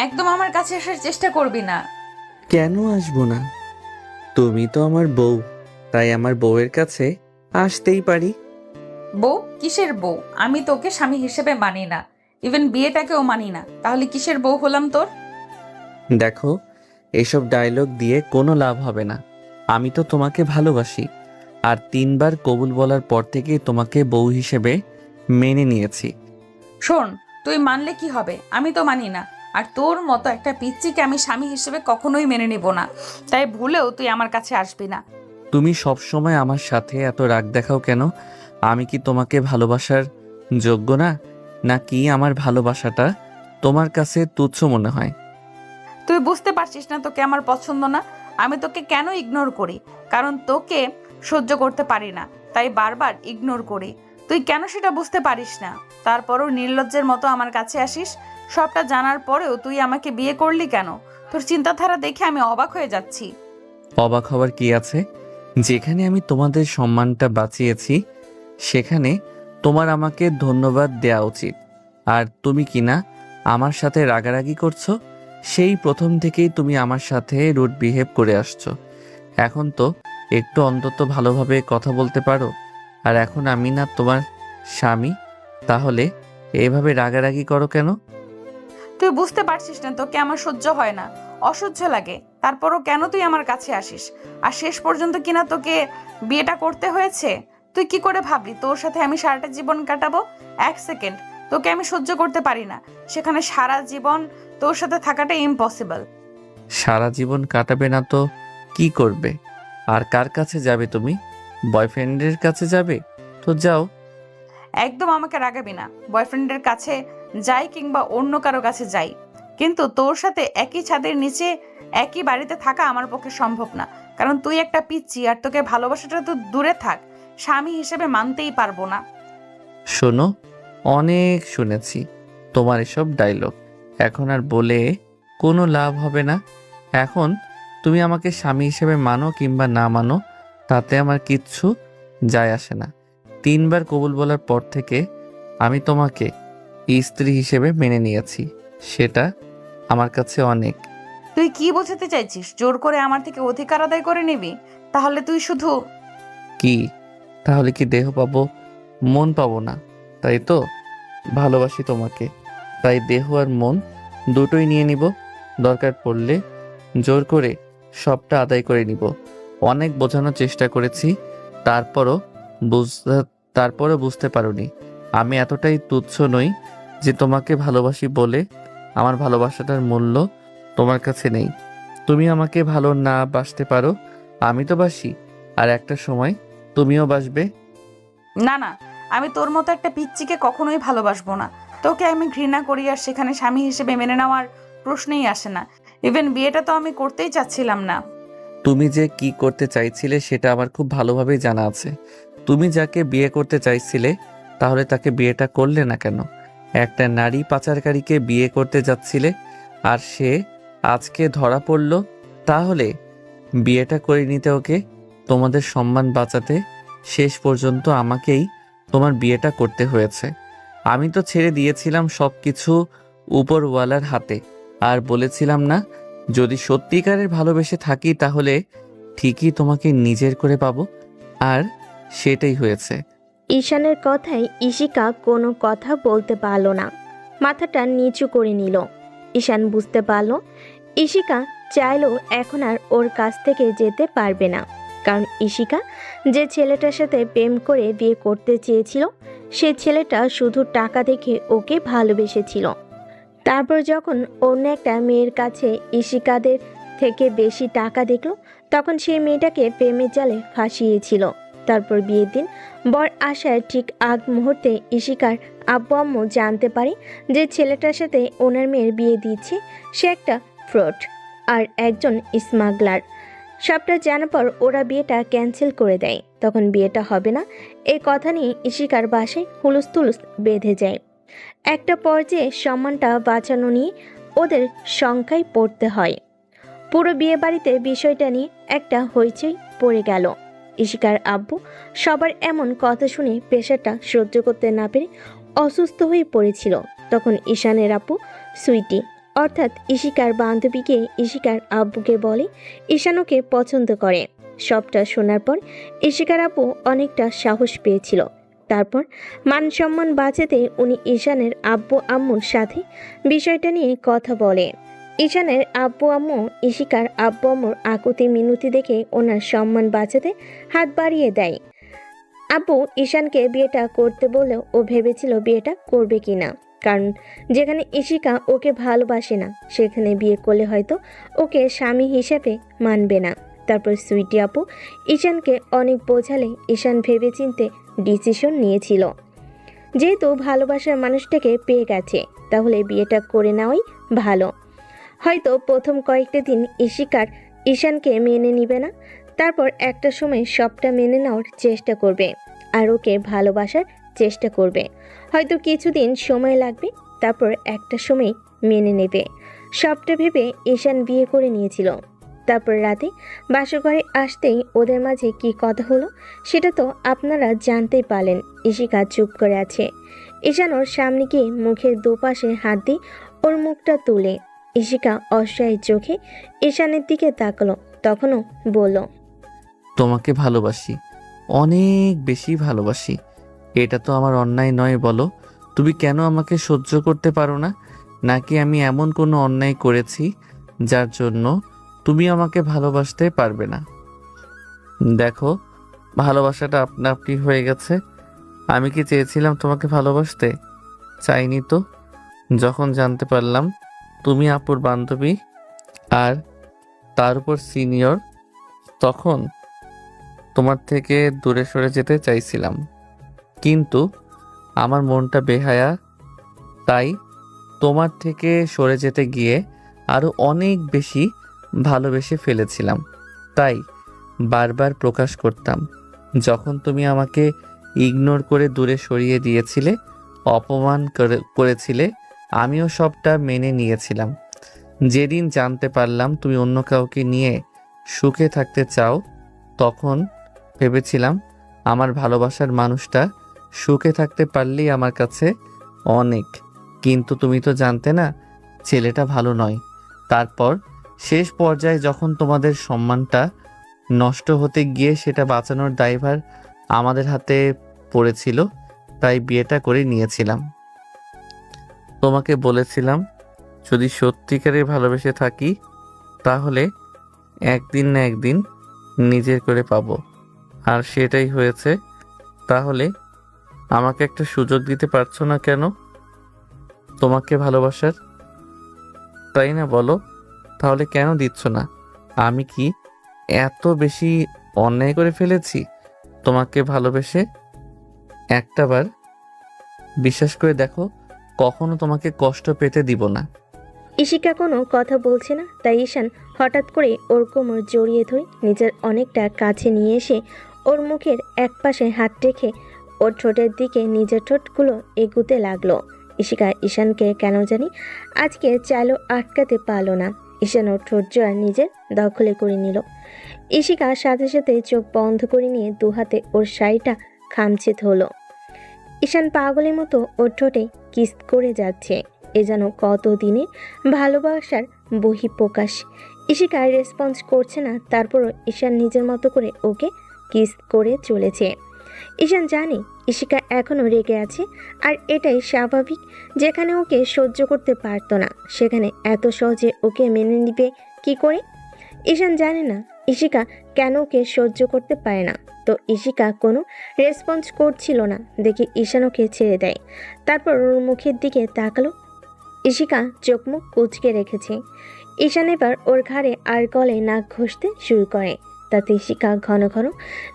একদম আমার কাছে আসার চেষ্টা করবি না। কেন আসবো না? তুমি তো আমার বউ, তাই আমার বউয়ের কাছে আসতেই পারি। বউ? কিসের বউ? আমি তোকে স্বামী হিসেবে মানি না, ইভেন বিয়েটাকেও মানি না, তাহলে কিসের বউ হলাম তোর? দেখো, এসব ডায়লগ দিয়ে কোনো লাভ হবে না। আমি তো তোমাকে ভালোবাসি, আর 3বার কবুল বলার পর থেকে তোমাকে বউ হিসেবে মেনে নিয়েছি। শোন, তুই মানলে কি হবে, আমি তো মানি না। আর তোর মতো একটা পিচ্চিকে আমি স্বামী হিসেবে কখনোই মেনে নিব না, তাই ভুলেও তুই আমার কাছে আসবি না। তুমি সব সময় আমার সাথে এত রাগ দেখাও কেন? আমি কি তোমাকে ভালোবাসার যোগ্য না, নাকি আমার ভালোবাসাটা তোমার কাছে তুচ্ছ মনে হয়? তুই বুঝতে পারছিস না তোকে আমার পছন্দ না? আমি তোকে কেন ইগনোর করি? কারণ তোকে সহ্য করতে পারি না, তাই বারবার ইগনোর করি। তুই কেন সেটা বুঝতে পারিস না? তারপরও নির্লজ্জের মতো আমার কাছে আসিস। সবটা জানার পরেও তুই আমাকে বিয়ে করলি কেন? তোর চিন্তাধারা দেখে আমি অবাক হয়ে যাচ্ছি। অবাক হওয়ার কি আছে? যেখানে আমি তোমাদের সম্মানটা বাঁচিয়েছি, সেখানে তোমার আমাকে ধন্যবাদ দেওয়া উচিত। আর তুমি কি না আমার সাথে রাগারাগি করছো? সেই প্রথম থেকেই তুমি আমার সাথে রুড বিহেভ করে আসছো। এখন তো একটু অন্তত ভালোভাবে কথা বলতে পারো। আর এখন আমি না তোমার স্বামী, তাহলে এভাবে রাগারাগি করো কেন? তুই বুঝতে পারছিস না তোকে আমার সহ্য হয় না, অসহ্য লাগে। তারপরও কেন তুই আমার কাছে আসিস? আর শেষ পর্যন্ত কিনা তোকে বিয়েটা করতে হয়েছে। তুই কি করে ভাবলি তোর সাথে আমি সারাটা জীবন কাটাবো? এক সেকেন্ড তোকে আমি সহ্য করতে পারি না, সেখানে সারা জীবন তোর সাথে থাকাটা ইম্পসিবল। সারা জীবন কাটাবে না তো কি করবে? আর কার কাছে যাবে তুমি? বয়ফ্রেন্ডের কাছে যাবে? তো যাও। একদম আমাকে রাগাবি না। বয়ফ্রেন্ডের কাছে যাই কিংবা অন্য কারো কাছে যাই, কিন্তু তোর সাথে একই ছাদের নিচে একই বাড়িতে থাকা আমার পক্ষে সম্ভব না। কারণ তুই একটা পিচ্চি, আর তোকে ভালোবাসাটা তো দূরে থাক, স্বামী হিসেবে মানতেই পারবো না। শোনো, অনেক শুনেছি তোমার এসব ডায়লগ। এখন আর বলে কোনো লাভ হবে না। এখন তুমি আমাকে স্বামী হিসেবে মানো কিংবা না মানো, তাতে আমার কিচ্ছু যায় আসে না। 3বার কবুল বলার পর থেকে আমি তোমাকে স্ত্রী হিসেবে মেনে নিয়েছি, সেটা আমার কাছে অনেক। তুই কি বোঝাতে চাইছিস? জোর করে আমার থেকে অধিকার আদায় করে নিবি? তাহলে তুই শুধু কি? তাহলে কি দেহ পাবো, মন পাবো না? তাই তো? ভালোবাসি তোমাকে, তাই দেহ আর মন দুটোই নিয়ে নিব। দরকার পড়লে জোর করে সবটা আদায় করে নিব। অনেক বোঝানোর চেষ্টা করেছি, তারপরও বুঝতে তারপরও বুঝতে পারোনি। আমি এতটাই তুচ্ছ নই যে তোমাকে ভালোবাসি বলে আমার ভালোবাসাটার মূল্য তোমার কাছে নেই। তুমি আমাকে ভালো না বাসতে পারো, আমি তো বাসি। আর একটা সময় তুমিও বাসবে। না না, আমি তোর মতো একটা পিচ্চিকে কখনোই ভালোবাসবো না। তোকে আমি ঘৃণা করি, আর সেখানে স্বামী হিসেবে মেনে নেওয়ার প্রশ্নই আসে না। ইভেন বিয়েটা তো আমি করতেই চাচ্ছিলাম না। তুমি যে কি করতে চাইছিলে সেটা আমার খুব ভালোভাবেই জানা আছে। তুমি যাকে বিয়ে করতে চাইছিলে, তাহলে তাকে বিয়েটা করলে না কেন? একটা নারী পাচারকারীকে বিয়ে করতে যাচ্ছিলে, আর সে আজকে ধরা পড়ল। তাহলে বিয়েটা করে নিতে ওকে। তোমাদের সম্মান বাঁচাতে শেষ পর্যন্ত আমাকেই তোমার বিয়েটা করতে হয়েছে। আমি তো ছেড়ে দিয়েছিলাম সব কিছু উপরওয়ালার হাতে, আর বলেছিলাম না, যদি সত্যিকারের ভালোবেসে থাকি তাহলে ঠিকই তোমাকে নিজের করে পাবো। আর সেটাই হয়েছে। ঈশানের কথায় ঈশিকা কোনো কথা বলতে পারল না, মাথাটা নিচু করে নিল। ঈশান বুঝতে পারল ঈশিকা চাইলেও এখন আর ওর কাছ থেকে যেতে পারবে না, কারণ ঈশিকা যে ছেলেটার সাথে প্রেম করে বিয়ে করতে চেয়েছিল, সে ছেলেটা শুধু টাকা দেখে ওকে ভালোবেসেছিল। তারপর যখন অন্য একটা মেয়ের কাছে ঈশিকাদের থেকে বেশি টাকা দেখল, তখন সেই মেয়েটাকে প্রেমের জালে ফাঁসিয়েছিল। তারপর বিয়ের দিন বর আসার ঠিক আগ মুহূর্তে ঈশিকার আব্বু আম্মু জানতে পারে যে ছেলেটার সাথে ওনার মেয়ের বিয়ে দিচ্ছে সে একটা ফ্রড আর একজন স্মাগলার। সবটা জানার পর ওরা বিয়েটা ক্যান্সেল করে দেয়। তখন বিয়েটা হবে না এই কথা নিয়ে ঈশিকার বাসায় হুলুস্থুলুস বেঁধে যায়। একটা পর্যায়ে সম্মানটা বাঁচানো নিয়ে ওদের শঙ্কায় পড়তে হয়। পুরো বিয়ে বাড়িতে বিষয়টা নিয়ে একটা হইচই পড়ে গেল। ঈশিকার আব্বু সবার এমন কথা শুনে প্রেশারটা সহ্য করতে না পেরে অসুস্থ হয়ে পড়েছিল। তখন ঈশানের আপু সুইটি অর্থাৎ ইশিকার বান্ধবীকে ইশিকার আব্বুকে বলে ঈশান ওকে পছন্দ করে। সবটা শোনার পর ইশিকার আব্বু অনেকটা সাহস পেয়েছিল। তারপর মান সম্মান বাঁচাতে উনি ঈশানের আব্বু আম্মুর সাথে বিষয়টা নিয়ে কথা বলে। ঈশানের আব্বু আম্মু ইশিকার আব্বু আম্মুর আকুতি মিনতি দেখে ওনার সম্মান বাঁচাতে হাত বাড়িয়ে দেয়। আব্বু ঈশানকে বিয়েটা করতে বললেও ও ভেবেছিল বিয়েটা করবে কিনা, কারণ যেখানে ইশিকা ওকে ভালোবাসে না সেখানে বিয়ে করলে হয়তো ওকে স্বামী হিসেবে মানবে না। তারপর সুইটি আপু ঈশানকে অনেক বোঝালে ঈশান ভেবেচিন্তে ডিসিশন নিয়েছিল, যেহেতু ভালোবাসার মানুষটাকে পেয়ে গেছে তাহলে বিয়েটা করে নেওয়াই ভালো। হয়তো প্রথম কয়েকটা দিন ঈশানকে মেনে নিবে না, তারপর একটা সময় সবটা মেনে নেওয়ার চেষ্টা করবে আর ওকে ভালোবাসার চেষ্টা করবে। হয়তো কিছুদিন সময় লাগবে, তারপর একটা সময় মেনে নেবে। সবটা ভেবে ঈশান বিয়ে করে নিয়েছিল। তারপর রাতে বাসরঘরে আসতেই ওদের মাঝে কি কথা হলো সেটা তো আপনারা জানতেই পারলেন। ইশিকা চুপ করে আছে। ঈশান ওর সামনে গিয়ে মুখের দুপাশে হাত দিয়ে ওর মুখটা তুলে। ইশিকা অসহায় চোখে ঈশানের দিকে তাকালো, তখনও বলল, তোমাকে ভালোবাসি, অনেক বেশি ভালোবাসি। এটা তো আমার অন্যায় নয় বলো। তুমি কেন আমাকে সহ্য করতে পারো না? নাকি আমি এমন কোনো অন্যায় করেছি যার জন্য তুমি আমাকে ভালোবাসতে পারবে না? দেখো, ভালোবাসাটা আপনা আপনি হয়ে গেছে। আমি কি চেয়েছিলাম তোমাকে ভালোবাসতে? চাইনি তো। যখন জানতে পারলাম তুমি আপুর বান্ধবী আর তার উপর সিনিয়র, তখন তোমার থেকে দূরে সরে যেতে চাইছিলাম, কিন্তু আমার মনটা বেহায়া, তাই তোমার থেকে সরে যেতে গিয়ে আরো অনেক বেশি ভালোবেসে ফেলেছিলাম। তাই বারবার প্রকাশ করতাম। যখন তুমি আমাকে ইগনোর করে দূরে সরিয়ে দিয়েছিলে, অপমান করেছিলে, আমিও সবটা মেনে নিয়েছিলাম। যেদিন জানতে পারলাম তুমি অন্য কাউকে নিয়ে সুখে থাকতে চাও, তখন ভেবেছিলাম আমার ভালোবাসার মানুষটা সুখে থাকতে পারলেই আমার কাছে অনেক। কিন্তু তুমি তো জানতে না ছেলেটা ভালো নয়। তারপর শেষ পর্যায়ে যখন তোমাদের সম্মানটা নষ্ট হতে গিয়ে সেটা বাঁচানোর দায়ভার আমাদের হাতে পড়েছিল, তাই বিয়েটা করে নিয়েছিলাম। তোমাকে বলেছিলাম যদি সত্যিকারের ভালোবেসে থাকি তাহলে একদিন না একদিন নিজের করে পাবো, আর সেটাই হয়েছে। তাহলে আমাকে একটা সুযোগ দিতে পারছো না কেন তোমাকে ভালোবাসার? তাই না বলো, তাহলে কেন দিচ্ছ না? আমি কি এত বেশি অন্যায় করে ফেলেছি তোমাকে ভালোবেসে? একটাবার বিশ্বাস করে দেখো, কখনো তোমাকে কষ্ট পেতে দিব না। ইশিকা কোনো কথা বলছে না, তাই ঈশান হঠাৎ করে ওর কোমর জড়িয়ে ধরে নিজের অনেকটা কাছে নিয়ে এসে ওর মুখের একপাশে হাত রেখে ওর ঠোঁটের দিকে নিজের ঠোঁটগুলো এগুতে লাগলো। ইশিকা ঈশানকে কেন জানি আজকে চাইলেও আটকাতে পারলো না। ঈশান ওর ঠোঁট জোড়া নিজের দখলে করে নিল। ইশিকা সাথে সাথে চোখ বন্ধ করে নিয়ে দুহাতে ওর শাড়িটা খামচে ধরল। ঈশান পাগলের মতো ওর ঠোঁটে কিস করে যাচ্ছে। এ যেন কতদিনের ভালোবাসার বহিঃপ্রকাশ। ইশিকা রেসপন্স করছে না, তারপরও ঈশান নিজের মতো করে ওকে কিস করে চলেছে। ঈশান জানে ইশিকা এখনও রেগে আছে, আর এটাই স্বাভাবিক। যেখানে ওকে সহ্য করতে পারতো না সেখানে এত সহজে ওকে মেনে নিবে কি করে? ঈশান জানে না ইশিকা কেন ওকে সহ্য করতে পারে না। তো ইশিকা কোনো রেসপন্স করছিল না দেখে ঈশান ওকে ছেড়ে দেয়। তারপর ওর মুখের দিকে তাকালো। ইশিকা চোখ মুখ কুঁচকে রেখেছে। ঈশান এবার ওর ঘাড়ে আর গলে নাক ঘষতে শুরু করে। তাতে ইশিকা ঘন ঘন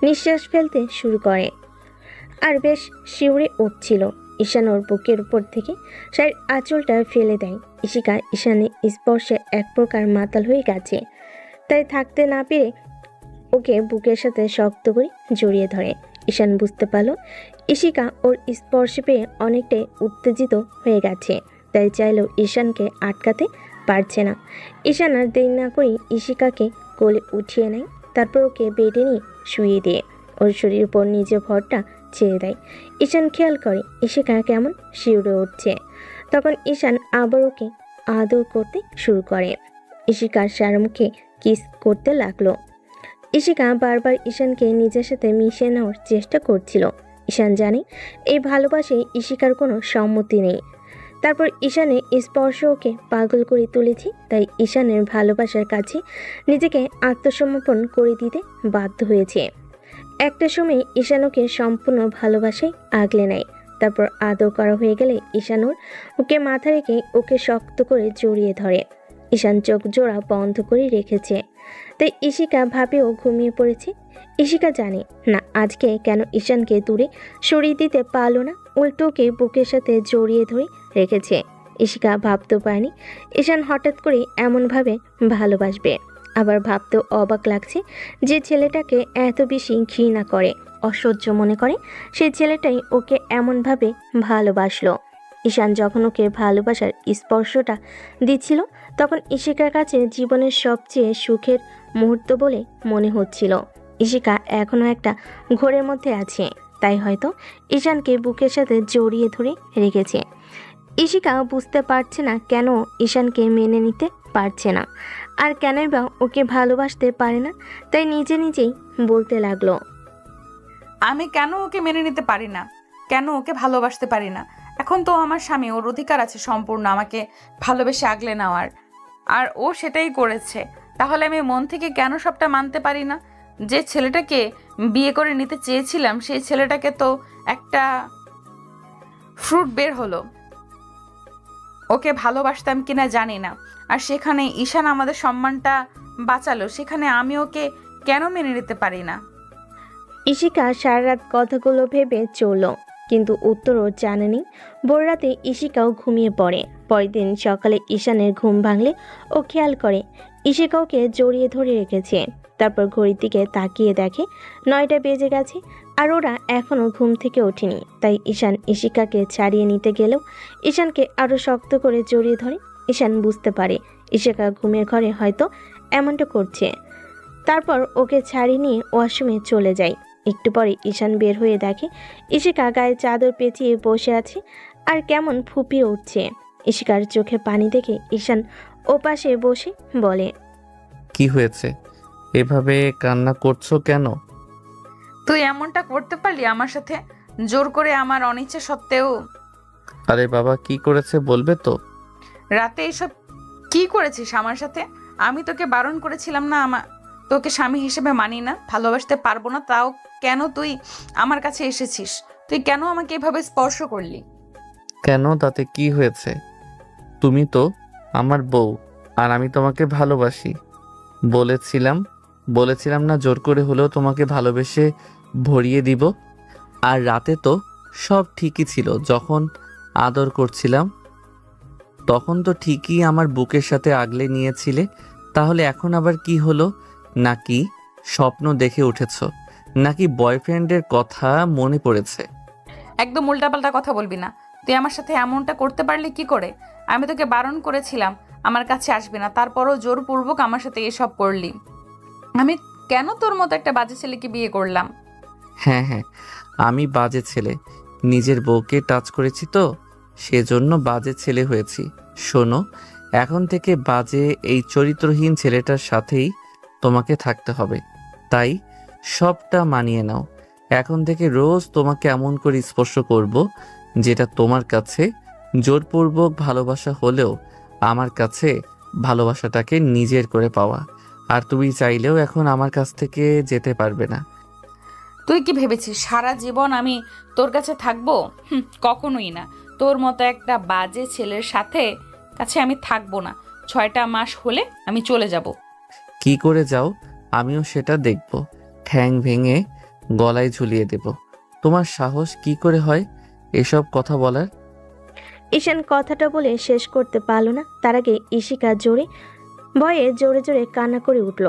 নিঃশ্বাস ফেলতে শুরু করে আর বেশ শিউরে উঠছিল। ঈশান ওর বুকের উপর থেকে শাড়ির আঁচলটা ফেলে দেয়। ইশিকা ঈশানের স্পর্শে এক প্রকার মাতাল হয়ে গেছে, তাই থাকতে না পেরে ওকে বুকের সাথে শক্ত করে জড়িয়ে ধরে। ঈশান বুঝতে পারল ইশিকা ওর স্পর্শে পেয়ে অনেকটাই উত্তেজিত হয়ে গেছে, তাই চাইলেও ঈশানকে আটকাতে পারছে না। ঈশান আর দেরি না করে ইশিকাকে কোলে উঠিয়ে নেয়। তারপর ওকে বেডে নিয়ে শুয়ে দিয়ে ওর শরীরের উপর নিজের ভরটা ছেড়ে দেয়। ঈশান খেয়াল করে ইশিকা কেমন শিউরে উঠছে। তখন ঈশান আবার ওকে আদর করতে শুরু করে। ইশিকা শারমকে কিস করতে লাগলো। ইশিকা বারবার ঈশানকে নিজের সাথে মিশিয়ে নেওয়ার চেষ্টা করছিল। ঈশান জানে এই ভালোবাসায় ইশিকার কোনো সম্মতি নেই। তারপর ঈশানের স্পর্শ ওকে পাগল করে তুলেছে, তাই ঈশানের ভালোবাসার কাছে নিজেকে আত্মসমর্পণ করে দিতে বাধ্য হয়েছে। একটা সময় ঈশান ওকে সম্পূর্ণ ভালোবাসায় আগলে নেয়। তারপর আদর করা হয়ে গেলে ঈশানুর ওকে মাথা রেখে ওকে শক্ত করে জড়িয়ে ধরে। ঈশান চোখ জোড়া বন্ধ করে রেখেছে, তাই ইশিকা ভাবেও ঘুমিয়ে পড়েছে। ইশিকা জানে না আজকে কেন ঈশানকে দূরে সরিয়ে দিতে পারল না, উল্টোকে বুকের সাথে জড়িয়ে ধরে রেখেছে। ইশিকা ভাবতেও পারেনি ঈশান হঠাৎ করে এমনভাবে ভালোবাসবে। আবার ভাবতেও অবাক লাগছে যে ছেলেটাকে এত বেশি ঘৃণা করে, অসহ্য মনে করে, সেই ছেলেটাই ওকে এমনভাবে ভালোবাসলো। ঈশান যখন ওকে ভালোবাসার স্পর্শটা দিচ্ছিল তখন ইশিকার কাছে জীবনের সবচেয়ে সুখের মুহূর্ত বলে মনে হচ্ছিল। ইশিকা এখনও একটা ঘোরের মধ্যে আছে, তাই হয়তো ঈশানকে বুকের সাথে জড়িয়ে ধরে রেখেছে। ইশিকা বুঝতে পারছে না কেন ঈশানকে মেনে নিতে পারছে না, আর কেনই বা ওকে ভালোবাসতে পারে না। তাই নিজে নিজেই বলতে লাগলো, আমি কেন ওকে মেনে নিতে পারি না, কেন ওকে ভালোবাসতে পারি না? এখন তো আমার স্বামী, ওর অধিকার আছে সম্পূর্ণ আমাকে ভালোবেসে আগলে নেওয়ার, আর ও সেটাই করেছে। তাহলে আমি মন থেকে কেন সবটা মানতে পারি না? যে ছেলেটাকে বিয়ে করে নিতে চেয়েছিলাম সেই ছেলেটাকে তো একটা ফ্রুট বের হলো। ওকে ভালোবাসতাম কিনা জানি না, আর সেখানে ঈশান আমাদের সম্মানটা বাঁচালো, সেখানে আমি ওকে কেন মেনে নিতে পারি না? ইশিকা সারা রাত কথাগুলো ভেবে চলল, কিন্তু উত্তরও জানেনি। ভোর রাতে ইশিকাও ঘুমিয়ে পড়ে। পরের দিন সকালে ঈশানের ঘুম ভাঙলে ও খেয়াল করে ইশিকা ওকে জড়িয়ে ধরে রেখেছে। তারপর ঘড়ির দিকে তাকিয়ে দেখে 9টা বেজে গেছে, আর ওরা এখনও ঘুম থেকে ওঠেনি। তাই ঈশান ইশিকাকে ছাড়িয়ে নিতে গেলেও ঈশানকে আরও শক্ত করে জড়িয়ে ধরে। ঈশান বুঝতে পারে ইশিকা ঘুমের ঘরে হয়তো এমনটা করছে। তারপর ওকে ছাড়িয়ে নিয়ে ওয়াশরুমে চলে যায়। একটু পরে ঈশান বের হয়ে দেখে ইশিকা গায়ে চাদর পেঁচিয়ে বসে আছে আর কেমন ফুপিয়ে উঠছে। ইশিকার চোখে পানি দেখে ঈশান ওপাশে বসে বলে, কি হয়েছে? এভাবে কান্না করছো কেন? তুই এমনটা করতে পারলি আমার সাথে, জোর করে, আমার অনিচ্ছা সত্ত্বেও? আরে বাবা, কি করেছে বলবে তো? রাতে এসব কি করেছিস আমার সাথে? আমি তোকে বারণ করেছিলাম না তোকে স্বামী হিসেবে মানি না, ভালোবাসতে পারবো না, তাও কেন তুই আমার কাছে এসেছিস? তুই কেন আমাকে এভাবে স্পর্শ করলি? কেন, তাতে কি হয়েছে? তুমি তো আমার বউ, আর আমি তোমাকে ভালোবাসি। বলেছিলাম না জোর করে হলেও তোমাকে ভালোবেসে ভরিয়ে দিব। আর রাতে তো সব ঠিকই ছিল, যখন আদর করছিলাম তখন তো ঠিকই আমার বুকের সাথে আগলে নিয়েছিলে। তাহলে এখন আবার কি হলো? নাকি স্বপ্ন দেখে উঠেছ? নাকি বয়ফ্রেন্ডের কথা মনে পড়েছে? একদম উল্টাপাল্টা কথা বলবি না। তুই আমার সাথে এমনটা করতে পারলি কি করে? আমি তোকে বারণ করেছিলাম আমার কাছে আসবি না, তারপরও জোরপূর্বক আমার সাথে এসব করলি। আমি কেন তোর মতো একটা বাজে ছেলেকে বিয়ে করলাম? হ্যাঁ হ্যাঁ, আমি বাজে ছেলে, নিজের বউকে টাচ করেছি তো সেজন্য বাজে ছেলে হয়েছি। শোনো, এখন থেকে বাজে এই চরিত্রহীন ছেলেটার সাথেই তোমাকে থাকতে হবে। তাই সবটা মানিয়ে নাও। এখন থেকে রোজ তোমাকে এমন করে স্পর্শ করব যেটা তোমার কাছে জোরপূর্বক ভালোবাসা হলেও আমার কাছে ভালোবাসাটাকে নিজের করে পাওয়া। আর তুমি চাইলেও এখন আমার কাছ থেকে যেতে পারবে না। তুই কি ভেবেছিস সারা জীবন আমি তোর কাছে থাকবো? কখনোই না। তোর মতো একটা বাজে ছেলের কাছে আমি থাকবো না। 6টা মাস হলে আমি চলে যাব। কি করে যাও আমিও সেটা দেখব। ঠ্যাং ভেঙে গলায় ঝুলিয়ে দেব। তোমার সাহস কি করে হয় এসব কথা বলার? ঈশান কথাটা বলে শেষ করতে পারল না, তার আগে ইশিকা ভয়ে জোরে জোরে কান্না করে উঠল।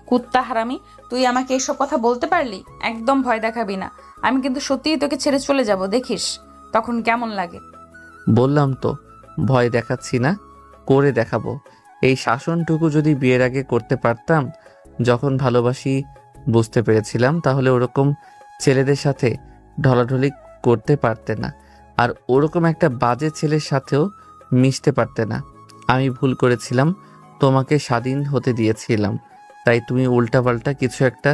কুত্তা হারামি, তুই আমাকে এসব কথা বলতে পারলি? একদম ভয় দেখাবি না। আমি কিন্তু সত্যিই তোকে ছেড়ে চলে যাব, দেখিস তখন কেমন লাগে। বললাম তো ভয় দেখাচ্ছি না, করে দেখাবো। এই শাসনটুকু যদি বিয়ের আগে করতে পারতাম, যখন ভালোবাসি বুঝতে পেরেছিলাম, তাহলে ওরকম ছেলেদের সাথে ঢলাঢলি করতে পারতে না, আর ওরকম একটা বাজে ছেলের সাথেও মিশতে পারতে না। আমি ভুল করেছিলাম, তোমাকে স্বাধীন হতে দিয়েছিলাম, তাই তুমি উল্টাপাল্টা কিছু একটা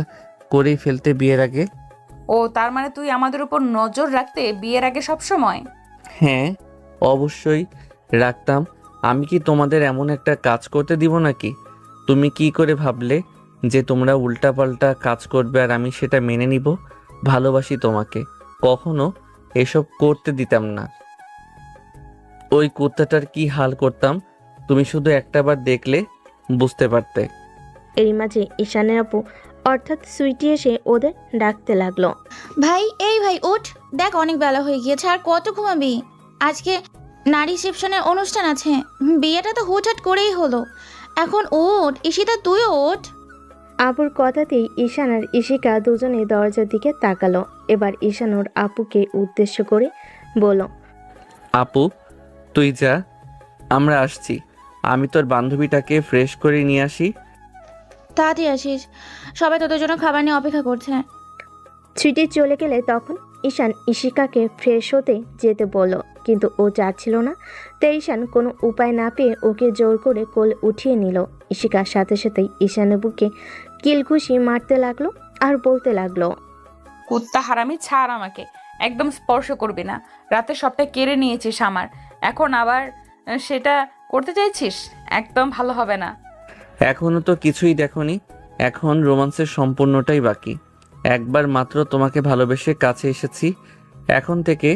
করেই ফেলতে বিয়ের আগে। ও তার মানে তুই আমাদের উপর নজর রাখতে বিয়ের আগে সব সময়? হ্যাঁ, অবশ্যই রাখতাম। আমি কি তোমাদের এমন একটা কাজ করতে দিব নাকি? তুমি কি করে ভাবলে যে তোমরা উল্টাপাল্টা কাজ করবে আর আমি সেটা মেনে নিব? ভালোবাসি তোমাকে, কখনো এসব করতে দিতাম না। ওই কুত্তাটার কি হাল করতাম তুমি শুধু একটাবার দেখলে বুঝতে পারতে। এরই মাঝে ঈশানের আপু অর্থাৎ সুইটি এসে ওদের ডাকতে লাগলো। ভাই, এই ভাই ওঠ, দেখ অনেক বেলা হয়ে গিয়েছে, আর কত ঘুমাবি? আজকে নারী রিসেপশনের অনুষ্ঠান আছে, বিয়েটা তো হুটহাট করেই হলো। এখন ওঠ ঈশিতা, তুইও ওঠ। আপুর কথাতেই ঈশান আর ঈশিকা দুজনে দরজার দিকে তাকালো। এবার ঈশান ওর আপুকে উদ্দেশ্য করে বলল, আপু তুই যা, আমরা আসছি। আমি তোর বান্ধবীটাকে ফ্রেশ করে নিয়ে আসি। তাড়াতাড়ি আসিস, সবাই তোদের জন্য খাবার নিয়ে অপেক্ষা করছে। ছুটি চলে গেলে তখন ঈশান ঈশিকাকে ফ্রেশ হতে যেতে বলল, কিন্তু ও যাচ্ছিল না। তাই ঈশান কোনো উপায় না পেয়ে ওকে জোর করে কোলে উঠিয়ে নিল। ঈশিকার সাথে সাথেই ঈশানের বুকে কিলঘুষি মারতে লাগলো আর বলতে লাগলো, কুত্তা হারামি, ছাড় আমাকে, একদম স্পর্শ করবি না। রাতে সবটা কেড়ে নিয়েছিস আমার, এখন আবার সেটা করতে চাইছিস? একদম ভালো হবে না। এখনো তো কিছুই দেখোনি, এখন রোমান্সের সম্পূর্ণটাই বাকি। একবার মাত্র তোমাকে ভালোবেসে কাছে এসেছি, এখন থেকে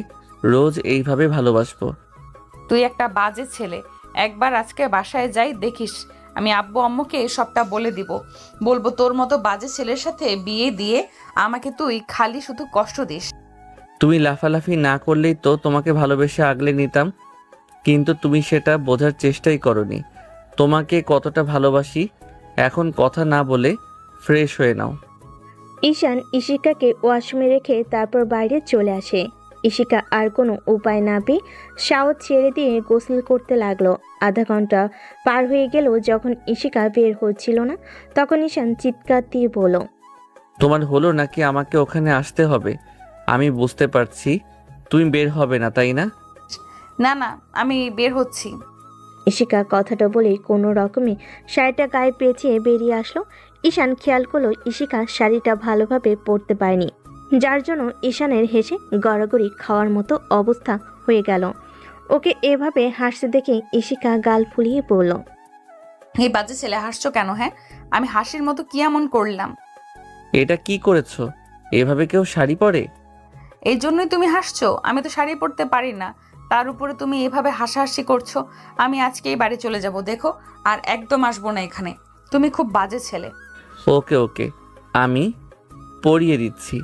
রোজ এইভাবে ভালোবাসবো। তুই একটা বাজে ছেলে। একবার আজকে বাসায় যাই, দেখিস আমি আব্বু আম্মুকে সবটা বলে দিব। বলবো তোর মতো বাজে ছেলের সাথে বিয়ে দিয়ে আমাকে তুই খালি শুধু কষ্ট দিস। তুমি লাফালাফি না করলেই তো তোমাকে ভালোবেসে আগলে নিতাম, কিন্তু তুমি সেটা বোঝার চেষ্টাই করনি তোমাকে কতটা ভালোবাসি। এখন কথা না বলে ফ্রেশ হয়ে নাও। ঈশান ঈশিকাকে ওয়াশরুমে রেখে তারপর বাইরে চলে আসে। ঈশিকা আর কোনো উপায় না পেয়ে শাওয়ার ছেড়ে দিয়ে গোসল করতে লাগলো। আধা ঘন্টা পার হয়ে গেল যখন ঈশিকা বের হচ্ছিল না, তখন ঈশান চিৎকার দিয়ে বলল, তোমার হলো নাকি আমাকে ওখানে আসতে হবে? আমি বুঝতে পারছি তুমি বের হবে না, তাই না? না না, আমি বের হচ্ছি। ঈশিকা কথাটা বলেই কোনো রকমে শাড়িটা গায়ে পেঁচিয়ে বেরিয়ে আসলো। ঈশান খেয়াল করলো ঈশিকা শাড়িটা ভালোভাবে পরতে পারেনি, যার জন্য ঈশানের হেসে গড়াগড়ি খাওয়ার মতো অবস্থা হয়ে গেল। ওকে এভাবে হাসতে দেখে ঈশিকা গাল ফুলিয়ে বলল, এই বাজে ছেলে, হাসছো কেন? হ্যাঁ, আমি হাসির মতো কি এমন করলাম? এটা কি করেছো? এভাবে কেউ শাড়ি পরে? এই জন্যই তুমি হাসছো? আমি তো শাড়ি পরতে পারি না, তার উপরে তুমি এভাবে হাসাহাসি করছো। আমি আজকেই বাড়ি চলে যাব, দেখো, আর একদম আসবো না এখানে। তুমি খুব বাজে ছেলে। ওকে ওকে, আমি পরিয়ে দিচ্ছি।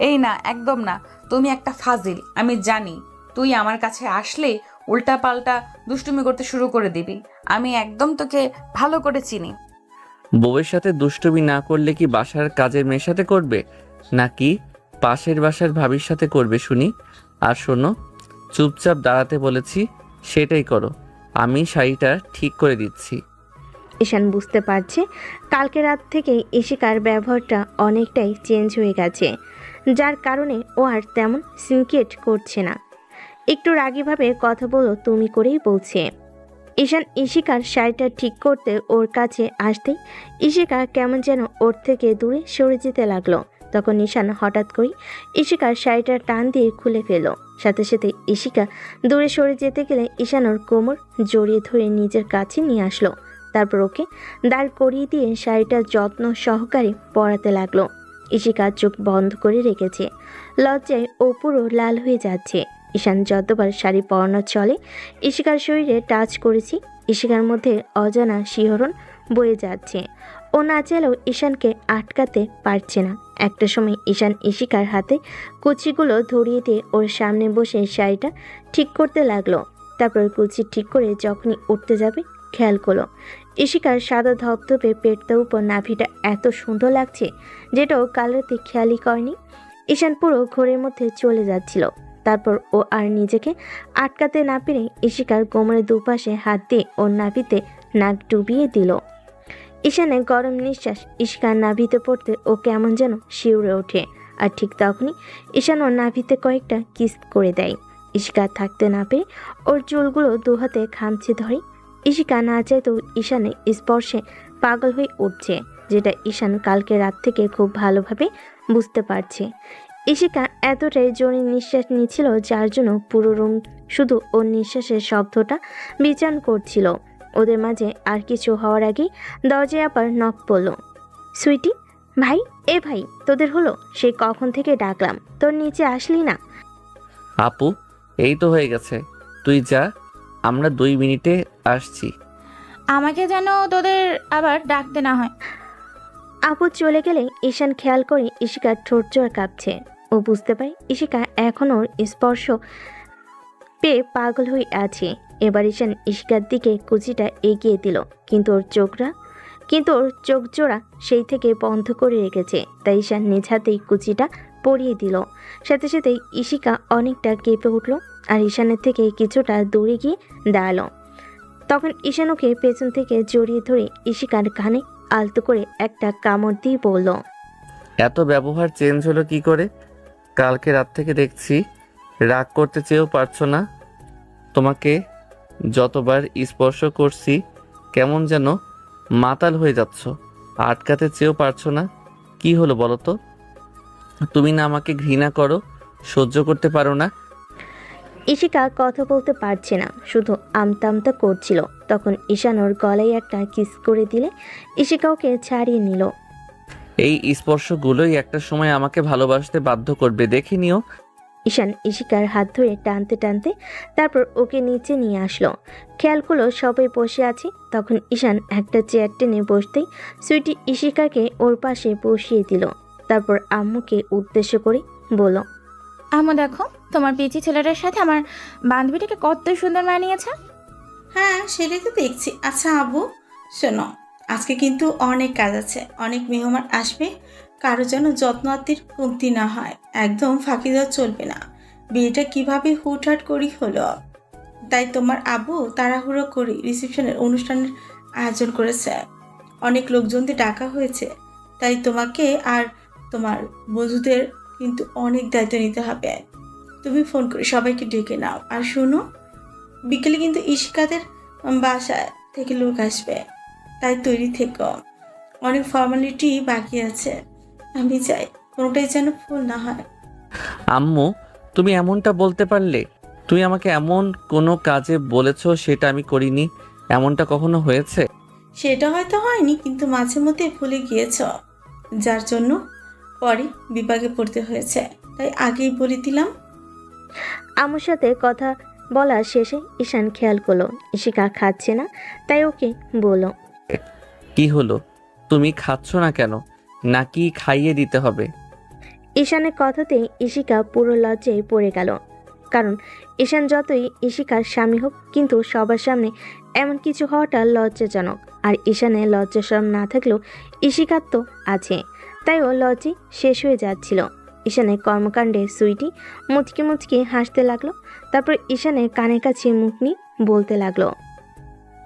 এই না, একদম না, তুমি একটা ফাজিল। আমি জানি তুই আমার কাছে আসলে উল্টাপাল্টা দুষ্টুমি করতে শুরু করে দিবি। আমি একদম তোকে ভালো করে চিনি। বউয়ের সাথে দুষ্টুমি না করলে কি বাসার কাজের মেয়ের সাথে করবে, নাকি পাশের বাসার ভাবির সাথে করবে শুনি? আর শোনো, চুপচাপ দাঁড়াতে বলেছি, সেটাই করো। আমি শাড়িটা ঠিক করে দিচ্ছি। ঈশান বুঝতে পারছে কালকে রাত থেকে ঈশিকার ব্যবহারটা অনেকটাই চেঞ্জ হয়ে গেছে, যার কারণে ও আর তেমন সিনক্রেট করছে না। একটু রাগীভাবে কথা বলো তুমি করেই বলছে। ঈশান ঈশিকার শাড়িটা ঠিক করতে ওর কাছে আসতেই ঈশিকা কেমন যেন ওর থেকে দূরে সরে যেতে লাগলো। তখন ঈশান হঠাৎ করেই ঈশিকার শাড়িটা টান দিয়ে খুলে ফেলল। সাথে সাথে ঈশিকা দূরে সরে যেতে গেলে ঈশান ওর কোমর জড়িয়ে ধরে নিজের কাছে নিয়ে আসলো। তারপর ওকে দাঁড় করিয়ে দিয়ে শাড়িটা যত্ন সহকারে পরাতে লাগলো। ঈশিকা চোখ বন্ধ করে রেখেছে, লজ্জায় ও পুরো লাল হয়ে যাচ্ছে। ঈশান যতবার শাড়ি পরানো চলে ঈশিকার শরীরে টাচ করেছি, ঈশিকার মধ্যে অজানা শিহরণ বয়ে যাচ্ছে। ও না চাইলেও ঈশানকে আটকাতে পারছে না। একটা সময় ঈশান ঈশিকার হাতে কুচিগুলো ধরিয়ে দিয়ে ওর সামনে বসে শাড়িটা ঠিক করতে লাগলো। তারপর কুচি ঠিক করে যখনই উঠতে যাবে খেয়াল করলো ঈশিকার সাদা ধপধপে পেটটার উপর নাভিটা এত সুন্দর লাগছে, যেটাও কাল রাতে খেয়ালই করেনি। ঈশান পুরো ঘোরের মধ্যে চলে যাচ্ছিল। তারপর ও আর নিজেকে আটকাতে না পেরে ঈশিকার কোমরের দুপাশে হাত দিয়ে ওর নাভিতে নাক ডুবিয়ে দিল। ঈশানের গরম নিঃশ্বাস ঈশিকার নাভিতে পড়তে ও কেমন যেন শিউরে ওঠে। আর ঠিক তখনই ঈশান ওর নাভিতে কয়েকটা কিস করে দেয়। ঈশিকা থাকতে না পেরে ওর চুলগুলো দুহাতে খামচে ধরে ইশিকা না চাইতেও ঈশানের স্পর্শে পাগল হয়ে উঠছে, যেটা ঈশান কালকে রাত থেকে খুব ভালোভাবে বুঝতে পারছে। ইশিকা এতটাই জোরে নিঃশ্বাস নিচ্ছিল যার জন্য পুরো রুম শুধু ওর নিঃশ্বাসের শব্দটা বিচার করছিল। ওদের মাঝে আর কিছু হওয়ার আগেই দরজায় আবার নক পড়ল। সুইটি, ভাই, এ ভাই, তোদের হলো? সেই কখন থেকে ডাকলাম, তোর নিচে আসলি না? আপু, এই তো হয়ে গেছে, তুই যা, আমরা 2 মিনিটে আসছি। আমাকে যেন তোদের আবার ডাকতে না হয়। আপু চলে গেলে ঈশান খেয়াল করে ইশিকার ঠোঁট জোড় কাঁপছে। ও বুঝতে পারে ইশিকা এখন ওর স্পর্শ পেয়ে পাগল হয়ে আছে। এবার ঈশান ইশিকার দিকে কুচিটা এগিয়ে দিল, কিন্তু ওর চোখ জোড়া সেই থেকে বন্ধ করে রেখেছে। তাই ঈশান নিজ হাতেই কুচিটা পরিয়ে দিল। সাথে সাথেই ইশিকা অনেকটা কেঁপে উঠল আর ঈশানের থেকে কিছুটা দূরে গিয়ে দাঁড়ালো। তখন ঈশান ওকে পেছন থেকে জড়িয়ে ধরে ইশিকার কানে আলতো করে একটা কামড় দিয়ে বলল, এত ব্যবহার চেঞ্জ হলো কি করে? কালকে রাত থেকে দেখছি রাগ করতে চেয়েও পারছো না। তোমাকে যতবার স্পর্শ করছি কেমন যেন মাতাল হয়ে যাচ্ছ, আটকাতে চেয়েও পারছো না। কি হলো বলো তো? তুমি না আমাকে ঘৃণা করো, সহ্য করতে পারো না? ইশিকা কথা বলতে পারছে না, শুধু আমতা আমতা করছিল। তখন ঈশান ওর গলায় একটা কিস করে দিলে ইশিকা ওকে ছাড়িয়ে নিল। এই স্পর্শগুলোই একটা সময় আমাকে ভালোবাসতে বাধ্য করবে, দেখে নিও। ঈশান ইশিকার হাত ধরে টানতে টানতে তারপর ওকে নিচে নিয়ে আসলো। খেয়াল করলো সবাই বসে আছে। তখন ঈশান একটা চেয়ার টেনে বসতেই সুইটি ইশিকাকে ওর পাশে বসিয়ে দিল। তারপর আম্মুকে উদ্দেশ্য করে বলল, আম্মু দেখো, তোমার পিচি ছেলেটার সাথে আমার বান্ধবীটাকে কত সুন্দর মানিয়েছে। হ্যাঁ, সেটাই তো দেখছি। আচ্ছা আবু, শোনো, আজকে কিন্তু অনেক কাজ আছে, অনেক মেহমান আসবে। কারো যেন যত্ন আত্মীর কমতি না হয়, একদম ফাঁকি দেওয়া চলবে না। বিয়েটা কিভাবে হুটহাট করি হলো, তাই তোমার আবু তাড়াহুড়ো করে রিসেপশনের অনুষ্ঠানের আয়োজন করেছে। অনেক লোকজনদের ডাকা হয়েছে, তাই তোমাকে আর তোমার বন্ধুদের কিন্তু অনেক দায়িত্ব নিতে হবে। তুমি ফোন করে সবাইকে ডেকে নাও। আর শোনো, বিকেলে কিন্তু ইশিকাদের বাসা থেকে লোক আসবে, তাই তৈরি থেকো। অনেক ফর্মালিটি বাকি আছে, আমি চাই কোনোটাই যেন ভুল না হয়। আম্মু, তুমি এমনটা বলতে পারলে? তুমি আমাকে এমন কোনো কাজে বলেছো সেটা আমি করিনি, এমনটা কখনো হয়েছে? সেটা হয়তো হয়নি, কিন্তু মাঝে মধ্যে ভুলে গিয়েছ, যার জন্য পরে বিপাকে পড়তে হয়েছে, তাই আগেই বলে দিলাম। আম্মুর সাথে কথা বলা শেষে ঈশান খেয়াল করলো ইশিকা খাচ্ছে না, তাই ওকে বলল, কি হলো, তুমি খাচ্ছ না কেন? নাকি খাইয়ে দিতে হবে? ঈশানের কথাতেই ইশিকা পুরো লজ্জায় পড়ে গেল। কারণ ঈশান যতই ইশিকার স্বামী হোক, কিন্তু সবার সামনে এমন কিছু হওয়াটা লজ্জাজনক। আর ঈশানের লজ্জাশরম না থাকলেও ইশিকার তো আছে, তাই ও লজ্জে শেষ হয়ে যাচ্ছিল। ঈশানের কর্মকাণ্ডে সুইটি মুচকি মুচকি হাসতে লাগলো। তারপর ঈশানের কানের কাছে মুখ নিয়ে বলতে লাগলো,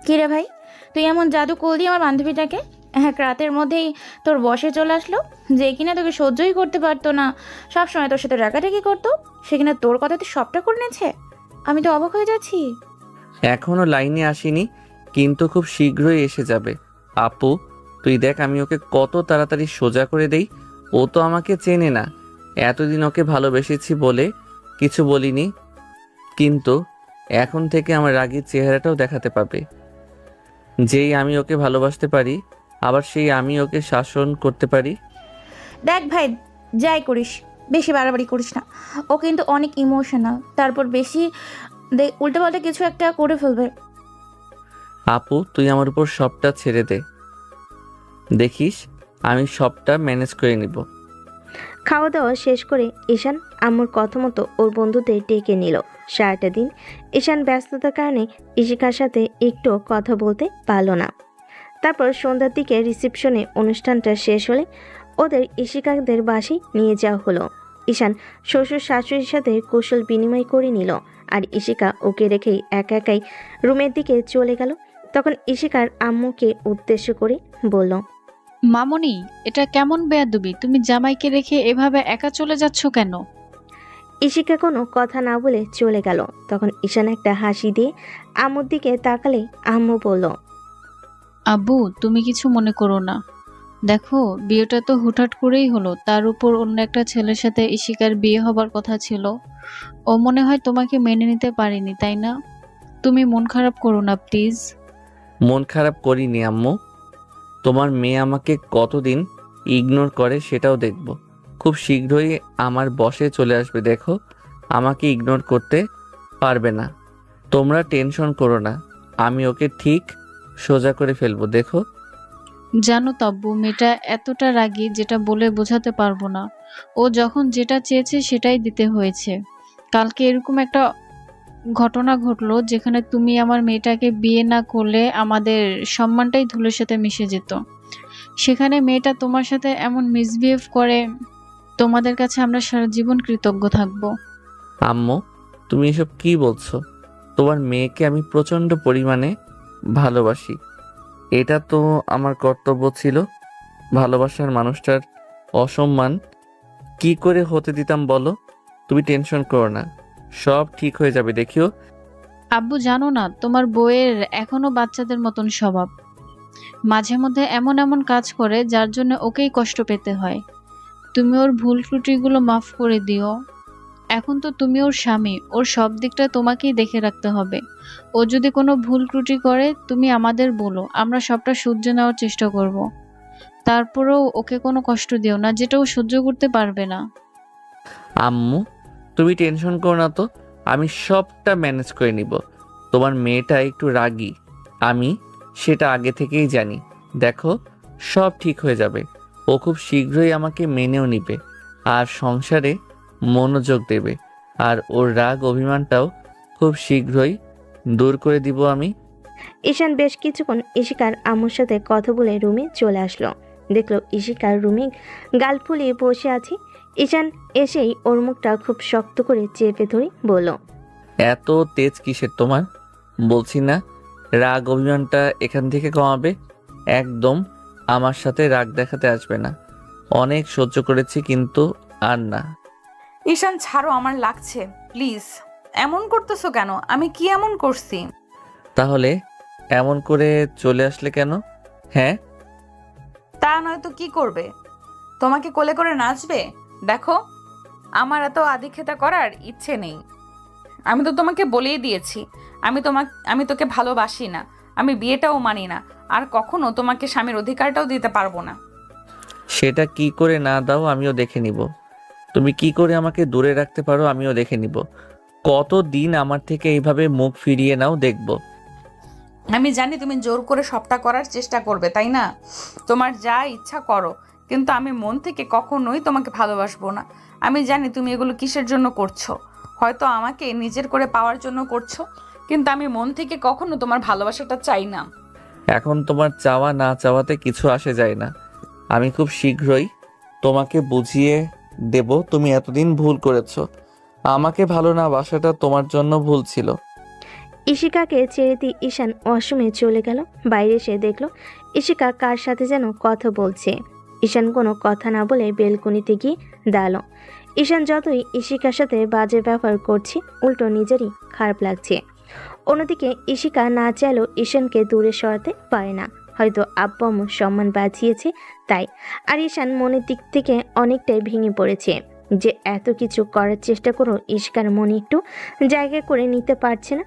কিরে ভাই, তুই এমন জাদু করলি আমার বান্ধবীটাকে? এক রাতের মধ্যেই তোর বসে চলে আসলো, যে কিনা তোকে সহ্যই করতে পারতো না, সবসময় তোর সাথে রাগারাগি করতো, সে কিনা তোর কথাতে সবটা করে নিয়েছে। আমি তো অবাক হয়ে যাচ্ছি। এখনো লাইনে আসেনি, কিন্তু খুব শীঘ্রই এসে যাবে। আপু, তুই দেখ আমি ওকে কত তাড়াতাড়ি সোজা করে দেই। ও তো আমাকে চেনে না, এতদিন ওকে ভালোবেসেছি বলে কিছু বলিনি, কিন্তু এখন থেকে আমার রাগীর চেহারাটাও দেখাতে পাবে। যেই আমি ওকে ভালোবাসতে পারি, আবার সেই আমি ওকে শাসন করতে পারি। দেখ ভাই, যাই করিস বেশি বাড়াবাড়ি করিস না। ও কিন্তু অনেক ইমোশনাল, তারপর বেশি উল্টোপাল্টা কিছু একটা করে ফেলবে। আপু, তুই আমার উপর সবটা ছেড়ে দে, দেখিস আমি সবটা ম্যানেজ করে নিব। খাওয়া দাওয়া শেষ করে ঈশান আম্মুর কথা মতো ওর বন্ধুদের ডেকে নিল। সারাটা দিন ঈশান ব্যস্ততার কারণে ইশিকার সাথে একটু কথা বলতে পারল না। তারপর সন্ধ্যার দিকে রিসেপশনে অনুষ্ঠানটা শেষ হলে ওদের ইশিকাদের বাসায় নিয়ে যাওয়া হলো। ঈশান শ্বশুর শাশুড়ির সাথে কৌশল বিনিময় করে নিল, আর ইশিকা ওকে রেখেই একা একাই রুমের দিকে চলে গেল। তখন ইশিকার আম্মুকে উদ্দেশ্য করে বলল, মামনি, এটা কেমন বেয়াদবি? তুমি জামাইকে রেখে এভাবে একা চলে যাচ্ছ কেন? ইশিকা কোনো কথা না বলে চলে গেল। তখন ঈশান একটা হাসি দিয়ে আম্মুর দিকে তাকালে আম্মু বলল, আব্বু, তুমি কিছু মনে করো না। দেখো, বিয়েটা তো হুটহাট করেই হলো, তার উপর অন্য একটা ছেলের সাথে ইশিকার বিয়ে হবার কথা ছিল। ও মনে হয় তোমাকে মেনে নিতে পারেনি, তাই না? তুমি মন খারাপ করো না প্লিজ। মন খারাপ করিনি আম্মু। তোমার মেয়ে আমাকে কতদিন ইগনোর করে সেটাও দেখব। খুব শীঘ্রই আমার বসে চলে আসবে, দেখো। আমাকে ইগনোর করতে পারবে না। তোমরা টেনশন করো না, আমি ওকে ঠিক সোজা করে ফেলবো, দেখো। জানো তো আব্বু, মেয়েটা এতটা রাগী যেটা বলে বোঝাতে পারবো না। ও যখন যেটা চেয়েছে সেটাই দিতে হয়েছে। কালকে এরকম একটা ঘটনা ঘটলো যেখানে তুমি আমার মেয়েটাকে বিয়ে না করলে আমাদের সম্মানটাই ধুলোর সাথে মিশে যেত। সেখানে মেয়েটা তোমার সাথে এমন মিসবিহেভ করে, তোমাদের কাছে আমরা সারা জীবন কৃতজ্ঞ থাকবো। আম্মু, তুমি এসব কি বলছো? তোমার মেয়েকে আমি প্রচণ্ড পরিমাণে ভালোবাসি। এটা তো আমার কর্তব্য ছিল। ভালোবাসার মানুষটার অসম্মান কি করে হতে দিতাম বলো? তুমি টেনশন করো না, সব ঠিক হয়ে যাবে, দেখিও। আব্বু, জানো না তোমার বউয়ের এখনো বাচ্চাদের মতন স্বভাব। মাঝে মধ্যে এমন এমন কাজ করে যার জন্য ওকেই কষ্ট পেতে হয়। তুমি ওর ভুল ত্রুটিগুলো মাফ করে দিও। এখন তো তুমি ওর স্বামী, ওর সব দিকটা তোমাকেই দেখে রাখতে হবে। ও যদি কোনো ভুল ত্রুটি করে তুমি আমাদের বলো, আমরা সবটা সহ্য নেওয়ার চেষ্টা করব। তারপরেও ওকে কোনো কষ্ট দিও না যেটা ও সহ্য করতে পারবে না। আম্মু, তুমি টেনশন করো না তো, আমি সবটা ম্যানেজ করে নিব। তোমার মেয়েটা একটু রাগী, আমি সেটা আগে থেকেই জানি। দেখো, সব ঠিক হয়ে যাবে। ও খুব শীঘ্রই আমাকে মেনেও নিবে আর সংসারে মনোযোগ দেবে। আর ওর রাগ অভিমানটাও খুব শীঘ্রই দূর করে দিব আমি। ঈশান বেশ কিছুক্ষণ ইশিকার আম্মুর সাথে কথা বলে রুমে চলে আসলো। দেখলো ইশিকার রুমে গাল ফুলিয়ে বসে আছে। ঈশান এসেই ওর মুখটা খুব শক্ত করে চেপে ধরে বলল, এত তেজ কিসের তোমার? বলছি না রাগ অভিমানটা এখান থেকে কমাবে। একদম আমার সাথে রাগ দেখাতে আসবে না। অনেক সহ্য করেছি, কিন্তু আর না। ঈশান ছাড়ো, আমার লাগছে, প্লিজ। এমন করতেছো কেন? আমি কি এমন করছি? তাহলে এমন করে চলে আসলে কেন? হ্যাঁ, তা নয় তো কি করবে? তোমাকে কোলে করে নাচবে? দেখো, আমার এত আদিক্ষেতা করার ইচ্ছে নেই। আমি তো তোমাকে বলেই দিয়েছি, আমি তোকে ভালোবাসি না, আমি বিয়েটাও মানি না, আর কখনো তোমাকে স্বামীর অধিকারটাও দিতে পারবো না। সেটা কি করে না দাও আমিও দেখে নিব। তুমি কি করে আমাকে দূরে রাখতে পারো আমিও দেখে নিব। কতদিন আমার থেকে এইভাবে মুখ ফিরিয়ে নাও, দেখব। আমি জানি তুমি জোর করে সবটা করার চেষ্টা করবে, তাই না? তোমার যা ইচ্ছা করো, কিন্তু আমি মন থেকে কখনোই তোমাকে ভালোবাসবো না। আমি জানি তুমি এগুলো কিসের জন্য করছো। হয়তো আমাকে নিজের করে পাওয়ার জন্য করছো, কিন্তু আমি মন থেকে কখনো তোমার ভালোবাসাটা চাই না। এখন তোমার চাওয়া না চাওয়াতে কিছু আসে যায় না। আমি খুব শীঘ্রই তোমাকে বুঝিয়ে দেব তুমি এতদিন ভুল করেছো। আমাকে ভালো না বাসাটা তোমার জন্য ভুল ছিল। ইশিকাকে ছেড়ে দিয়ে ঈশান ওয়াশরুমে চলে গেল। বাইরে এসে দেখলো ইশিকা কার সাথে যেন কথা বলছে। ঈশান কোনো কথা না বলে বেলকনিতে গিয়ে দাঁড়ালো। ঈশান যতই ইশিকার সাথে বাজে ব্যবহার করছে, উল্টো নিজেরই খারাপ লাগছে। অন্যদিকে ইশিকা না চাইলেও ঈশানকে দূরে সরাতে পারে না। হয়তো আব্বু আম্মু সম্মান বাঁচিয়েছে তাই। আর ঈশান মনের দিক থেকে অনেকটাই ভেঙে পড়েছে যে এত কিছু করার চেষ্টা করেও ইশিকার মনে একটু জায়গা করে নিতে পারছে না।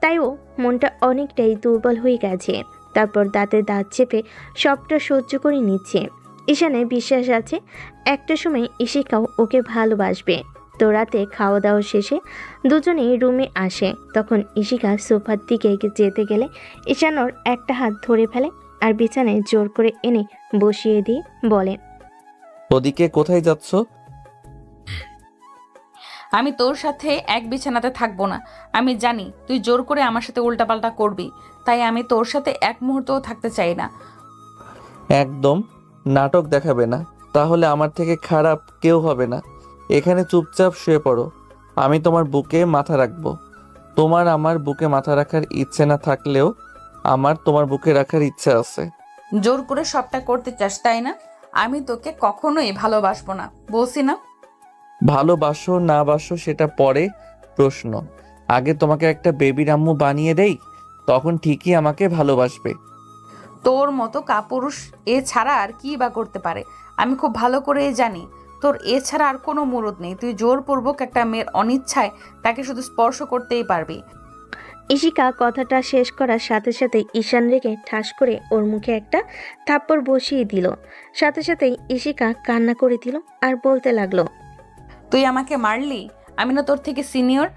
তাই ও মনটা অনেকটাই দুর্বল হয়ে গেছে। তারপর দাঁতে দাঁত চেপে সবটা সহ্য করে নিচ্ছে। ঈশানের বিশ্বাস আছে একটা সময় ইশিকাও ওকে ভালোবাসবে। তো রাতে খাওয়া দাওয়া শেষে দুজনেই রুমে আসে। তখন ইশিকা সোফার দিকে যেতে গেলে ঈশান ওর একটা হাত ধরে ফেলে আর বিছানায় জোর করে এনে বসিয়ে দিয়ে বলে, ওদিকে কোথায় যাচ্ছ? আমি তোর সাথে এক বিছানাতে থাকবো না। আমি জানি তুই জোর করে আমার সাথে উল্টাপাল্টা করবি, তাই আমি তোর সাথে এক মুহূর্তও থাকতে চাই না। একদম নাটক দেখাবে না, তাহলে আমার থেকে খারাপ কেউ হবে না। এখানে চুপচাপ শুয়ে পড়ো, আমি তোমার বুকে মাথা রাখবো। তোমার আমার বুকে মাথা রাখার ইচ্ছে না থাকলেও আমার তোমার বুকে রাখার ইচ্ছে আছে। জোর করে সবটা করতে চাস, তাই না? আমি তোকে কখনোই ভালোবাসবো না, বলছি না? ভালোবাসো না বাসো সেটা পরে প্রশ্ন। আগে তোমাকে একটা বেবির আম্মু বানিয়ে দেই, তখন ঠিকই আমাকে ভালোবাসবে। তোর মতো কাপুরুষ এ ছাড়া আর কি বা করতে পারে? আমি খুব ভালো করে জানি তোর এ ছাড়া আর কোনো মুরদ নেই। তুই জোরপূর্বক একটা মেয়ের অনিচ্ছায় তাকে শুধু স্পর্শ করতেই পারবি। ইশিকা কথাটা শেষ করার সাথে সাথে ঈশান রেগে ঠাস করে ওর মুখে একটা থাপ্পড় বসিয়ে দিল। সাথে সাথেই ইশিকা কান্না করে দিল আর বলতে লাগলো, তুই আমাকে মারলি? আমি না তোর থেকে সিনিয়র?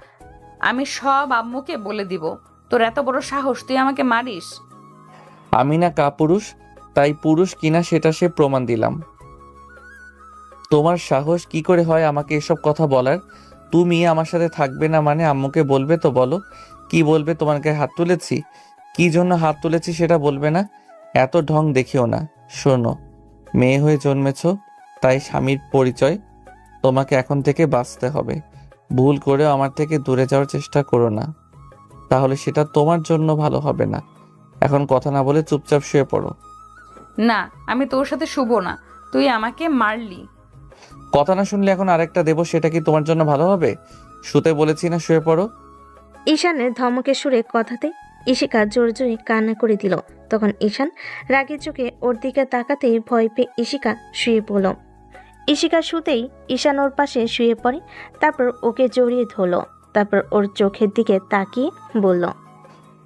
আমি সব আম্মুকে বলে দিব। তোর এত বড় সাহস, তুই আমাকে মারিস? আমি না কাপুরুষ, তাই পুরুষ কিনা সেটা সে প্রমাণ দিলাম। তোমার সাহস কি করে হয় আমাকে এসব কথা বলার? তুমি আমার সাথে থাকবে না মানে আম্মুকে বলবে তো বলো। কি বলবে? তোমার গায়ে হাত তুলেছি, কি জন্য হাত তুলেছি সেটা বলবে না? এত ঢং দেখিও না। শোনো, মেয়ে হয়ে জন্মেছো, তাই স্বামীর পরিচয় তোমাকে এখন থেকে বাঁচতে হবে। ভুল করেও আমার থেকে দূরে যাওয়ার চেষ্টা করো না, তাহলে সেটা তোমার জন্য ভালো হবে না। এখন কথা না বলে চুপচাপ শুয়ে পড়ো। না, আমি তোর সাথে শুভ না। তুই আমাকে মারলি। কথা না শুনলে এখন আরেকটা দেবো, সেটা কি তোমার জন্য ভালো হবে? শুতে বলেছি না, শুয়ে পড়ো। ঈশানের ধমকের সুরে কথাতে ইশিকা জোরে জোরে কান্না করে দিল। তখন ঈশান রাগের চোখে ওর দিকে তাকাতেই ভয় পেয়ে ইশিকা শুয়ে পড়ল। ইশিকা শুতেই ঈশান ওর পাশে শুয়ে পড়ে, তারপর ওকে জড়িয়ে ধরলো। তারপর ওর চোখের দিকে তাকিয়ে বলল,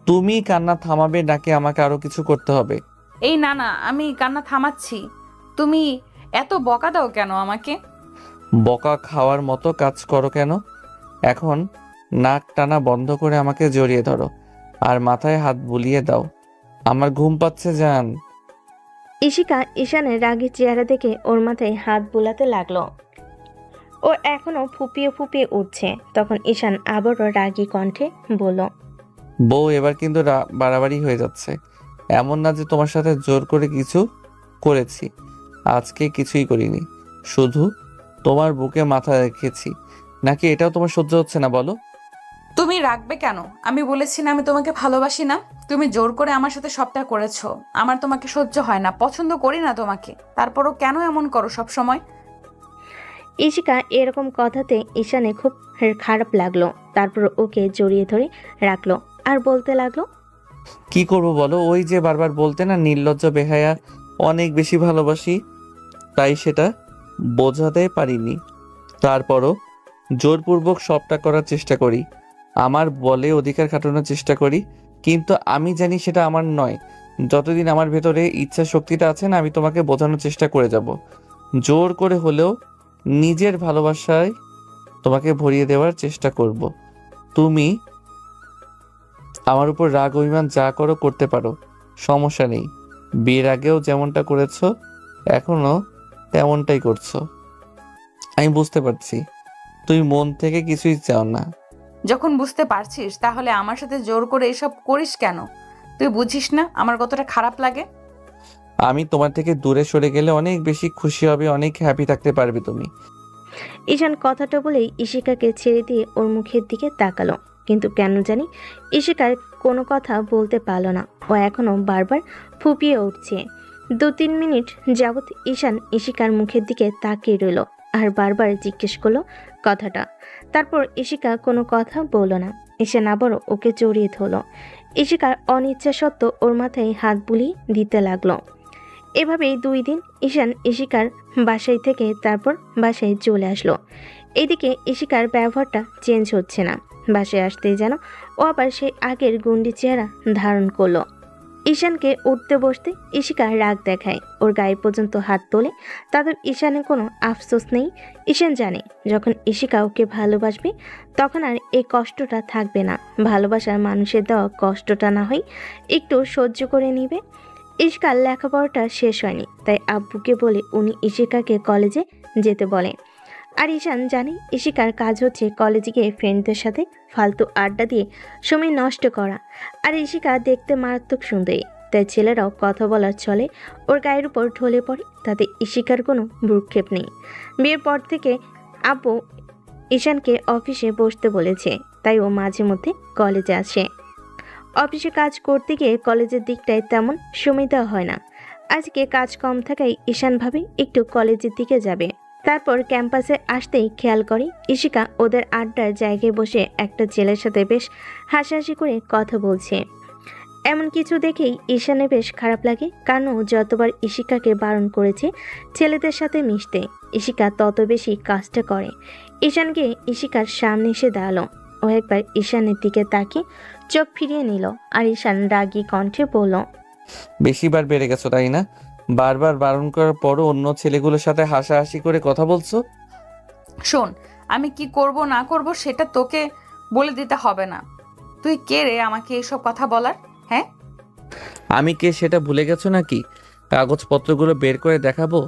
তুমি কান্না থামাবে নাকি আমাকে আরো কিছু করতে হবে? এই না না, আমি কান্না থামাচ্ছি। তুমি এত বকা দাও কেন আমাকে? বকা খাওয়ার মতো কাজ করো কেন? এখন নাক টানা বন্ধ করে আমাকে জড়িয়ে ধরো আর মাথায় হাত বুলিয়ে দাও। আমার ঘুম পাচ্ছে, জান। ইশিকা ঈশানের রাগী চেহারা দেখে ওর মাথায় হাত বুলাতে লাগলো। ও এখনো ফুপিয়ে ফুপিয়ে উঠছে। তখন ঈশান আবারও রাগী কণ্ঠে বলল, বউ, এবার কিন্তু বাড়াবাড়ি হয়ে যাচ্ছে। এমন না যে তোমার সাথে জোর করে কিছু করেছি, আজকে কিছুই করিনি, শুধু তোমার বুকে মাথা রেখেছি। নাকি এটাও তোমার সহ্য হচ্ছে না বলো? তুমি রাখবে কেন? আমি বলেছি না আমি তোমাকে ভালোবাসি না? তুমি জোর করে আমার সাথে সবটা করেছো। আমার তোমাকে সহ্য হয় না, পছন্দ করি না তোমাকে। তারপরও কেন এমন করো সব সময়? ইশিকা এরকম কথাতে ঈশানে খুব খারাপ লাগলো। তারপর ওকে জড়িয়ে ধরে রাখলো আর বলতে লাগলো, কি করব বলো? ওই যে বারবার বলতে না, নির্লজ্জ বেহায়া, অনেক বেশি ভালোবাসি, তাই সেটা বোঝাতে পারিনি। তারপরও জোরপূর্বক সবটা করার চেষ্টা করি, আমার বলে অধিকার খাটানোর চেষ্টা করি, কিন্তু আমি জানি সেটা আমার নয়। যতদিন আমার ভেতরে ইচ্ছা শক্তিটা আছে না, আমি তোমাকে বোঝানোর চেষ্টা করে যাব। জোর করে হলেও নিজের ভালোবাসায় তোমাকে ভরিয়ে দেওয়ার চেষ্টা করব। তুমি আমার উপর রাগ অভিমান যা করো করতে পারো, সমস্যা নেই। বিয়ের আগেও যেমনটা করেছো, এখনো তেমনটাই করছো। আমি বুঝতে পারছি তুমি মন থেকে কিছুই চাও না। যখন বুঝতে পারছিস তাহলে আমার সাথে জোর করে এসব করিস কেন? তুই বুঝিস না আমার কতটা খারাপ লাগে? আমি তোমার থেকে দূরে সরে গেলে অনেক বেশি খুশি হবে, অনেক হ্যাপি থাকতে পারবে তুমি। ঈশান কথাটা বলেই ইশিকাকে ছেড়ে দিয়ে ওর মুখের দিকে তাকালো। কিন্তু কেন জানি ইশিকার কোনো কথা বলতে পারল না। ও এখনো বারবার ফুপিয়ে উঠছে। 2-3 মিনিট যাবৎ ঈশান ইশিকার মুখের দিকে তাকিয়ে রইল আর বারবার জিজ্ঞেস করলো কথাটা। তারপর ইশিকা কোনো কথা বলল না। ঈশান আবারও ওকে জড়িয়ে ধরলো। ইশিকার অনিচ্ছা সত্ত্বেও ওর মাথায় হাত বুলিয়ে দিতে লাগলো। এভাবেই 2 দিন ঈশান ইশিকার বাসায় থেকে তারপর বাসায় চলে আসলো। এদিকে ইশিকার ব্যবহারটা চেঞ্জ হচ্ছে না। বাসায় আসতেই যেন ও আবার সেই আগের গুন্ডি চেহারা ধারণ করলো। ঈশানকে উঠতে বসতে ইশিকা রাগ দেখায়, ওর গায়ে পর্যন্ত হাত তোলে। তাদের ঈশানের কোনো আফসোস নেই। ঈশান জানে যখন ইশিকা ওকে ভালোবাসবে তখন আর এই কষ্টটা থাকবে না। ভালোবাসার মানুষের দেওয়া কষ্টটা না হয় একটু সহ্য করে নিবে। ইশিকার লেখাপড়াটা শেষ হয়নি, তাই আব্বুকে বলে উনি ইশিকাকে কলেজে যেতে বলে। আর ঈশান জানে ইশিকার কাজ হচ্ছে কলেজে গিয়ে ফ্রেন্ডদের সাথে ফালতু আড্ডা দিয়ে সময় নষ্ট করা। আর ইশিকা দেখতে মারাত্মক সুন্দরী, তাই ছেলেরাও কথা বলার ছলে ওর গায়ের উপর ঢলে পড়ে। তাতে ইশিকার কোনো ভ্রুক্ষেপ নেই। বিয়ের পর থেকে আব্বু ঈশানকে অফিসে বসতে বলেছে, তাই ও মাঝে মধ্যে কলেজে আসে। অফিসে কাজ করতে গিয়ে কলেজের দিকটায় তেমন সময় দেওয়া হয় না। আজকে কাজ কম থাকায় ঈশান ভাবে একটু কলেজের দিকে যাবে। তারপর ক্যাম্পাসে আসতেই খেয়াল করে ইশিকা ওদের আড্ডার জায়গায় বসে একটা ছেলের সাথে বেশ হাসাহাসি করে কথা বলছে। এমন কিছু দেখেই ঈশানের বেশ খারাপ লাগে, কারণ ও যতবার ইশিকাকে বারণ করেছে ছেলেদের সাথে মিশতে, ইশিকা তত বেশি কাজটা করে। ঈশানকে ইশিকার সামনে এসে দাঁড়ালো। ও একবার ঈশানের দিকে তাকিয়ে চোখ ফিরিয়ে নিল, আর ঈশান রাগী কণ্ঠে বলল, বেশিবার বেড়ে গেছো তাই না? বারবার বারণ করার পরও অন্য ছেলেগুলোর সাথে হাসাহাসি করে কথা বলছো। শোন, আমি কি করব না করব সেটা তোকে বলে দিতে হবে না। তুই কে রে আমাকে এইসব কথা বলার? হ্যাঁ, আমি কে সেটা ভুলে গেছো নাকি? কাগজপত্রগুলো বের করে দেখাবো?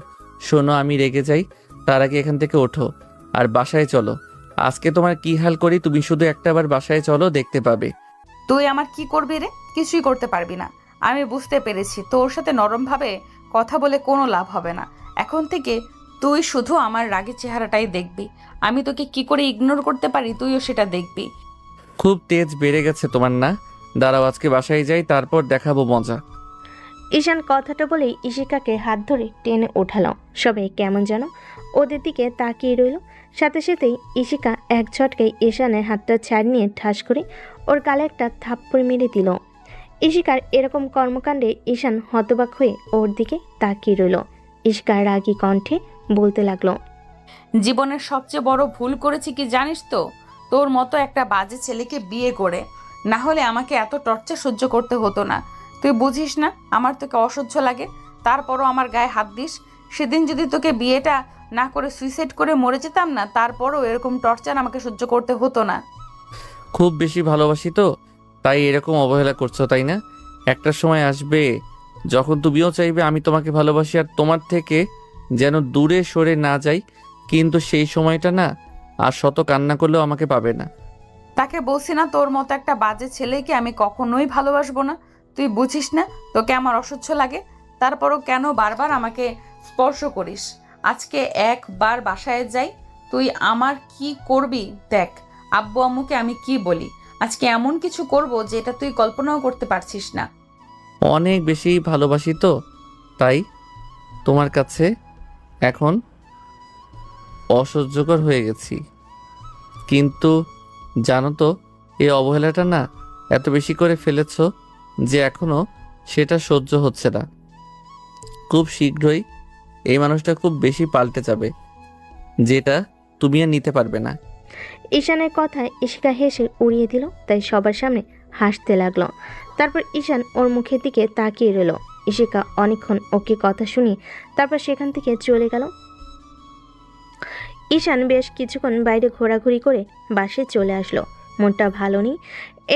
শোনো, আমি রেগে যাই, তার আগে এখান থেকে ওঠো আর বাসায় চলো। আজকে তোমার কি হাল করি তুমি শুধু একটাবার বাসায় চলো, দেখতে পাবে। তুই আমার কি করবি রে? কিছুই করতে পারবি না। আমি বুঝতে পেরেছি তোর সাথে নরমভাবে কথা বলে কোনো লাভ হবে না। এখন থেকে তুই শুধু আমার রাগের চেহারাটাই দেখবি। আমি তোকে কি করে ইগনোর করতে পারি তুইও সেটা দেখবি। খুব তেজ বেড়ে গেছে তোমার না? দাঁড়াও, আজকে বাসায় যাই, তারপর দেখাবো মজা। ঈশান কথাটা বলেই ইশিকাকে হাত ধরে টেনে ওঠালো। সবাই কেমন যেন ওদের দিকে তাকিয়ে রইল। সাথে সাথেই ইশিকা এক ঝটকায় ঈশানের হাতটা ছাড় নিয়ে ঠাস করে ওর গালে একটা থাপ্পড় মেরে দিল। ইশিকার এরকম কর্মকাণ্ডে ঈশান হতবাক হয়ে ওর দিকে তাকিয়ে রইল। ইশিকা রাগী কণ্ঠে বলতে লাগলো, জীবনের সবচেয়ে বড় ভুল করেছি কি জানিস তো? তোর মতো একটা বাজে ছেলেকে বিয়ে করে। না হলে আমাকে এত টর্চার সহ্য করতে হতো না। তুই বুঝিস না আমার তোকে অসহ্য লাগে, তারপরও আমার গায়ে হাত দিস। সেদিন যদি তোকে বিয়েটা না করে সুইসাইড করে মরে যেতাম না, তারপরও এরকম টর্চার আমাকে সহ্য করতে হতো না। খুব বেশি ভালোবাসি তো, তাই এরকম অবহেলা করছো তাই না? একটা সময় আসবে যখন তুমিও চাইবে আমি তোমাকে ভালোবাসি আর তোমার থেকে যেন দূরে সরে না যাই, কিন্তু সেই সময়টা না আর শত কান্না করলেও আমাকে পাবে না। তাকে বলছি না তোর মতো একটা বাজে ছেলেকে আমি কখনোই ভালোবাসবো না? তুই বুঝিস না তোকে আমার অসহ্য লাগে, তারপরও কেন বারবার আমাকে স্পর্শ করিস? আজকে একবার বাসায় যাই, তুই আমার কি করবি দেখ। আব্বু আম্মুকে আমি কি বলি? আজকে এমন কিছু করব যেটা তুই কল্পনাও করতে পারছিস না। অনেক বেশি ভালোবাসি তো, তাই তোমার কাছে এখন অসহ্যকর হয়ে গেছি। কিন্তু জানো তো, এই অবহেলাটা না এত বেশি করে ফেলেছো যে এখনো সেটা সহ্য হচ্ছে না। খুব শীঘ্রই এই মানুষটা খুব বেশি পাল্টে যাবে, যেটা তুমি আর নিতে পারবে না। ঈশানের কথায় ইশিকা হেসে উড়িয়ে দিল, তাই সবার সামনে হাসতে লাগলো। তারপর ঈশান ওর মুখের দিকে তাকিয়ে রইল। ইশিকা অনেকক্ষণ ওকে কথা শুনি তারপর সেখান থেকে চলে গেল। ঈশান বেশ কিছুক্ষণ বাইরে ঘোরাঘুরি করে বাসে চলে আসলো। মনটা ভালো নেই।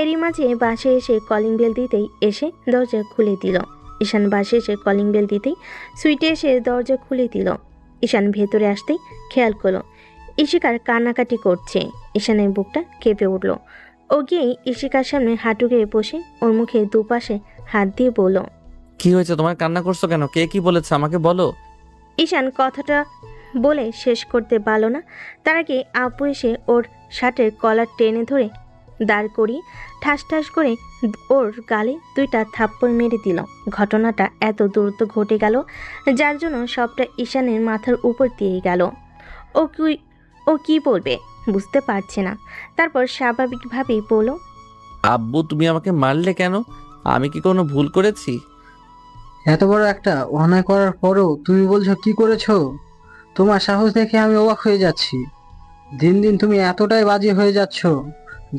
এরই মাঝে বাসে এসে কলিং বেল দিতেই এসে দরজা খুলে দিল। ঈশান বাসে এসে কলিং বেল দিতেই সুইটে এসে দরজা খুলে দিল। ঈশান ভেতরে আসতেই খেয়াল করলো ইশিকার কান্নাকাটি করছে। ঈশানের বুকটা কেঁপে উঠল। ও গিয়েই ইশিকার সামনে হাঁটু গেয়ে বসে ওর মুখে দুপাশে হাত দিয়ে বলল, কি হয়েছে তোমার? কান্না করছো কেন? কে কি বলেছে আমাকে বলো। ঈশান কথাটা বলে শেষ করতে পারল না। তার আগে আপু এসে ওর শার্টের কলার টেনে ধরে দাঁড় করিয়ে ঠাস ঠাস করে ওর গালে দুইটা থাপ্পড় মেরে দিল। ঘটনাটা এত দ্রুত ঘটে গেল যার জন্য সবটা ঈশানের মাথার উপর দিয়ে গেল। ও কি বলবে বুঝতে পারছে না। তারপর স্বাভাবিকভাবেই বলল, আব্বু তুমি আমাকে মারলে কেন? আমি কি কোনো ভুল করেছি? এত বড় একটা অন্যায় করার পরও তুমি বলছো কি করেছো? তোমার সাহস দেখে আমি অবাক হয়ে যাচ্ছি। দিন দিন তুমি এতটাই বাজে হয়ে যাচ্ছ,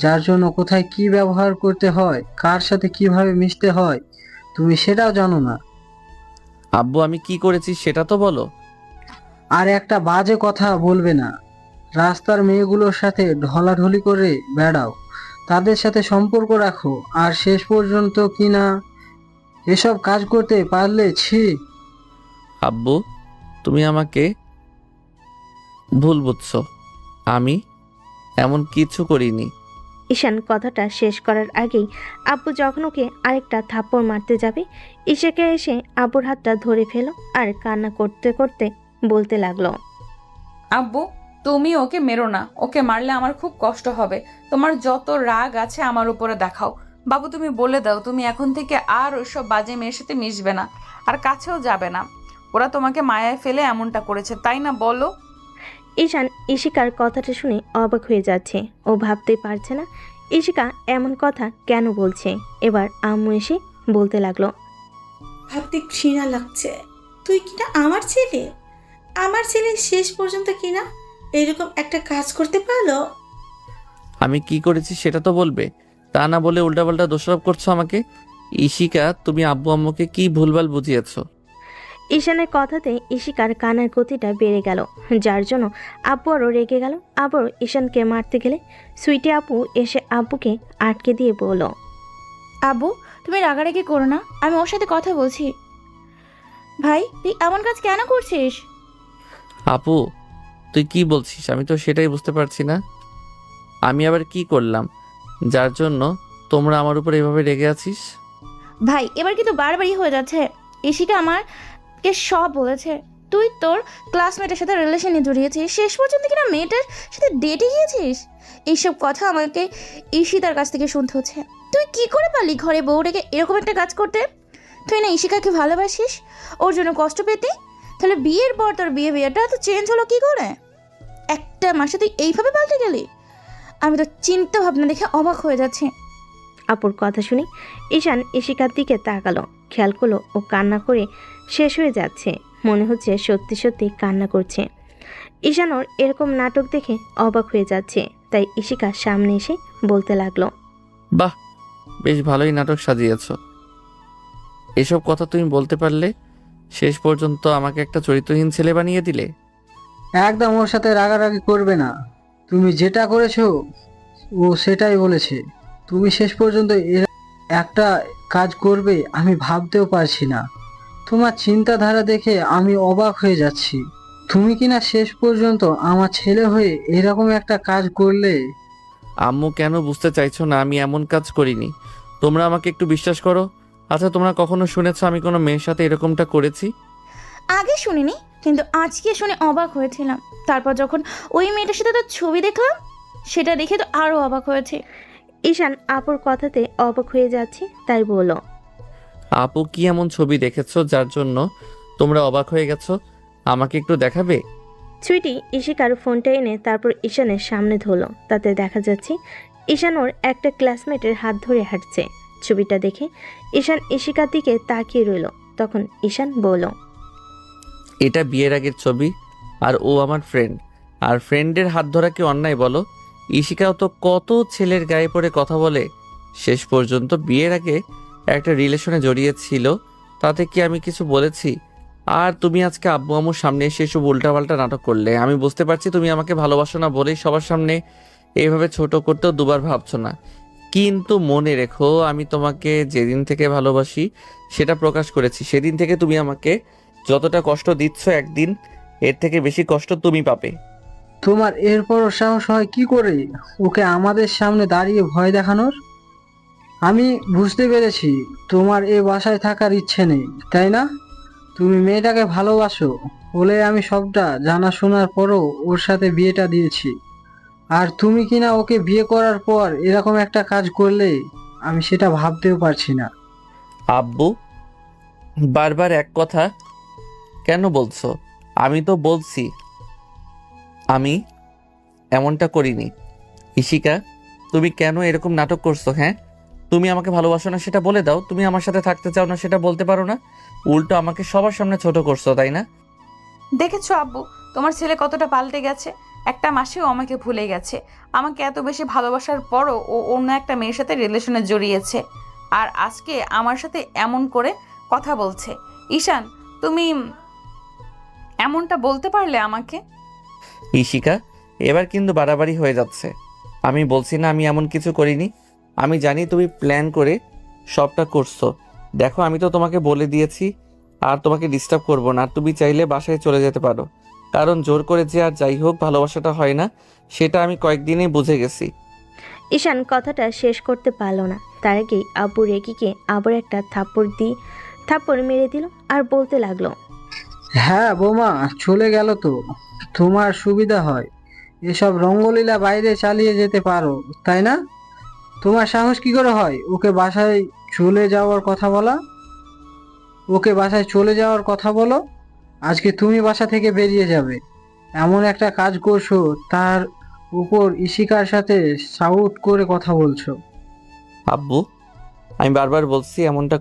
যার জন্য কোথায় কি ব্যবহার করতে হয়, কার সাথে কিভাবে মিশতে হয় তুমি সেটাও জানো না। আব্বু আমি কি করেছি সেটা তো বলো। আর একটা বাজে কথা বলবে না। রাস্তার মেয়েগুলোর সাথে ঢলাঢলি করে বেড়াও, তাদের সাথে সম্পর্ক রাখো, আর শেষ পর্যন্ত কিনা এসব কাজ করতে পারলে ছি। আব্বু তুমি আমাকে ভুল বুঝছো, আমি এমন কিছু করিনি। ঈশান কথাটা শেষ করার আগেই আব্বু যখন ওকে আরেকটা থাপ্পড় মারতে যাবে, ঈশাকে এসে আব্বুর হাতটা ধরে ফেলো আর কান্না করতে করতে বলতে লাগলো, আব্বু তুমি ওকে মেরো না, ওকে মারলে আমার খুব কষ্ট হবে। তোমার যত রাগ আছে আমার উপরে দেখাও। বাবু তুমি বলে দাও তুমি এখন থেকে আর ওইসব বাজে মেয়ের সাথে মিশবে না, আর কাছেও যাবে না। ওরা তোমাকে মায়ায় ফেলে এমনটা করেছে তাই না বলো? ঈশান ইশিকার কথাটা শুনে অবাক হয়ে যাচ্ছে। ও ভাবতেই পারছে না ইশিকা এমন কথা কেন বলছে। এবার আম্মু এসে বলতে লাগলো, ভাবতে ঘৃণা লাগছে। তুই কিনা আমার ছেলে শেষ পর্যন্ত কিনা এরকম একটা কাজ করতে পারলো। আমি কি করেছি সেটা তো বলবে, তা না বলে উল্টাপাল্টা দোষারোপ করছো আমাকে। ইশিকা, তুমি আব্বু আম্মুকে কি ভুলভাল বুঝিয়েছো? ঈশানের কথাতে ইশিকার কানের গতিটা বেড়ে গেল, যার জন্য আব্বু আরও রেগে গেল। আবারও ঈশানকে মারতে গেলে সুইটি আপু এসে আব্বুকে আটকে দিয়ে বলল, আব্বু, তুমি রাগারাগি করো না, আমি ওর সাথে কথা বলছি। ভাই, তুই এমন কাজ কেন করছিস? আপু, তুই কি বলছিস? আমি তো সেটাই বুঝতে পারছি না। আমি আবার কি করলাম যার জন্য তোমরা আমার উপর এভাবে রেগে আছিস? ভাই, এবার কিন্তু বারবারই হয়ে যাচ্ছে। ইশিকা আমাকে সব বলেছে। তুই তোর ক্লাসমেটের সাথে রিলেশনে জড়িয়েছিস, শেষ পর্যন্ত কিনা মেয়েটার সাথে ডেটে গিয়েছিস। এইসব কথা আমাকে ঈশিতার কাছ থেকে শুনতে হচ্ছে। তুই কি করে পারলি ঘরে বউ রেখে এরকম একটা কাজ করতে? তুই না ঈশিকাকে ভালোবাসিস, ওর জন্য কষ্ট পেতে? তাহলে বিয়ের পর তোর বিয়েটা তো চেঞ্জ হলো কি করে? একটা মাসে তুই এইভাবে পাল্টে গেলি। আমি তো চিন্তা ভাবনা দেখে অবাক হয়ে যাচ্ছি। আপুর কথা শুনে ঈশান ইশিকার দিকে তাকালো, খেয়াল করলো ও কান্না করে শেষ হয়ে যাচ্ছে। মনে হচ্ছে সত্যি সত্যি কান্না করছে। ঈশান ওর এরকম নাটক দেখে অবাক হয়ে যাচ্ছে, তাই ইশিকা সামনে এসে বলতে লাগলো, বাহ, বেশ ভালোই নাটক সাজিয়েছো। এসব কথা তুমি বলতে পারলে? শেষ পর্যন্ত আমাকে একটা চরিত্রহীন ছেলে বানিয়ে দিলে। একদম ওর সাথে রাগারাগি করবে না। তুমি যেটা করেছো ও সেটাই বলেছে। তুমি শেষ পর্যন্ত এর একটা কাজ করবে আমি ভাবতেও পারছি না। তোমার চিন্তাধারা দেখে আমি অবাক হয়ে যাচ্ছি। তুমি কিনা শেষ পর্যন্ত আমার ছেলে হয়ে এরকম একটা কাজ করলে। আম্মু, কেন বুঝতে চাইছো না? আমি এমন কাজ করিনি। তোমরা আমাকে একটু বিশ্বাস করো। আচ্ছা, তোমরা কখনো শুনেছো আমি কোনো মেয়ের সাথে এরকমটা করেছি? আগে শুনিনি, কিন্তু আজকে শুনে অবাক হয়েছিলাম। তারপর যখন ওই মেয়েটার সাথে তোর ছবি দেখলাম, সেটা দেখে তো আরো অবাক হয়েছে। ঈশান আপুর কথাতে অবাক হয়ে যাচ্ছে, তাই বলল, আপু, কি এমন ছবি দেখেছো যার জন্য তোমরা অবাক হয়ে গেছো? আমাকে একটু দেখাবে? সুইটি ইশিকার ফোনটা এনে তারপর ঈশানের সামনে ধরলো। তাতে দেখা যাচ্ছে ঈশান ওর একটা ক্লাসমেটের হাত ধরে হাঁটছে। ছবিটা দেখে ঈশান ইশিকার দিকে তাকিয়ে রইল। তখন ঈশান বলল, এটা বিয়ের আগের ছবি, আর ও আমার ফ্রেন্ড। আর ফ্রেন্ডের হাত ধরা কি অন্যায় বলো? ইশিকাও তো কত ছেলের গায়ে পড়ে কথা বলে, শেষ পর্যন্ত বিয়ের আগে একটা রিলেশনে জড়িয়েছিল। তাতে কি আমি কিছু বলেছি? আর তুমি আজকে আব্বু আম্মুর সামনে এসে এসব উল্টাপাল্টা নাটক করলে। আমি বুঝতে পারছি তুমি আমাকে ভালোবাসো না বলেই সবার সামনে এইভাবে ছোট করতেও দুবার ভাবছো না। কিন্তু মনে রেখো, আমি তোমাকে যেদিন থেকে ভালোবাসি সেটা প্রকাশ করেছি। সেদিন থেকে তুমি আমাকে যতটা কষ্ট দিচ্ছ, একদিন এর থেকে বেশি কষ্ট তুমি পাবে। তোমার এরপরও সাহস হয় কি করে ওকে আমাদের সামনে দাঁড়িয়ে ভয় দেখানোর? আমি বুঝতে পেরেছি তোমার এ বাসায় থাকার ইচ্ছে নেই, তাই না? তুমি মেয়েটাকে ভালোবাসো বলে আমি সবটা জানা শোনার পরও ওর সাথে বিয়েটা দিয়েছি। আর তুমি কিনা ওকে বিয়ে করার পর এরকম একটা কাজ করলে আমি সেটা ভাবতেও পারছি না। আব্বু, বারবার এক কথা কেন বলছো? আমি তো বলছি আমি এমনটা করিনি। ইশিকা, তুমি কেন এরকম নাটক করছো? হ্যাঁ, তুমি আমাকে ভালোবাসো না সেটা বলে দাও। তুমি আমার সাথে থাকতে চাও না সেটা বলতে পারো না? উল্টো আমাকে সবার সামনে ছোট করছো, তাই না? দেখেছো আব্বু, তোমার ছেলে কতটা পাল্টে গেছে। একটা মাসেও আমাকে ভুলে গেছে। আমাকে এত বেশি ভালোবাসার পরও ও অন্য একটা মেয়ের সাথে রিলেশনে জড়িয়েছে, আর আজকে আমার সাথে এমন করে কথা বলছে। ঈশান, তুমি এমনটা বলতে পারলে আমাকে? ইশিকা, এবার কিন্তু বাড়াবাড়ি হয়ে যাচ্ছে। আমি বলছি না আমি এমন কিছু করিনি। আমি জানি তুমি প্ল্যান করে সবটা করছো। দেখো, আমি তো তোমাকে বলে দিয়েছি আর তোমাকে ডিস্টার্ব করবো না। আর তুমি চাইলে বাসায় চলে যেতে পারো, কারণ জোর করে যে আর যাই হোক ভালোবাসাটা হয় না, সেটা আমি কয়েকদিনেই বুঝে গেছি। ঈশান কথাটা শেষ করতে পারল না, তার আগেই আব্বু রেগিকে আবার একটা থাপ্পড় মেরে দিল আর বলতে লাগলো, হ্যাঁ বৌমা, চলে গেল তো তোমার সুবিধা হয়। এসব রঙ্গলীলা বাইরে চালিয়ে যেতে পারো, তাই না? তোমার সাহস কি করে হয় ওকে বাসায় চলে যাওয়ার কথা বলা? ওকে বাসায় চলে যাওয়ার কথা বলো। আজকে তুমি বাসা থেকে বেরিয়ে যাবে, এমন একটা কাজ করছো, তার উপর ইশিকার সাথে সাউট করে কথা বলছো। আব্বু, আমি বারবার বলছি এমনটা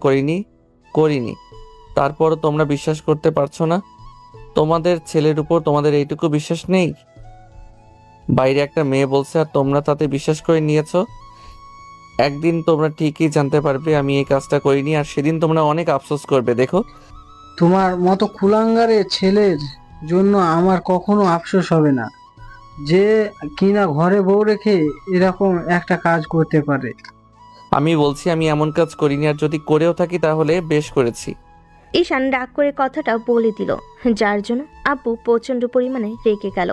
করিনি। তারপরও তোমরা বিশ্বাস করতে পারছো না? তোমাদের ছেলের উপর তোমাদের এইটুকু বিশ্বাস নেই? বাইরে একটা মেয়ে বলছে আর তোমরা তাতে বিশ্বাস করে নিয়েছো। একদিন তোমরা ঠিকই জানতে পারবে আমি এই কাজটা করিনি, আর সেদিন তোমরা অনেক আফসোস করবে। দেখো, তোমার মতো কুলাঙ্গারের ছেলের জন্য আমার কখনো আফসোস হবে না, যে কিনা ঘরে বউ রেখে এরকম একটা কাজ করতে পারে। আমি বলছি আমি এমন কাজ করিনি, আর যদি করেও থাকি তাহলে বেশ করেছি। ঈশান রাগ করে কথাটা বলে দিল, যার জন্য আব্বু প্রচণ্ড পরিমাণে রেগে গেল।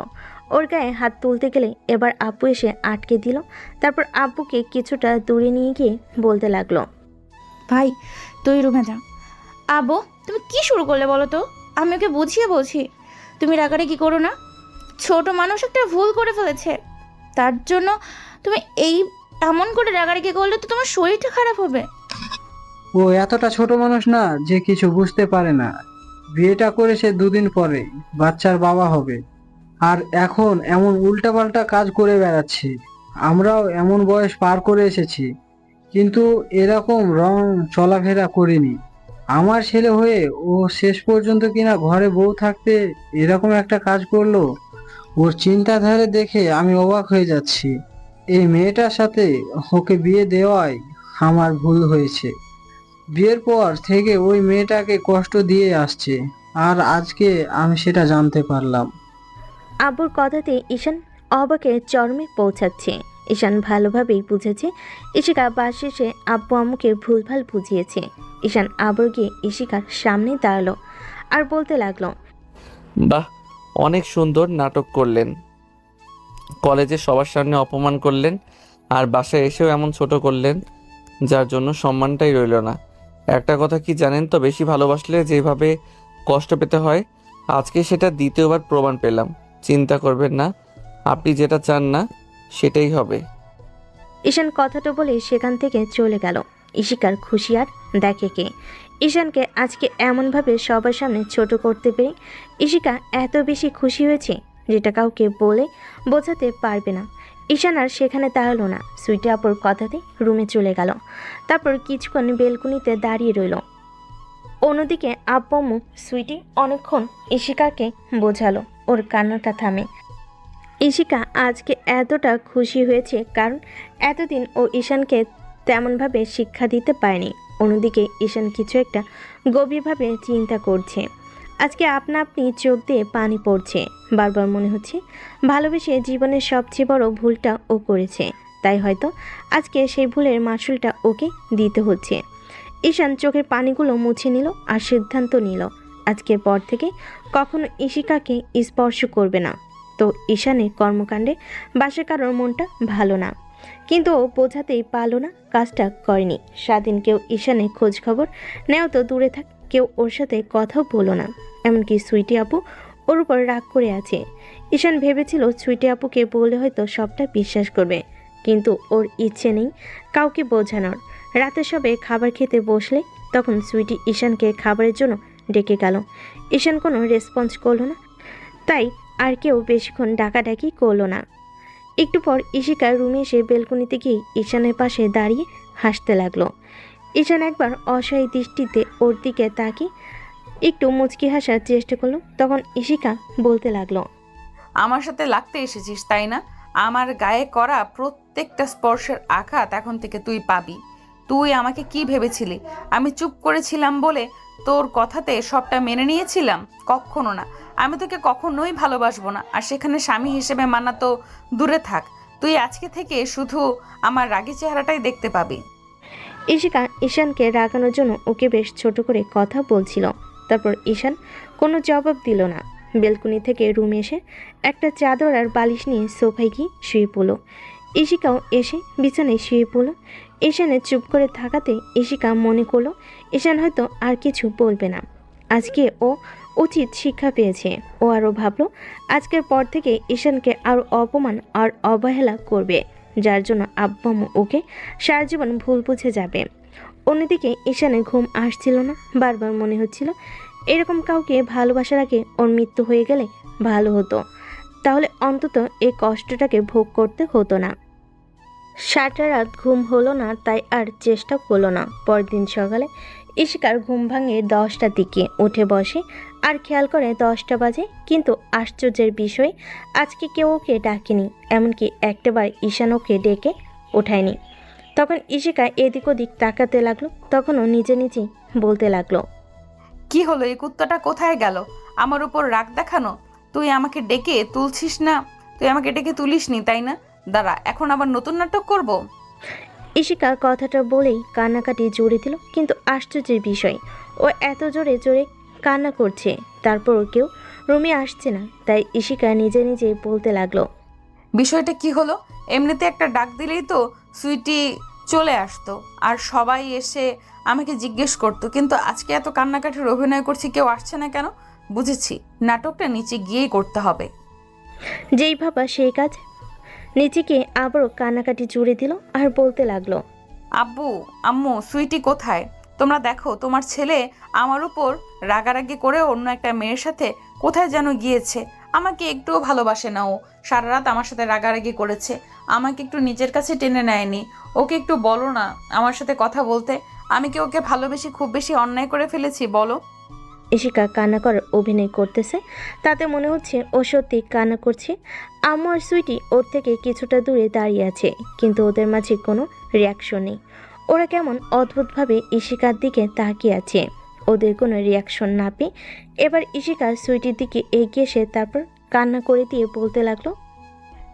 ওর গায়ে হাত তুলতে গেলে এবার আব্বু এসে আটকে দিল। তারপর আব্বুকে কিছুটা দূরে নিয়ে গিয়ে বলতে লাগলো, ভাই তুই রুমে যা। আব্বু তুমি কি শুরু করলে বলো তো? আমি ওকে বুঝিয়ে বলছি, তুমি রাগারাগি করো না। ছোট মানুষ একটা ভুল করে ফেলেছে, তার জন্য তুমি এমন করে রাগারাগি করলে তো তোমার শরীরটা খারাপ হবে। ও এতটা ছোট মানুষ না যে কিছু বুঝতে পারে না। বিয়েটা করেছে দুদিন পরে বাচ্চার বাবা হবে, আর এখন এমন উল্টাপাল্টা কাজ করে বেড়াচ্ছে। আমরাও এমন বয়স পার করে এসেছি, কিন্তু এরকম রং চলাফেরা করিনি। আমার ছেলে হয়ে ও শেষ পর্যন্ত কিনা ঘরে বউ থাকতে এরকম একটা কাজ করলো। ওর চিন্তাধারা দেখে আমি অবাক হয়ে যাচ্ছি। এই মেয়েটার সাথে ওকে বিয়ে দেওয়াই আমার ভুল হয়েছে। বিয়ের পর থেকে ওই মেয়েটাকে কষ্ট দিয়ে আসছে, আর আজকে আমি সেটা জানতে পারলাম। আব্বুর কথাতে ঈশান অবাকে চরমে পৌঁছাচ্ছে। ঈশান ভালোভাবেই বুঝেছে ইশিকা বাস শেষে আব্বু আম্মুকে ভুলভাল বুঝিয়েছে। ঈশান আবার গিয়ে ইশিকার সামনে দাঁড়ালো আর বলতে লাগলো, বাহ, অনেক সুন্দর নাটক করলেন। কলেজে সবার সামনে অপমান করলেন, আর বাসায় এসেও এমন ছোট করলেন, যার জন্য সম্মানটাই রইল না। একটা কথা কি জানেন তো, বেশি ভালোবাসলে যেভাবে কষ্ট পেতে হয়, আজকে সেটা দ্বিতীয়বার প্রমাণ পেলাম। চিন্তা করবেন না, আপনি যেটা চান না সেটাই হবে। ঈশান কথাটা বলে সেখান থেকে চলে গেল। ইশিকার খুশি আর দেখে কে। ঈশানকে আজকে এমনভাবে সবার সামনে ছোট করতে পেরে ইশিকা এত বেশি খুশি হয়েছে যেটা কাউকে বলে বোঝাতে পারবে না। ঈশান আর সেখানে দাঁড়ালো না, সুইটি আপুর কথাতে রুমে চলে গেল। তারপর কিছুক্ষণ বেলকুনিতে দাঁড়িয়ে রইল। অন্যদিকে আব্বু আম্মু সুইটি অনেকক্ষণ ইশিকাকে বোঝালো, ওর কান্নাটা থামে। ইশিকা আজকে এতটা খুশি হয়েছে কারণ এতদিন ও ঈশানকে তেমনভাবে শিক্ষা দিতে পারেনি। অন্যদিকে ঈশান কিছু একটা গভীরভাবে চিন্তা করছে। আজকে আপনা আপনি চোখ দিয়ে পানি পড়ছে। বারবার মনে হচ্ছে ভালোবেসে জীবনের সবচেয়ে বড় ভুলটা ও করেছে, তাই হয়তো আজকে সেই ভুলের মাসুলটা ওকে দিতে হচ্ছে। ঈশান চোখের পানিগুলো মুছে নিল আর সিদ্ধান্ত নিল আজকের পর থেকে কখনো ইশিকাকে স্পর্শ করবে না। তো ঈশানের কর্মকাণ্ডে বাসা কারোর মনটা ভালো না, কিন্তু ও বোঝাতেই পারল না কাজটা করেনি। স্বাধীন কেউ ঈশানের খোঁজ খবর নেও তো দূরে থাক, কেউ ওর সাথে কথাও বলো না। এমনকি সুইটি আপু ওর উপর রাগ করে আছে। ঈশান ভেবেছিল সুইটি আপুকে বলে হয়তো সবটা বিশ্বাস করবে, কিন্তু ওর ইচ্ছে নেই কাউকে বোঝানোর। রাতে সবে খাবার খেতে বসলে তখন সুইটি ঈশানকে খাবারের জন্য ডেকে গেল। ঈশান কোনো রেসপন্স করলো না, তাই আর কেউ বেশিক্ষণ ডাকাডাকি করলো না। একটু পর ইশিকা রুমে এসে বেলকনিতে গিয়ে ঈশানের পাশে দাঁড়িয়ে হাসতে লাগলো। ঈশান একবার অসহায় দৃষ্টিতে ওর দিকে তাকিয়ে একটু মুচকি হাসার চেষ্টা করলো। তখন ইশিকা বলতে লাগলো, আমার সাথে লাগতে এসেছিস তাই না? আমার গায়ে করা প্রত্যেকটা স্পর্শের আঘাত এখন থেকে তুই পাবি। তুই আমাকে কি ভেবেছিলি? আমি চুপ করেছিলাম বলে তোর কথাতে সবটা মেনে নিয়েছিলাম? কখনো না। আমি তোকে কখনোই ভালোবাসবো না, আর সেখানে স্বামী হিসেবে মানা তো দূরে থাক। তুই আজকে থেকে শুধু আমার রাগী চেহারাটাই দেখতে পাবি। ইশিকা ঈশানকে রাগানোর জন্য ওকে বেশ ছোট করে কথা বলছিল। তারপর ঈশান কোনো জবাব দিল না। বেলকনি থেকে রুমে এসে একটা চাদর আর বালিশ নিয়ে সোফায় গিয়ে শুয়ে পড়ল। ইশিকাও এসে বিছানায় শুয়ে পড়ল। ঈশানের চুপ করে থাকাতে ইশিকা মনে করলো ঈশান হয়তো আর কিছু বলবে না। আজকে ও উচিত শিক্ষা পেয়েছে। ও আরও ভাবলো আজকের পর থেকে ঈশানকে আরও অপমান আর অবহেলা করবে, যার জন্য আব্বু আম্মু ওকে সারা জীবন ভুল বুঝে যাবে। অন্যদিকে ঈশানের ঘুম আসছিল না। বারবার মনে হচ্ছিল এরকম কাউকে ভালোবাসার আগে ওর মৃত্যু হয়ে গেলে ভালো হতো। তাহলে অন্তত এই কষ্টটাকে ভোগ করতে হতো না। সারাটা রাত ঘুম হলো না, তাই আর চেষ্টা হলো না। পরদিন সকালে ইশিকার ঘুম ভাঙে 10টার দিকে, উঠে বসে আর খেয়াল করে 10টা বাজে। কিন্তু আশ্চর্যের বিষয়, আজকে কেউ ওকে ডাকেনি, এমনকি একটাবার ঈশান ওকে ডেকে ওঠায়নি। তখন ইশিকা এদিক ওদিক তাকাতে লাগলো, তখনও নিজে নিজেই বলতে লাগলো, কি হলো, এই কুত্তাটা কোথায় গেল? আমার উপর রাগ দেখানো? তুই আমাকে ডেকে তুলছিস না? তুই আমাকে ডেকে তুলিসনি, তাই না? দাঁড়া, এখন আবার নতুন নাটক করব? ইশিকা কথাটা বলেই কান্নাকাটি জোরে দিল। কিন্তু আশ্চর্যের বিষয়, ও এত জোরে জোরে কান্না করছে, তারপরও কেউ রুমে আসছে না। তাই ইশিকা নিজে নিজেই বলতে লাগলো, বিষয়টা কি হলো? এমনিতে একটা ডাক দিলেই তো সুইটি চলে আসতো আর সবাই এসে আমাকে জিজ্ঞেস করতো, কিন্তু আজকে এত কান্নাকাটির অভিনয় করছি, কেউ আসছে না কেন? বুঝেছি, নাটকটা নিচে গিয়েই করতে হবে। যেই ভাবা সেই কাজ। নিজেকে আবারও কান্নাকাটি জুড়ে দিল আর বলতে লাগলো, আব্বু, আম্মু, সুইটি কোথায়? তোমরা দেখো, তোমার ছেলে আমার উপর রাগারাগি করে অন্য একটা মেয়ের সাথে কোথায় যেন গিয়েছে। আমাকে একটুও ভালোবাসে না ও। সারা রাত আমার সাথে রাগারাগি করেছে, আমাকে একটু নিজের কাছে টেনে নেয়নি। ওকে একটু বলো না আমার সাথে কথা বলতে। আমি কি ওকে ভালোবেসে খুব বেশি অন্যায় করে ফেলেছি বলো? ইশিকা কান্না করার অভিনয় করতেছে, তাতে মনে হচ্ছে ও সত্যি কান্না করছে। আম্মু আর সুইটি ওর থেকে কিছুটা দূরে দাঁড়িয়ে আছে, কিন্তু ওদের মাঝে কোনো রিয়াকশন নেই। ওরা কেমন অদ্ভুতভাবে ইশিকার দিকে তাকিয়ে আছে। ওদের কোনো রিয়াকশন না পেয়ে এবার ইশিকা সুইটির দিকে এগিয়ে এসে তারপর কান্না করে দিয়ে বলতে লাগলো,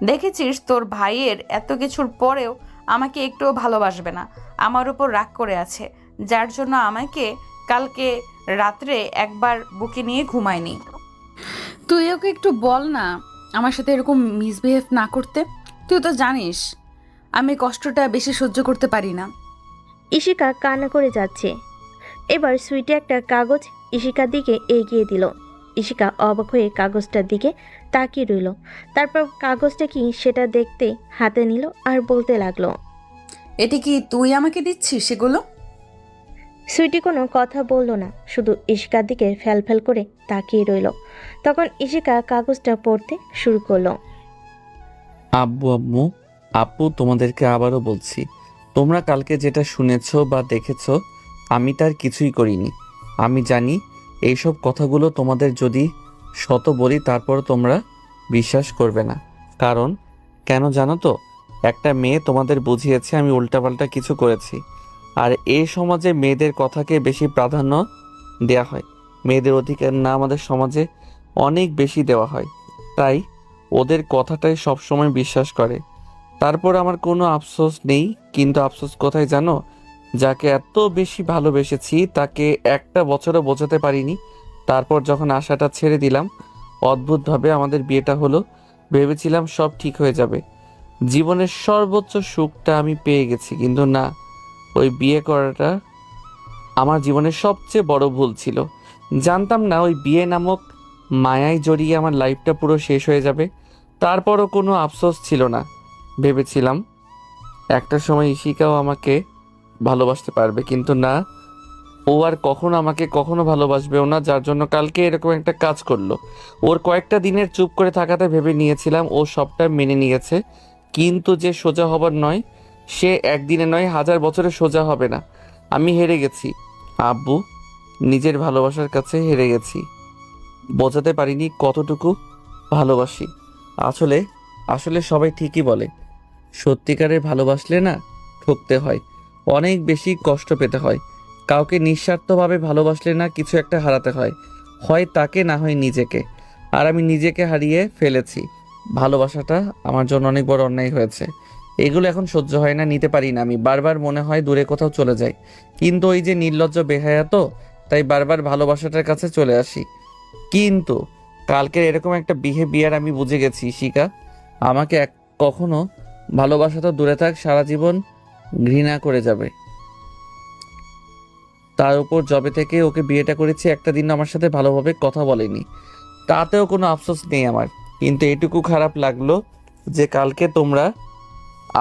দেখেছিস, তোর ভাইয়ের এত কিছুর পরেও আমাকে একটুও ভালোবাসবে না, আমার উপর রাগ করে আছে, যার জন্য আমাকে কালকে রাত্রে একবার বুকে নিয়ে ঘুমায়নি। তুই ওকে একটু বল না আমার সাথে এরকম মিসবিহেভ না করতে। তুই তো জানিস আমি কষ্টটা বেশি সহ্য করতে পারি না। ইশিকা কান্না করে যাচ্ছে। এবার সুইটি একটা কাগজ ইশিকার দিকে এগিয়ে দিল। ইশিকা অবাক হয়ে কাগজটার দিকে তাকিয়ে রইল। তারপর কাগজটা কি সেটা দেখতে হাতে নিল আর বলতে লাগলো, এটি কি তুই আমাকে দিচ্ছিস সেগুলো? সুইটি কোনো কথা বলল না, শুধু ইশিকার দিকে ফ্যাল করে তাকিয়ে রইল। তখন ইশিকা কাগজটা পড়তে শুরু করলো। আব্বু, আম্মু, আপু, তোমাদেরকে আবারও বলছি, তোমরা কালকে যেটা শুনেছো বা দেখেছো, আমি তার কিছুই করিনি। আমি জানি এইসব কথাগুলো তোমাদের যদি শত বলি তারপরও তোমরা বিশ্বাস করবে না। কারণ কেন জানো তো? একটা মেয়ে তোমাদের বুঝিয়েছে আমি উল্টাপাল্টা কিছু করেছি। আর এই সমাজে মেয়েদের কথাকে বেশি প্রাধান্য দেওয়া হয়। মেয়েদের অধিকার না আমাদের সমাজে অনেক বেশি দেওয়া হয়। তাই ওদের কথাটাই সবসময় বিশ্বাস করে। তারপর আমার কোনো আফসোস নেই, কিন্তু আফসোস কোথায় জানো? যাকে এত বেশি ভালোবেসেছি তাকে একটা বছরও বোঝাতে পারিনি। তারপর যখন আশাটা ছেড়ে দিলাম, অদ্ভুতভাবে আমাদের বিয়েটা হলো। ভেবেছিলাম সব ঠিক হয়ে যাবে, জীবনের সর্বোচ্চ সুখটা আমি পেয়ে গেছি। কিন্তু না, ওই বিয়ে করাটা আমার জীবনের সবচেয়ে বড় ভুল ছিল। জানতাম না ওই বিয়ে নামক মায়ায় জড়িয়ে আমার লাইফটা পুরো শেষ হয়ে যাবে। তারপরও কোনো আফসোস ছিল না। ভেবেছিলাম একটা সময় ইশিকাও আমাকে ভালোবাসতে পারবে, কিন্তু না, ও আর কখনো আমাকে কখনো ভালোবাসবেও না। যার জন্য কালকে এরকম একটা কাজ করলো। ওর কয়েকটা দিনের চুপ করে থাকাতে ভেবে নিয়েছিলাম ও সবটা মেনে নিয়েছে, কিন্তু যে সোজা হবার নয় সে একদিনে নয় 1000 বছরে সোজা হবে না। আমি হেরে গেছি আব্বু, নিজের ভালোবাসার কাছে হেরে গেছি। বোঝাতে পারিনি কতটুকু ভালোবাসি। আসলে আসলে সবাই ঠিকই বলে, সত্যিকারের ভালোবাসলে না ঠকতে হয়, অনেক বেশি কষ্ট পেতে হয়। কাউকে নিঃস্বার্থভাবে ভালোবাসলে না কিছু একটা হারাতে হয়, হয় তাকে না হয় নিজেকে। আর আমি নিজেকে হারিয়ে ফেলেছি। ভালোবাসাটা আমার জন্য অনেক বড় অন্যায় হয়েছে। এগুলো এখন সহ্য হয় না, নিতে পারি না আমি। বারবার মনে হয় দূরে কোথাও চলে যাই, কিন্তু ওই যে নির্লজ্জ বেহায়া তো, তাই বারবার ভালোবাসাটার কাছে চলে আসি। কিন্তু কালকের এরকম একটা বিহেভিয়ার আমি বুঝে গেছি, শিকা আমাকে কখনো ভালোবাসা তো দূরে থাক, সারা জীবন ঘৃণা করে যাবে। তার উপর জবে থেকে ওকে বিয়েটা করেছি, একটা দিন আমার সাথে ভালোভাবে কথা বলেনি, তাতেও কোনো আফসোস নেই আমার। কিন্তু এটুকু খারাপ লাগলো যে কালকে তোমরা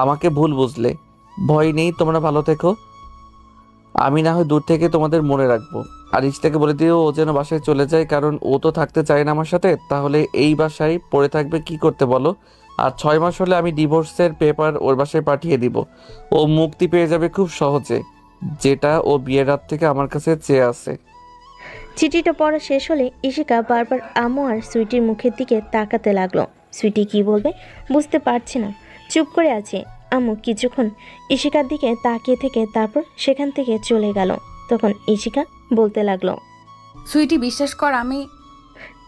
আমাকে ভুল বুঝলে। ভয় নেই, তোমরা ভালো থেকো। আমি না হয় দূর থেকে তোমাদের মনে রাখবো। আর ইশতাকে বলে দিও ও যেন বাসায় চলে যায়, কারণ ও তো থাকতে চায় না আমার সাথে। তাহলে এই বাসায় পড়ে থাকবে, কি করতে বলো? আর 6 মাস হলে আমি ডিভোর্সের পেপার ওর বাসায় পাঠিয়ে দিব। ও মুক্তি পেয়ে যাবে খুব সহজে, যেটা ও বিয়ের রাত থেকে আমার কাছে চেয়ে আছে। চিঠিটা পড়া শেষ হলে ইশিকা বারবার আম্মু আর সুইটির মুখের দিকে তাকাতে লাগলো। সুইটি কি বলবে বুঝতে পারছে না, চুপ করে আছে। আম্মু কিছুক্ষণ ইশিকার দিকে তাকিয়ে থেকে তারপর সেখান থেকে চলে গেল। তখন ইশিকা বলতে লাগলো। সুইটি, বিশ্বাস কর, আমি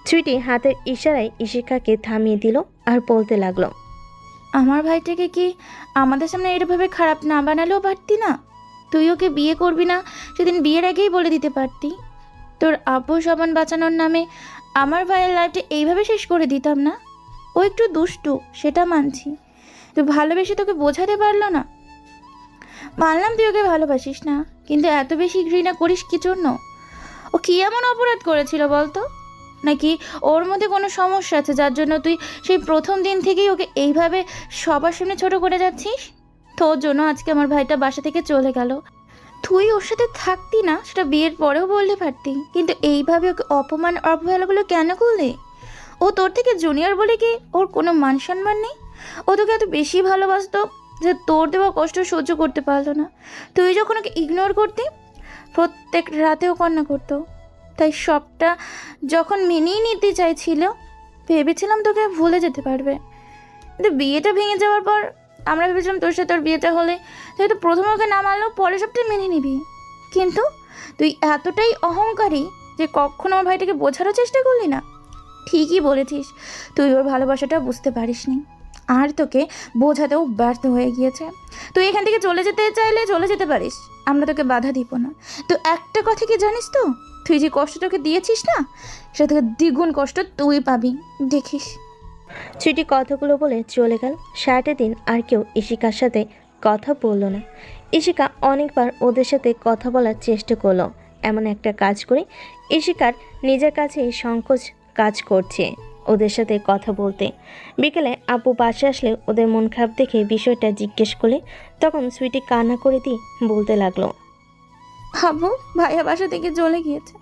সুইটি হাতের ইশারায় ইশিকাকে থামিয়ে দিল আর বলতে লাগলো। আমার ভাইটাকে কি আমাদের সামনে এরভাবে খারাপ না বানালেও পারতি না? তুই ওকে বিয়ে করবি না সেদিন বিয়ের আগেই বলে দিতে পারতি। তোর আব্বু সাবান বাঁচানোর নামে আমার ভাইয়ের লাইফটা এইভাবে শেষ করে দিতাম না। ও একটু দুষ্টু, সেটা মানছি। তুই ভালোবেসে তোকে বোঝাতে পারলো না। মানলাম তুই ওকে ভালোবাসিস না, কিন্তু এত বেশি ঘৃণা করিস কি জন্য? ও কি এমন অপরাধ করেছিল বলতো? নাকি ওর মধ্যে কোনো সমস্যা আছে যার জন্য তুই সেই প্রথম দিন থেকেই ওকে এইভাবে সবার সামনে ছোট করে যাচ্ছিস? তোর জন্য আজকে আমার ভাইটা বাসা থেকে চলে গেল। তুই ওর সাথে থাকতি না সেটা বিয়ের পরেও বলতে পারতি, কিন্তু এইভাবে ওকে অপমান অবহেলাগুলো কেন করলি? ও তোর থেকে জুনিয়র বলে কি ওর কোনো মান সম্মান নেই? ও তোকে এত বেশি ভালোবাসতো যে তোর দেওয়া কষ্ট সহ্য করতে পারলো না। তুই যখন ওকে ইগনোর করতি, প্রত্যেক রাতেও কান্না করতো। তাই সবটা যখন মেনেই নিতে চাইছিল, ভেবেছিলাম তোকে ভুলে যেতে পারবে। কিন্তু বিয়েটা ভেঙে যাওয়ার পর আমরা ভেবেছিলাম তোর সাথে তোর বিয়েটা হলে তুই তো প্রথমে ওকে না মানলেও পরে সবটাই মেনে নিবি। কিন্তু তুই এতটাই অহংকারী যে কখনো আমার ভাইটাকে বোঝারও চেষ্টা করলি না। ঠিকই বলেছিস, তুই ওর ভালোবাসাটা বুঝতে পারিসনি, আর তোকে বোঝাতেও ব্যর্থ হয়ে গিয়েছে। তুই এখান থেকে চলে যেতে চাইলে চলে যেতে পারিস, আমরা তোকে বাধা দিব না। তো একটা কথা কি জানিস তো, তুই যে কষ্টটাকে দিয়েছিস না, সেটা থেকে দ্বিগুণ কষ্ট তুই পাবি, দেখিস। সুইটি কথাগুলো বলে চলে গেল। সারাটা দিন আর কেউ ইশিকার সাথে কথা বলল না। ইশিকা অনেকবার ওদের সাথে কথা বলার চেষ্টা করলো। এমন একটা কাজ করে ইশিকার নিজের কাছেই সংকোচ কাজ করছে ওদের সাথে কথা বলতে। বিকেলে আপু বাসে আসলে ওদের মন খারাপ দেখে বিষয়টা জিজ্ঞেস করলে তখন সুইটি কান্না করে দিয়ে বলতে লাগলো। আব্বু, ভাইয়া বাসা থেকে চলে গিয়েছে।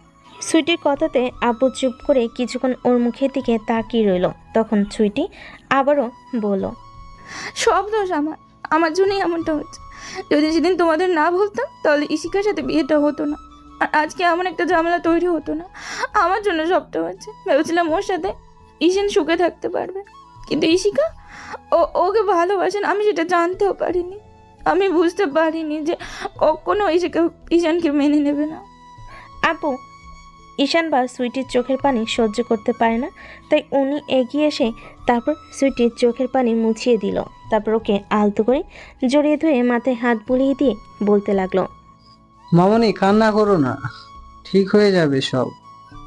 সুইটির কথাতে আপু চুপ করে কিছুক্ষণ ওর মুখের দিকে তাকিয়ে রইল। তখন সুইটি আবারও বলল, সব দোষ আমার জন্যই এমনটা হচ্ছে। যদি সেদিন তোমাদের না বলতাম তাহলে ইশিকার সাথে বিয়েটা হতো না, আর আজকে এমন একটা ঝামেলা তৈরি হতো না। আমার জন্য সবটা হচ্ছে। ভেবেছিলাম ওর সাথে ঈশান সুখে থাকতে পারবে, কিন্তু ইশিকা ওকে ভালোবাসেন আমি সেটা জানতেও পারিনি। আমি বুঝতে পারিনি যে কখনো ঈশানকে মেনে নেবে না। আপু ঈশান বা সুইটির চোখের পানি সহ্য করতে পারে না, তাই উনি এগিয়ে এসে তারপর সুইটির চোখের পানি মুছিয়ে দিল। তারপর ওকে আলতো করে জড়িয়ে ধরে মাথায় হাত বুলিয়ে দিয়ে বলতে লাগলো, মামনি কান্না করো না, ঠিক হয়ে যাবে সব।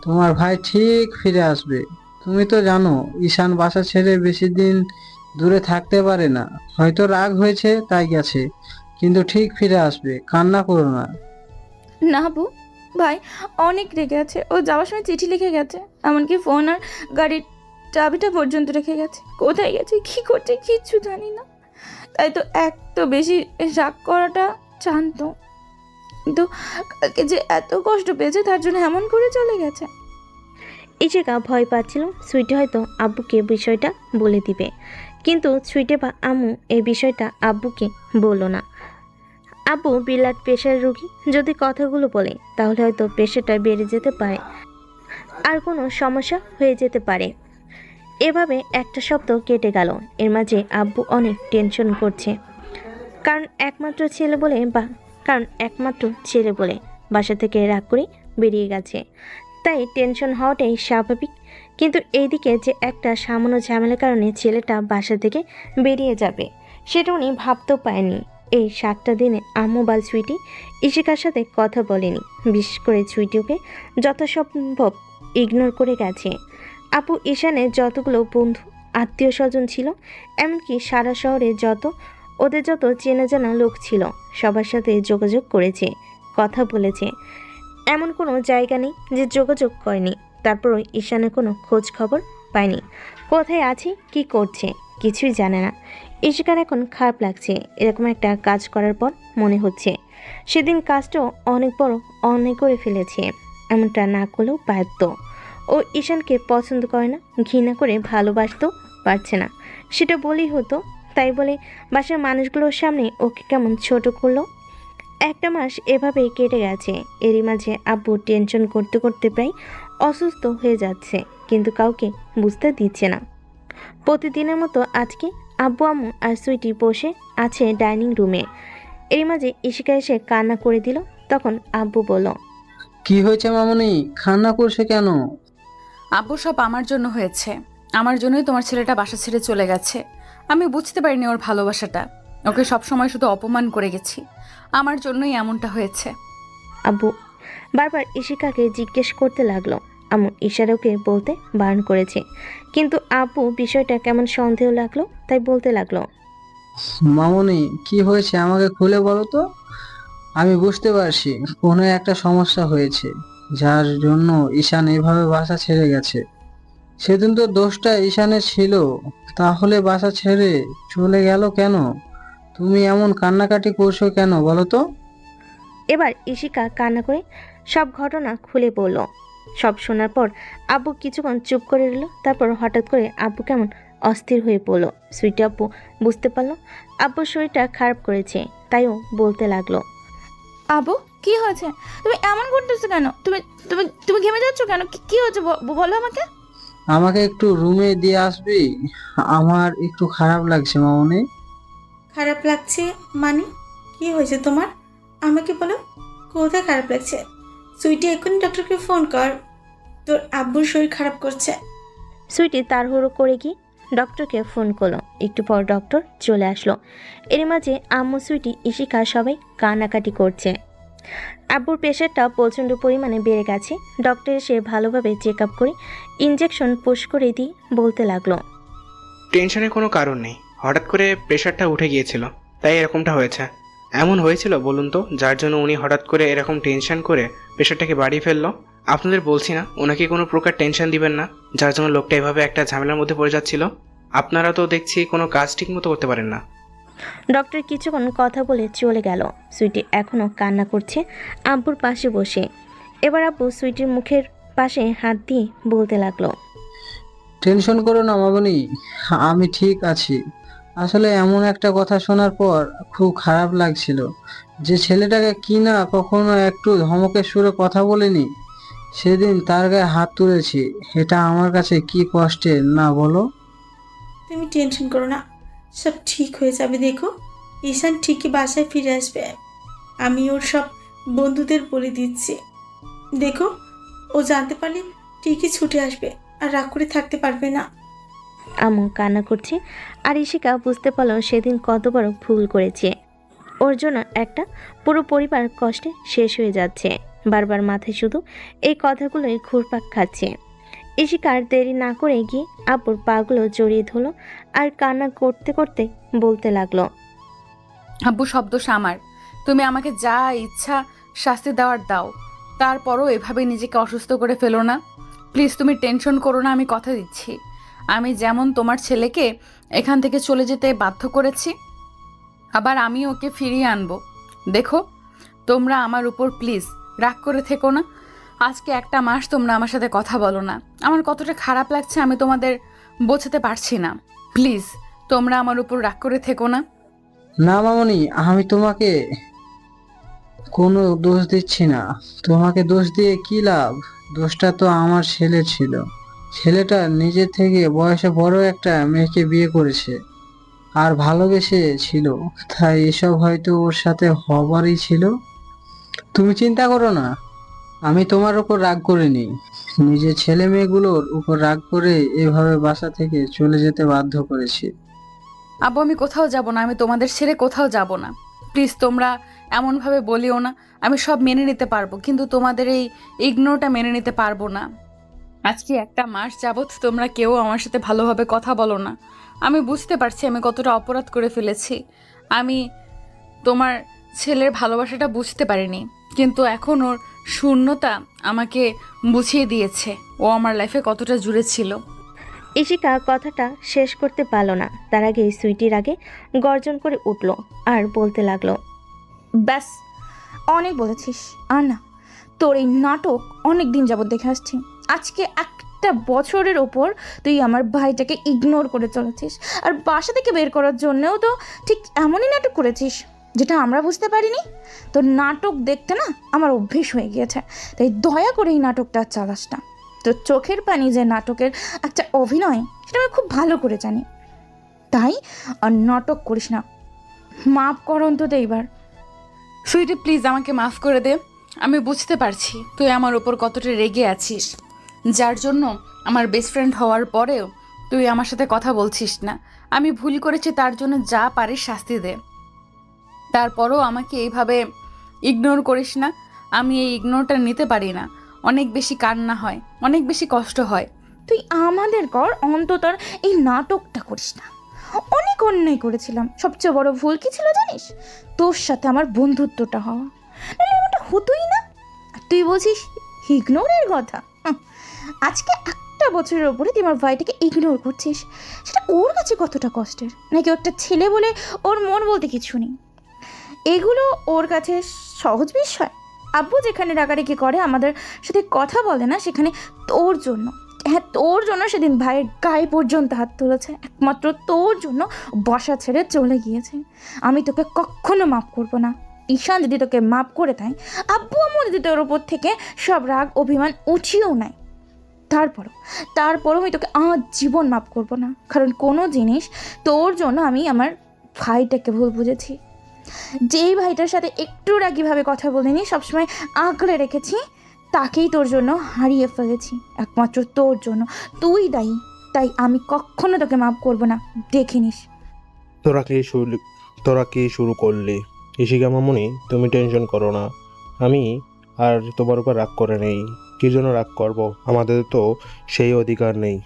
তোমার ভাই ঠিক ফিরে আসবে। তুমি তো জানো ঈশান বাসা ছেড়ে বেশি দিন দূরে থাকতে পারে না। হয়তো রাগ হয়েছে তাই গেছে, কিন্তু ঠিক ফিরে আসবে। কান্না করো না। না বউ, ভাই অনেক রেগে আছে। ও যাওয়ার সময় চিঠি লিখে গেছে, এমনকি ফোন আর গাড়ির চাবিটা পর্যন্ত রেখে গেছে। কোথায় গেছে, কী করছে কিচ্ছু জানি না। তাই তো এত বেশি রাগ করাটা জানতো, কিন্তু কালকে যে এত কষ্ট পেয়েছে তার জন্য এমন করে চলে গেছে। ইশিকা ভয় পাচ্ছিল সুইটি হয়তো আব্বুকে বিষয়টা বলে দিবে, কিন্তু সুইটে বা আম্মু এই বিষয়টা আব্বুকে বলল না। আব্বু ব্লাড প্রেশার রোগী, যদি কথাগুলো বলে তাহলে হয়তো প্রেশারটা বেড়ে যেতে পারে, আর কোনো সমস্যা হয়ে যেতে পারে। এভাবে একটা সপ্তাহ কেটে গেল। এর মাঝে আব্বু অনেক টেনশন করছে, কারণ একমাত্র ছেলে বলে বাসা থেকে রাগ করে বেরিয়ে গেছে, তাই টেনশন হওয়াটাই স্বাভাবিক। কিন্তু এইদিকে যে একটা সামান্য ঝামেলার কারণে ছেলেটা বাসা থেকে বেরিয়ে যাবে সেটা উনি ভাবতেও পায়নি। এই 7টা দিনে আম্মু বা সুইটি ইশিকার সাথে কথা বলেনি, বিশেষ করে সুইটিকে যত সম্ভব ইগনোর করে গেছে। আপু ঈশানের যতগুলো বন্ধু আত্মীয় স্বজন ছিল, এমনকি সারা শহরে ওদের যত চেনা জানা লোক ছিল সবার সাথে যোগাযোগ করেছে, কথা বলেছে। এমন কোনো জায়গা নেই যে যোগাযোগ করেনি। তারপরও ঈশানের কোনো খোঁজ খবর পায়নি। কোথায় আছে, কি করছে কিছুই জানে না। ইশিকার এখন খারাপ লাগছে। এরকম একটা কাজ করার পর মনে হচ্ছে সেদিন কাজটাও অনেক বড় অন্যায় করে ফেলেছে। এমনটা না করলেও পারত। ও ঈশানকে পছন্দ করে না, ঘৃণা করে ভালোবাসতেও পারছে না, সেটা বলেই হতো। তাই বলে বাসার মানুষগুলোর সামনে ওকে কেমন ছোট করলো। একটা মাস এভাবেই কেটে গেছে। এরই মাঝে আব্বু টেনশন করতে করতে প্রায় অসুস্থ হয়ে যাচ্ছে, কিন্তু কাউকে বুঝতে দিচ্ছে না। প্রতিদিনের মতো আজকে আব্বু আম্মু আর সুইটি বসে আছে ডাইনিং রুমে। এরই মাঝে ইশিকা এসে কান্না করে দিল। তখন আব্বু বলল, কি হয়েছে মামনি, কান্না করছে কেন? আব্বু, সব আমার জন্য হয়েছে। আমার জন্যই তোমার ছেলেটা বাসা ছেড়ে চলে গেছে। আমি বুঝতে পারিনি ওর ভালোবাসাটা। ওকে সবসময় শুধু অপমান করে গেছি। আমার জন্যই এমনটা হয়েছে। আব্বু বারবার ইশিকাকে জিজ্ঞেস করতে লাগলো। আম্মু ইশারাকে বলতে বারণ করেছে, কিন্তু আব্বু বিষয়টা কেমন সন্দেহ লাগলো, তাই বলতে লাগলো, মামনি কি হয়েছে আমাকে খুলে বলো তো। আমি বুঝতে পারছি কোনো একটা সমস্যা হয়েছে, যার জন্য ঈশান এভাবে বাসা ছেড়ে গেছে। সেদিন তো দোষটা ঈশানের ছিল, তাহলে বাসা ছেড়ে চলে গেল কেন? তুমি এমন কান্নাকাটি করছো কেন বলো তো? এবার ইশিকা কান্না করে সব ঘটনা খুলে বলল। সব শোনার পর আব্বু কিছুক্ষণ চুপ করে রইল। তারপর হঠাৎ করে আব্বু কেমন অস্থির হয়ে পড়ল। সুইটি আব্বু বুঝতে পারলো আব্বুর শরীরটা খারাপ করেছে, তাইও বলতে লাগলো, আব্বু কি হয়েছে? তুমি এমন করতেছো কেন? তুমি তুমি তুমি ঘেমে যাচ্ছ কেন? কি হয়েছে বলো আমাকে। আমাকে একটু রুমে দিয়ে আসবি, আমার একটু খারাপ লাগছে মামনি। খারাপ লাগছে মানে? কি হয়েছে তোমার? আমাকে বলো, কোথায় খারাপ লাগছে? সুইটি, এক্ষুনি ডক্টরকে ফোন কর। তোর আব্বুর শরীর খারাপ করছে। সুইটি তাড়াহুড়ো করে গিয়ে ডক্টরকে ফোন করলো। একটু পর ডক্টর চলে আসলো। এর মাঝে আম্মু, সুইটি, ইশিকা সবাই কান্নাকাটি করছে। আব্বুর প্রেশারটা প্রচণ্ড পরিমাণে বেড়ে গেছে। ডক্টর এসে ভালোভাবে চেক আপ করে ইঞ্জেকশন পুশ করে দিয়ে বলতে লাগলো, টেনশনের কোনো কারণ নেই, হঠাৎ করে প্রেশারটা উঠে গিয়েছিল, তাই এরকমটা হয়েছে। এমন হয়েছিল বলুন তো, যার জন্য উনি হঠাৎ করে এরকম টেনশন করে প্রেশারটাকে বাড়িয়ে ফেললো? আপনাদের বলছি না ওনাকে কোনো প্রকার টেনশন দিবেন না, যার জন্য লোকটা এভাবে একটা ঝামেলার মধ্যে পড়ে যাচ্ছিল। আপনারা তো দেখছি কোনো কাজ ঠিক মতো করতে পারেন না। ডক্টর কিছুক্ষণ কথা বলে চলে গেল। সুইটি এখনও কান্না করছে আব্বুর পাশে বসে। এবার আব্বু সুইটির মুখের পাশে হাত দিয়ে বলতে লাগলো, টেনশন করো না মামনি, আমি ঠিক আছি। আসলে এমন একটা কথা শোনার পর খুব খারাপ লাগছিল, যে ছেলেটাকে কি না কখনো একটু ধমকের সুরে কথা বলিনি, সেদিন তার গায়ে হাত তুলেছি। এটা আমার কাছে কি কষ্টের না বলো? তুমি টেনশন করো না, সব ঠিক হয়ে যাবে। দেখো, ঈশান ঠিকই বাসায় ফিরে আসবে। আমি ওর সব বন্ধুদের বলে দিচ্ছি। দেখো, ও জানতে পারলে ঠিকই ছুটে আসবে আর রাগ করে থাকতে পারবে না। আম্মু কান্না করছে। আর ইশিকা বুঝতে পারলো সেদিন কত বড় ভুল করেছে। ওর জন্য একটা পুরো পরিবার কষ্টে শেষ হয়ে যাচ্ছে। বারবার মাথায় শুধু এই কথাগুলোই ঘুরপাক খাচ্ছে। ইশিকা আর দেরি না করে গিয়ে আব্বুর পাগুলো জড়িয়ে ধরলো আর কান্না করতে করতে বলতে লাগলো, আব্বু, সব দোষ আমার। তুমি আমাকে যা ইচ্ছা শাস্তি দেওয়ার দাও, তারপরও এভাবে নিজেকে অসুস্থ করে ফেলো না। প্লিজ, তুমি টেনশন করো না। আমি কথা দিচ্ছি, আমি যেমন তোমার ছেলেকে এখান থেকে চলে যেতে বাধ্য করেছি, আবার আমি ওকে ফিরিয়ে আনবো। দেখো, তোমরা আমার উপর প্লিজ রাগ করে থেকো না। আজকে একটা মাস তোমরা আমার সাথে কথা বলো না। আমার কতটা খারাপ লাগছে আমি তোমাদের বোঝাতে পারছি না। প্লিজ, তোমরা আমার উপর রাগ করে থেকো না। না মামনি, আমি তোমাকে কোনো দোষ দিচ্ছি না। তোমাকে দোষ দিয়ে কি লাভ? দোষটা তো আমার ছেলের ছিল। ছেলেটা নিজে থেকে বয়সে বড় একটা মেয়েকে বিয়ে করেছে আর ভালোবেসে ছিল, তাই এসব হয়তো ওর সাথে হবারই ছিল। তুমি চিন্তা করো না, আমি তোমার উপর রাগ করিনি, নিজের ছেলে মেয়েগুলোর উপর রাগ করে এভাবে বাসা থেকে চলে যেতে বাধ্য করেছি। আব্বু, আমি কোথাও যাব না। আমি তোমাদের ছেড়ে কোথাও যাব না। প্লিজ, তোমরা এমনভাবে বলিও না। আমি সব মেনে নিতে পারবো, কিন্তু তোমাদের এই ইগনোরটা মেনে নিতে পারবো না। আজকে একটা মাস যাবৎ তোমরা কেউ আমার সাথে ভালোভাবে কথা বলো না। আমি বুঝতে পারছি আমি কতটা অপরাধ করে ফেলেছি। আমি তোমার ছেলের ভালোবাসাটা বুঝতে পারিনি, কিন্তু এখন ওর শূন্যতা আমাকে বুঝিয়ে দিয়েছে ও আমার লাইফে কতটা জুড়ে ছিল। ইশিকা কথাটা শেষ করতে পারল না, তার আগে সুইটির আগে গর্জন করে উঠল আর বলতে লাগলো, ব্যাস, অনেক বলেছিস। আর না, তোর এই নাটক অনেক দিন যাবত দেখে আসছি। আজকে একটা বছরের ওপর তুই আমার ভাইটাকে ইগনোর করে চলেছিস, আর বাসা থেকে বের করার জন্যও তো ঠিক এমনই নাটক করেছিস যেটা আমরা বুঝতে পারিনি। তোর নাটক দেখতে না আমার অভ্যেস হয়ে গিয়েছে, তাই দয়া করে এই নাটকটা আর চালাস না। তোর চোখের পানি যে নাটকের একটা অভিনয়, সেটা আমি খুব ভালো করে জানি। তাই আর নাটক করিস না, মাফ কর অন্তত এইবার। সুইটি প্লিজ আমাকে মাফ করে দে। আমি বুঝতে পারছি তুই আমার ওপর কতটা রেগে আছিস, যার জন্য আমার বেস্ট ফ্রেন্ড হওয়ার পরেও তুই আমার সাথে কথা বলছিস না। আমি ভুল করেছি, তার জন্য যা পারিস শাস্তি দে। তারপরও আমাকে এইভাবে ইগনোর করিস না। আমি এই ইগনোরটা নিতে পারি না। অনেক বেশি কান্না হয়, অনেক বেশি কষ্ট হয়। তুই আমাদের কর, অন্তত আর এই নাটকটা করিস না। অনেক অন্যায় করেছিলাম, সবচেয়ে বড় ভুল কি ছিল জানিস? তোর সাথে আমার বন্ধুত্বটা হওয়া, নাহলে এমনটা হতোই না। আর তুই বলছিস ইগনোরের কথা? আজকে একটা বছরের ওপরে তুই আমার ভাইটাকে ইগনোর করছিস, সেটা ওর কাছে কতটা কষ্টের, নাকি একটা ছেলে বলে ওর মন বলতে কিছু নেই? এগুলো ওর কাছে সহজ বিষয়। আব্বু যেখানে রাগারাগি করে, আমাদের সাথে কথা বলে না, সেখানে তোর জন্য, হ্যাঁ তোর জন্য সেদিন ভাইয়ের গায়ে পর্যন্ত হাত তুলেছে। একমাত্র তোর জন্য বাসা ছেড়ে চলে গিয়েছে। আমি তোকে কখনো মাফ করবো না। ঈশান যদি তোকে মাফ করে দেয়, আব্বু আম্মু যদি তোর ওপর থেকে সব রাগ অভিমান উঠিয়েও নেয়, তারপরও আমি তোকে জীবন মাফ করবো না। কারণ কোনো জিনিস তোর জন্য আমি আমার ভাইটাকে ভুল বুঝেছি। যেই ভাইটার সাথে একটু রাগিভাবে কথা বলিনি, সবসময় আঁকড়ে রেখেছি, তাকেই তোর জন্য হারিয়ে ফেলেছি। একমাত্র তোর জন্য, তুই দায়ী। তাই আমি কখনো তোকে মাফ করবো না, দেখে নিস। তোরা কি শুরু করলি? ইশিকা মামুনি, তুমি টেনশন করো না। আমি আর তোমার উপর রাগ করে নেই। কি জন্য রাগ করব? আমাদের তো সেই অধিকার নেই।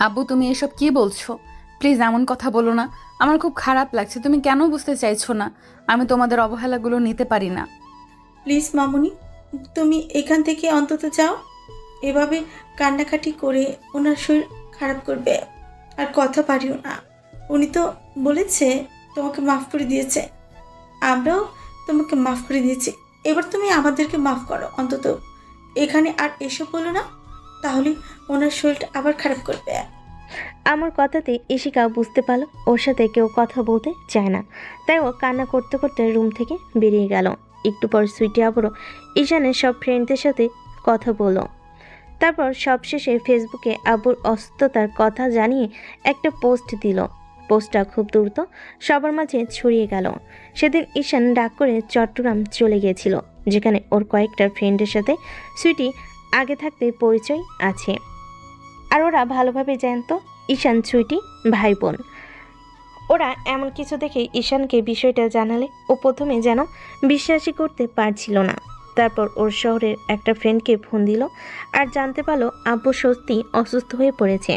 আব্বু তুমি এসব কি বলছো? প্লিজ এমন কথা বলো না। আমার খুব খারাপ লাগছে। তুমি কেন বুঝতে চাইছো না? আমি তোমাদের অবহেলাগুলো নিতে পারি না। প্লিজ মামুনি, তুমি এখান থেকে অন্তত যাও। এভাবে কান্নাকাটি করে ওনার শরীর খারাপ করবে। আর কথা পারিও না। উনি তো বলেছে তোমাকে মাফ করে দিয়েছে, আমরাও তোমাকে মাফ করে দিয়েছি। এবার তুমি আমাদেরকে মাফ করো অন্তত। এখানে আর এসব বলো না, তাহলে ওনার শরীরটা আবার খারাপ করবে। আমার কথাতে ইশিকা বুঝতে পারল ওর সাথে কেউ কথা বলতে চায় না, তাই ও কান্না করতে করতে রুম থেকে বেরিয়ে গেল। একটু পর সুইটি আবারও ঈশানের সব ফ্রেন্ডদের সাথে কথা বলল। তারপর সবশেষে ফেসবুকে আব্বুর অসুস্থতার কথা জানিয়ে একটা পোস্ট দিল। পোস্টটা খুব দ্রুত সবার মাঝে ছড়িয়ে গেল। সেদিন ঈশান ডাক করে চট্টগ্রাম চলে গিয়েছিল, যেখানে ওর কয়েকটা ফ্রেন্ডের সাথে সুইটি আগে থাকতে পরিচয় আছে। আর ওরা ভালোভাবে জানতো ঈশান সুইটি ভাই বোন। ওরা এমন কিছু দেখে ঈশানকে বিষয়টা জানালে ও প্রথমে যেন বিশ্বাসই করতে পারছিল না। তারপর ওর শহরের একটা ফ্রেন্ডকে ফোন দিল আর জানতে পারলো আব্বু সত্যি অসুস্থ হয়ে পড়েছে।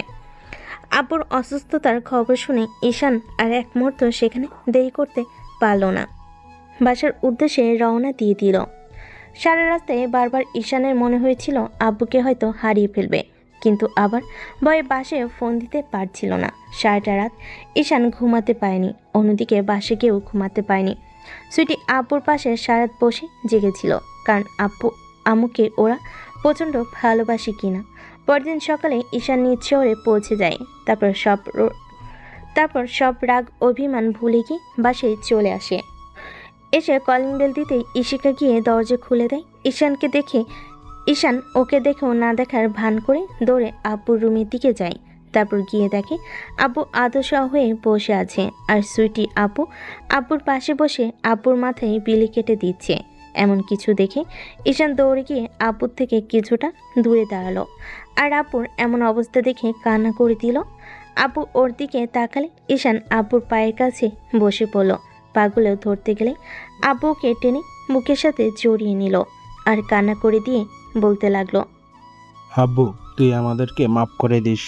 আব্বুর অসুস্থতার খবর শুনে ঈশান আর এক মুহূর্ত সেখানে দেরি করতে পারল না, বাসার উদ্দেশ্যে রওনা দিয়ে দিল। সারা রাস্তায় বারবার ঈশানের মনে হয়েছিল আব্বুকে হয়তো হারিয়ে ফেলবে, কিন্তু আবার ভয়ে বাসে ফোন দিতে পারছিল না। সারাটা রাত ঈশান ঘুমাতে পারেনি, অন্যদিকে বাসে গিয়েও ঘুমাতে পারেনি। সুইটি আব্বুর পাশে সারাত বসে জেগেছিল, কারণ আব্বু আম্মুকে ওরা প্রচণ্ড ভালোবাসে কিনা। পরদিন সকালে ঈশান নিজ শহরে পৌঁছে যায়। তারপর সব রাগ অভিমান ভুলে গিয়ে বাসায় চলে আসে। এসে কলিং বেল দিতেই ইশিকা গিয়ে দরজা খুলে দেয়। ঈশান ওকে দেখেও না দেখার ভান করে দৌড়ে আব্বুর রুমের দিকে যায়। তারপর গিয়ে দেখে আব্বু আদশা হয়ে বসে আছে, আর সুইটি আব্বুর পাশে বসে আব্বুর মাথায় বিলি কেটে দিচ্ছে। এমন কিছু দেখে ঈশান দৌড়ে গিয়ে আব্বুর থেকে কিছুটা দূরে দাঁড়ালো, আর আব্বুর এমন অবস্থা দেখে কান্না করে দিল। আব্বু ওর দিকে তাকালে ঈশান আব্বুর পায়ের কাছে বসে পড়ল। পাগুলো ধরতে গেলে আব্বুকে টেনে বুকের সাথে জড়িয়ে নিল আর কান্না করে দিয়ে বলতে লাগলো, আব্বু, তুই আমাদেরকে মাফ করে দিস।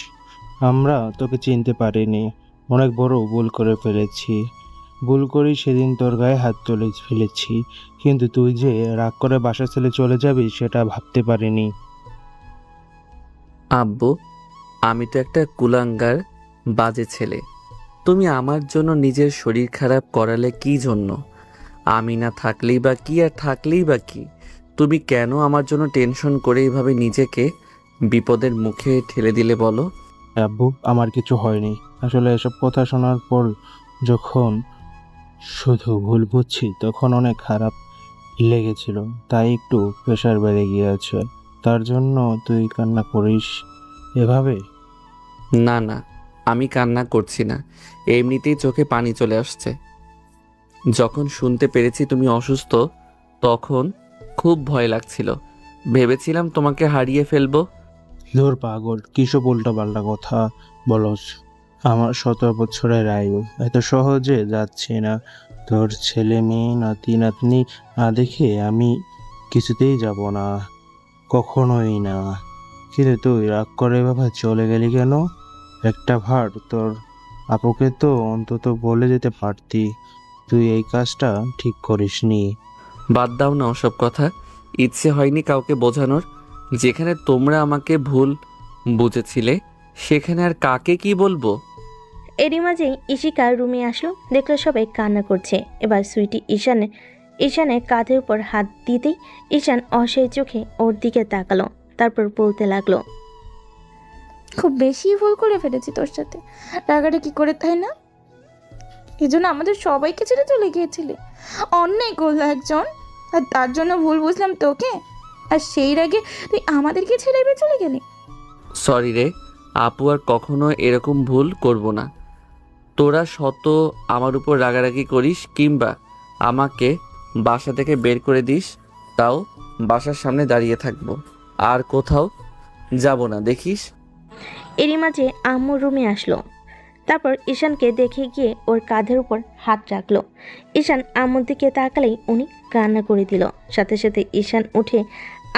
আমরা তোকে চিনতে পারিনি, অনেক বড় ভুল করে ফেলেছি। ভুল করেই সেদিন তোর গায়ে হাত তুলে ফেলেছি, কিন্তু তুই যে রাগ করে বাসা ছেড়ে চলে যাবি সেটা ভাবতে পারিনি। আব্বু, আমি তো একটা কুলাঙ্গার বাজে ছেলে। তুমি আমার জন্য নিজের শরীর খারাপ করালে কি জন্য? আমি না থাকলেই বা কি আর থাকলেই বা কি? তুমি কেন আমার জন্য টেনশন করে এইভাবে নিজেকে বিপদের মুখে ঠেলে দিলে বলো? আব্বু, আমার কিছু হয়নি। আসলে এসব কথা শোনার পর যখন শুধু ভুল বুঝছি তখন অনেক খারাপ লেগেছিল, তাই একটু প্রেশার বেড়ে গিয়েছে। তার জন্য তুই কান্না করিস এভাবে? না না, আমি কান্না করছি না, এমনিতেই চোখে পানি চলে আসছে। যখন শুনতে পেরেছি তুমি অসুস্থ তখন খুব ভয় লাগছিল, ভেবেছিলাম তোমাকে হারিয়ে ফেলবো। ধুর পাগল, কিসব উল্টাপাল্টা কথা বলস। আমার 17 বছরের আয়ু, এত সহজে যাচ্ছে না। তোর ছেলে মেয়ে নাতি নাতনি না দেখে আমি কিছুতেই যাব না, কখনোই না। কিন্তু তুই রাগ করে বাবা চলে গেলি কেন? একটা ভার তোর আপুকে তো অন্তত বলে যেতে পারতি, তুই এই কাজটা ঠিক করিসনি। বাদ দাও না ওসব কথা, ইচ্ছে হয়নি কাউকে বোঝানোর। যেখানে তোমরা আমাকে ভুল বুঝেছিলে সেখানে আর কাকে কি বলবো? এরই মাঝেই ইশিকা রুমে আসলো, দেখলো সবাই কান্না করছে। এবার সুইটি ঈশানের কাঁধের উপর হাত দিতেই ঈশান অসহায় চোখে ওর দিকে তাকালো, তারপর বলতে লাগলো, খুব বেশি ভুল করে ফেলেছি তোর সাথে, রাগাটা কি করে, তাই না? এই জন্য আমাদের সবাইকে ছেড়ে চলে গিয়েছিলি, অন্যায় করলো একজন, আর তার জন্য ভুল বুঝলাম তোকে, আর সেই রাগে তুই আমাদেরকে ছেড়ে চলে গেলি। সরি রে আপু, আর কখনো এরকম ভুল করব না। তোরা শত আমার উপর রাগারাগি করিস কিংবা আমাকে বাসা থেকে বের করে দিস, তাও বাসার সামনে দাঁড়িয়ে থাকবো, আর কোথাও যাব না, দেখিস। এরই মাঝে আম্মু রুমে আসলো, তারপর ঈশানকে দেখে গিয়ে ওর কাঁধের উপর হাত রাখলো। ঈশান আম্মুর দিকে তাকালেই উনি কান্না করে দিল। সাথে সাথে ঈশান উঠে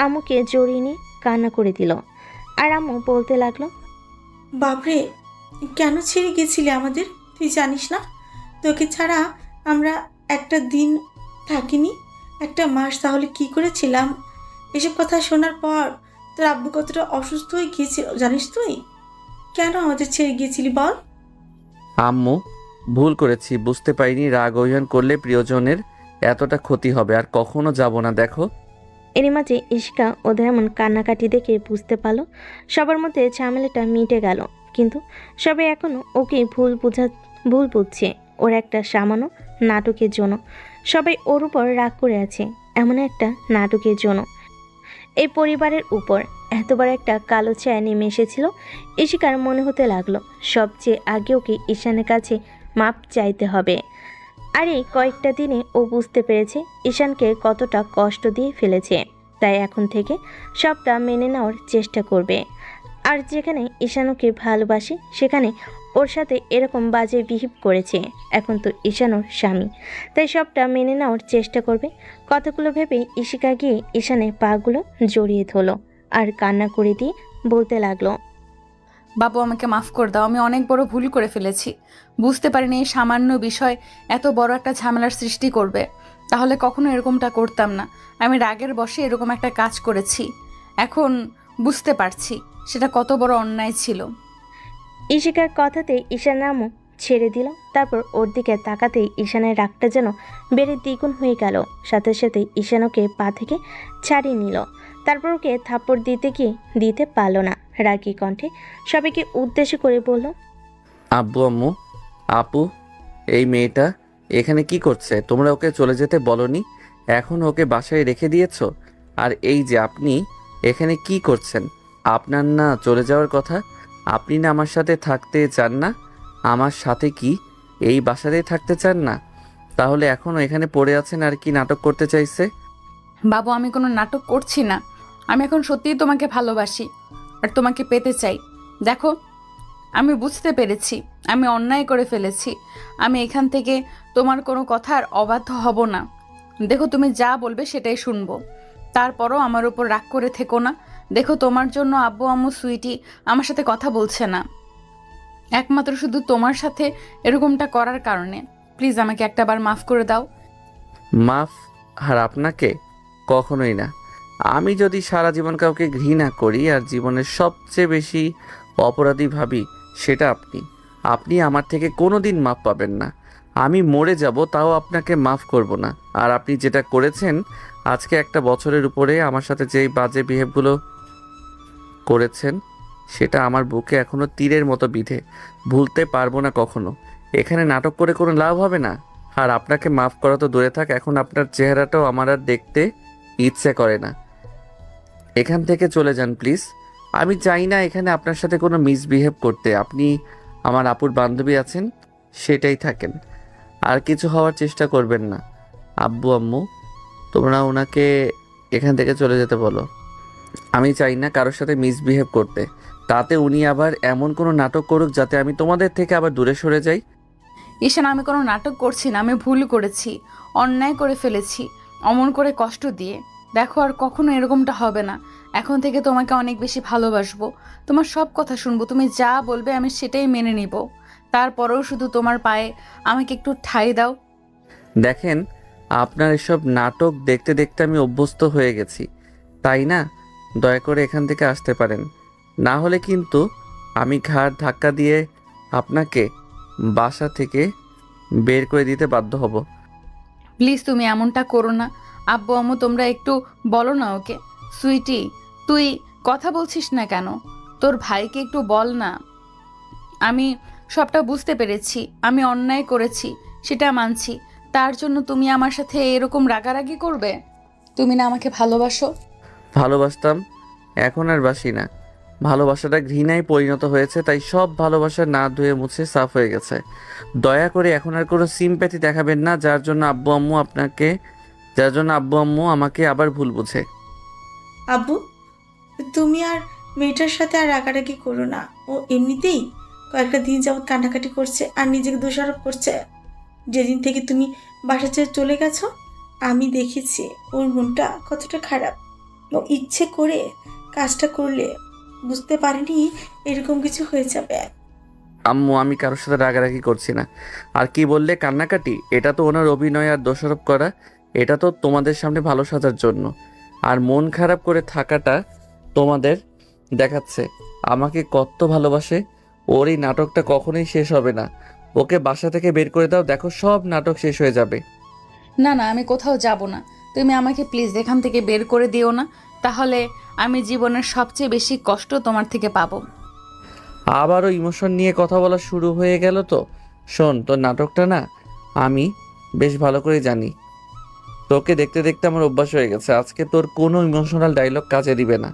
আম্মুকে জড়িয়ে নিয়ে কান্না করে দিল। আর আম্মু বলতে লাগলো, বাপরে, কেন ছেড়ে গেছিলি আমাদের? তুই জানিস না তোকে ছাড়া আমরা একটা দিন থাকিনি, একটা মাস তাহলে কি করেছিলাম? এসব কথা শোনার পর তোর আব্বু কতটা অসুস্থ হয়ে গিয়েছিল জানিস তুই? কেন আমাদের ছেড়ে গিয়েছিলি বল? আম্মু, ভুল করেছি, বুঝতে পারিনি রাগ অভিমান করলে প্রিয়জনের এতটা ক্ষতি হবে, আর কখনো যাব না। দেখো এরই মাঝে ইশিকা ওদের এমন কান্নাকাটি দেখে বুঝতে পারলো সবার মধ্যে ঝামেলাটা মিটে গেল। কিন্তু সবাই এখনো ওকে ভুল বুঝছে, ওর একটা সামান্য নাটকের জন্য। সবাই ওর উপর রাগ করে আছে এমন একটা নাটকের জন্য। এই পরিবারের উপর এত বড় একটা কালো ছায়া নেমে এসেছিল। ইশিকার মনে হতে লাগলো সবচেয়ে আগে ওকে ঈশানের কাছে মাপ চাইতে হবে। আর এই কয়েকটা দিনে ও বুঝতে পেরেছে ঈশানকে কতটা কষ্ট দিয়ে ফেলেছে, তাই এখন থেকে সবটা মেনে নেওয়ার চেষ্টা করবে। আর যেখানে ঈশান ওকে ভালোবাসে সেখানে ওর সাথে এরকম বাজে বিহেভ করেছে, এখন তো ঈশান ওর স্বামী, তাই সবটা মেনে নেওয়ার চেষ্টা করবে। কথাগুলো ভেবেই ইশিকা গিয়ে ঈশানের পাগুলো জড়িয়ে ধরলো আর কান্না করে দিয়ে বলতে লাগলো, বাবু আমাকে মাফ করে দাও, আমি অনেক বড় ভুল করে ফেলেছি। বুঝতে পারিনি এই সামান্য বিষয় এত বড় একটা ঝামেলার সৃষ্টি করবে, তাহলে কখনো এরকমটা করতাম না। আমি রাগের বশে এরকম একটা কাজ করেছি, এখন বুঝতে পারছি সেটা কত বড় অন্যায় ছিল। ইশিকার কথাতে ঈশান নামও ছেড়ে দিল। তারপর ওর দিকে তাকাতেই ঈশানের রাগটা যেন বেড়ে দ্বিগুণ হয়ে গেল। সাথে সাথে ঈশান ওকে পা থেকে ছাড়িয়ে নিল। তারপর ওকে থাপ্পড় দিতে পারল না। রাগী কণ্ঠে সবাইকে উদ্দেশ্য করে বলল, আব্বু আম্মু, আপু, এই মেয়েটা এখানে কি করছে? তোমরা ওকে চলে যেতে বলনি, এখন ওকে বাসায় রেখে দিয়েছো। আর এই যে আপনি এখানে কি করছেন? আপনার না চলে যাওয়ার কথা? আপনি না আমার সাথে থাকতে চান না? আমার সাথে কি এই বাসাতেই থাকতে চান না? তাহলে এখনও এখানে পড়ে আছেন আর কি নাটক করতে চাইছে? বাবু আমি কোনো নাটক করছি না, আমি এখন সত্যিই তোমাকে ভালোবাসি আর তোমাকে পেতে চাই। দেখো আমি বুঝতে পেরেছি আমি অন্যায় করে ফেলেছি, আমি এখান থেকে তোমার কোনো কথা আর অবাধ্য হব না। দেখো তুমি যা বলবে সেটাই শুনবো, তারপরও আমার উপর রাগ করে থেকো না। দেখো তোমার জন্য আব্বু আম্মু সুইটি আমার সাথে কথা বলছে না, একমাত্র শুধু তোমার সাথে এরকমটা করার কারণে। প্লিজ আমাকে একটাবার মাফ করে দাও। মাফ? আর আপনাকে? কখনোই না। আমি যদি সারা জীবন কাউকে ঘৃণা করি আর জীবনের সবচেয়ে বেশি অপরাধী ভাবি সেটা আপনি। আপনি আমার থেকে কোনো দিন মাফ পাবেন না। আমি মরে যাব তাও আপনাকে মাফ করব না। আর আপনি যেটা করেছেন আজকে একটা বছরের উপরে আমার সাথে যেই বাজে বিহেভগুলো করেছেন সেটা আমার বুকে এখনো তীরের মতো বিঁধে, ভুলতে পারবো না কখনো। এখানে নাটক করে কোনো লাভ হবে না। আর আপনাকে মাফ করা তো দূরে থাক, এখন আপনার চেহারাটাও আমার আর দেখতে ইচ্ছে করে না। এখান থেকে চলে যান প্লিজ। আমি চাই না এখানে আপনার সাথে কোনো মিসবিহেভ করতে। আপনি আমার আপুর বান্ধবী আছেন, সেটাই থাকেন। আর কিছু হওয়ার চেষ্টা করবেন না। আব্বু আম্মু, তোমরা ওনাকে এখান থেকে চলে যেতে বলো। আমি চাই না কারোর সাথে মিসবিহেভ করতে, তাতে উনি আবার এমন কোনো নাটক করুক যাতে আমি তোমাদের থেকে আবার দূরে সরে যাই। ঈশান, আমি কোনো নাটক করছি না, আমি ভুল করেছি, অন্যায় করে ফেলেছি, অমন করে কষ্ট দিয়ে। দেখো, আর কখনো এরকমটা হবে না। এখন থেকে তোমাকে অনেক বেশি ভালোবাসবো, তোমার সব কথা শুনবো, তুমি যা বলবে আমি সেটাই মেনে নিব। তারপরেও শুধু তোমার পায়ে আমাকে একটু ঠাঁই দাও। দেখেন, আপনার এসব নাটক দেখতে দেখতে আমি অভ্যস্ত হয়ে গেছি, তাই না? দয়া করে এখান থেকে আসতে পারেন, না হলে কিন্তু আমি ঘাড় ধাক্কা দিয়ে আপনাকে বাসা থেকে বের করে দিতে বাধ্য হব। প্লিজ তুমি এমনটা করো না। আব্বু আম্মু, তোমরা একটু বলো না ওকে। সুইটি, তুই কথা বলছিস না কেন? তোর ভাইকে একটু বল না। আমি সবটা বুঝতে পেরেছি, আমি অন্যায় করেছি, সেটা মানছি। তার জন্য তুমি আমার সাথে এরকম রাগারাগি করবে? তুমি না আমাকে ভালোবাসো? ভালোবাসতাম, এখন আর বাসি না। ভালোবাসাটা ঘৃণায় পরিণত হয়েছে, তাই সব ভালোবাসা না ধুয়ে মুছে সাফ হয়ে গেছে। দয়া করে এখন আর কোনো সিম্প্যাথি দেখাবেন না, যার জন্য আব্বু আম্মু আমাকে আবার ভুল বুঝে। আব্বু, তুমি আর মেয়েটার সাথে আর রাগারাগি করো না। ও এমনিতেই কয়েকটা দিন যাবৎ কান্নাকাটি করছে আর নিজেকে দোষারোপ করছে। যেদিন থেকে তুমি বাসা ছেড়ে চলে গেছো আমি দেখেছি ওর মনটা কতটা খারাপ। ও ইচ্ছে করে কাজটা করলে বুঝতে পারিনি এরকম কিছু হয়ে যাবে। আম্মু, আমি কারোর সাথে রাগারাগি করছি না। আর কি বললে কান্নাকাটি? এটা তো ওনার অভিনয় আর দোষারোপ করা। এটা তো তোমাদের সামনে ভালো সাজার জন্য। আর মন খারাপ করে থাকাটা তোমাদের দেখাচ্ছে আমাকে কত ভালোবাসে। ওর এই নাটকটা কখনোই শেষ হবে না। ওকে বাসা থেকে বের করে দাও, দেখো সব নাটক শেষ হয়ে যাবে। না না, আমি কোথাও যাব না। তুমি আমাকে প্লিজ এখান থেকে বের করে দিও না, তাহলে আমি জীবনের সবচেয়ে বেশি কষ্ট তোমার থেকে পাবো। আবারও ইমোশন নিয়ে কথা বলা শুরু হয়ে গেল তো। শোন, তোর নাটকটা না আমি বেশ ভালো করে জানি। তোকে দেখতে দেখতে আমার অভ্যাস হয়ে গেছে। আজকে তোর কোনো ইমোশনাল ডায়লগ কাজে দিবে না।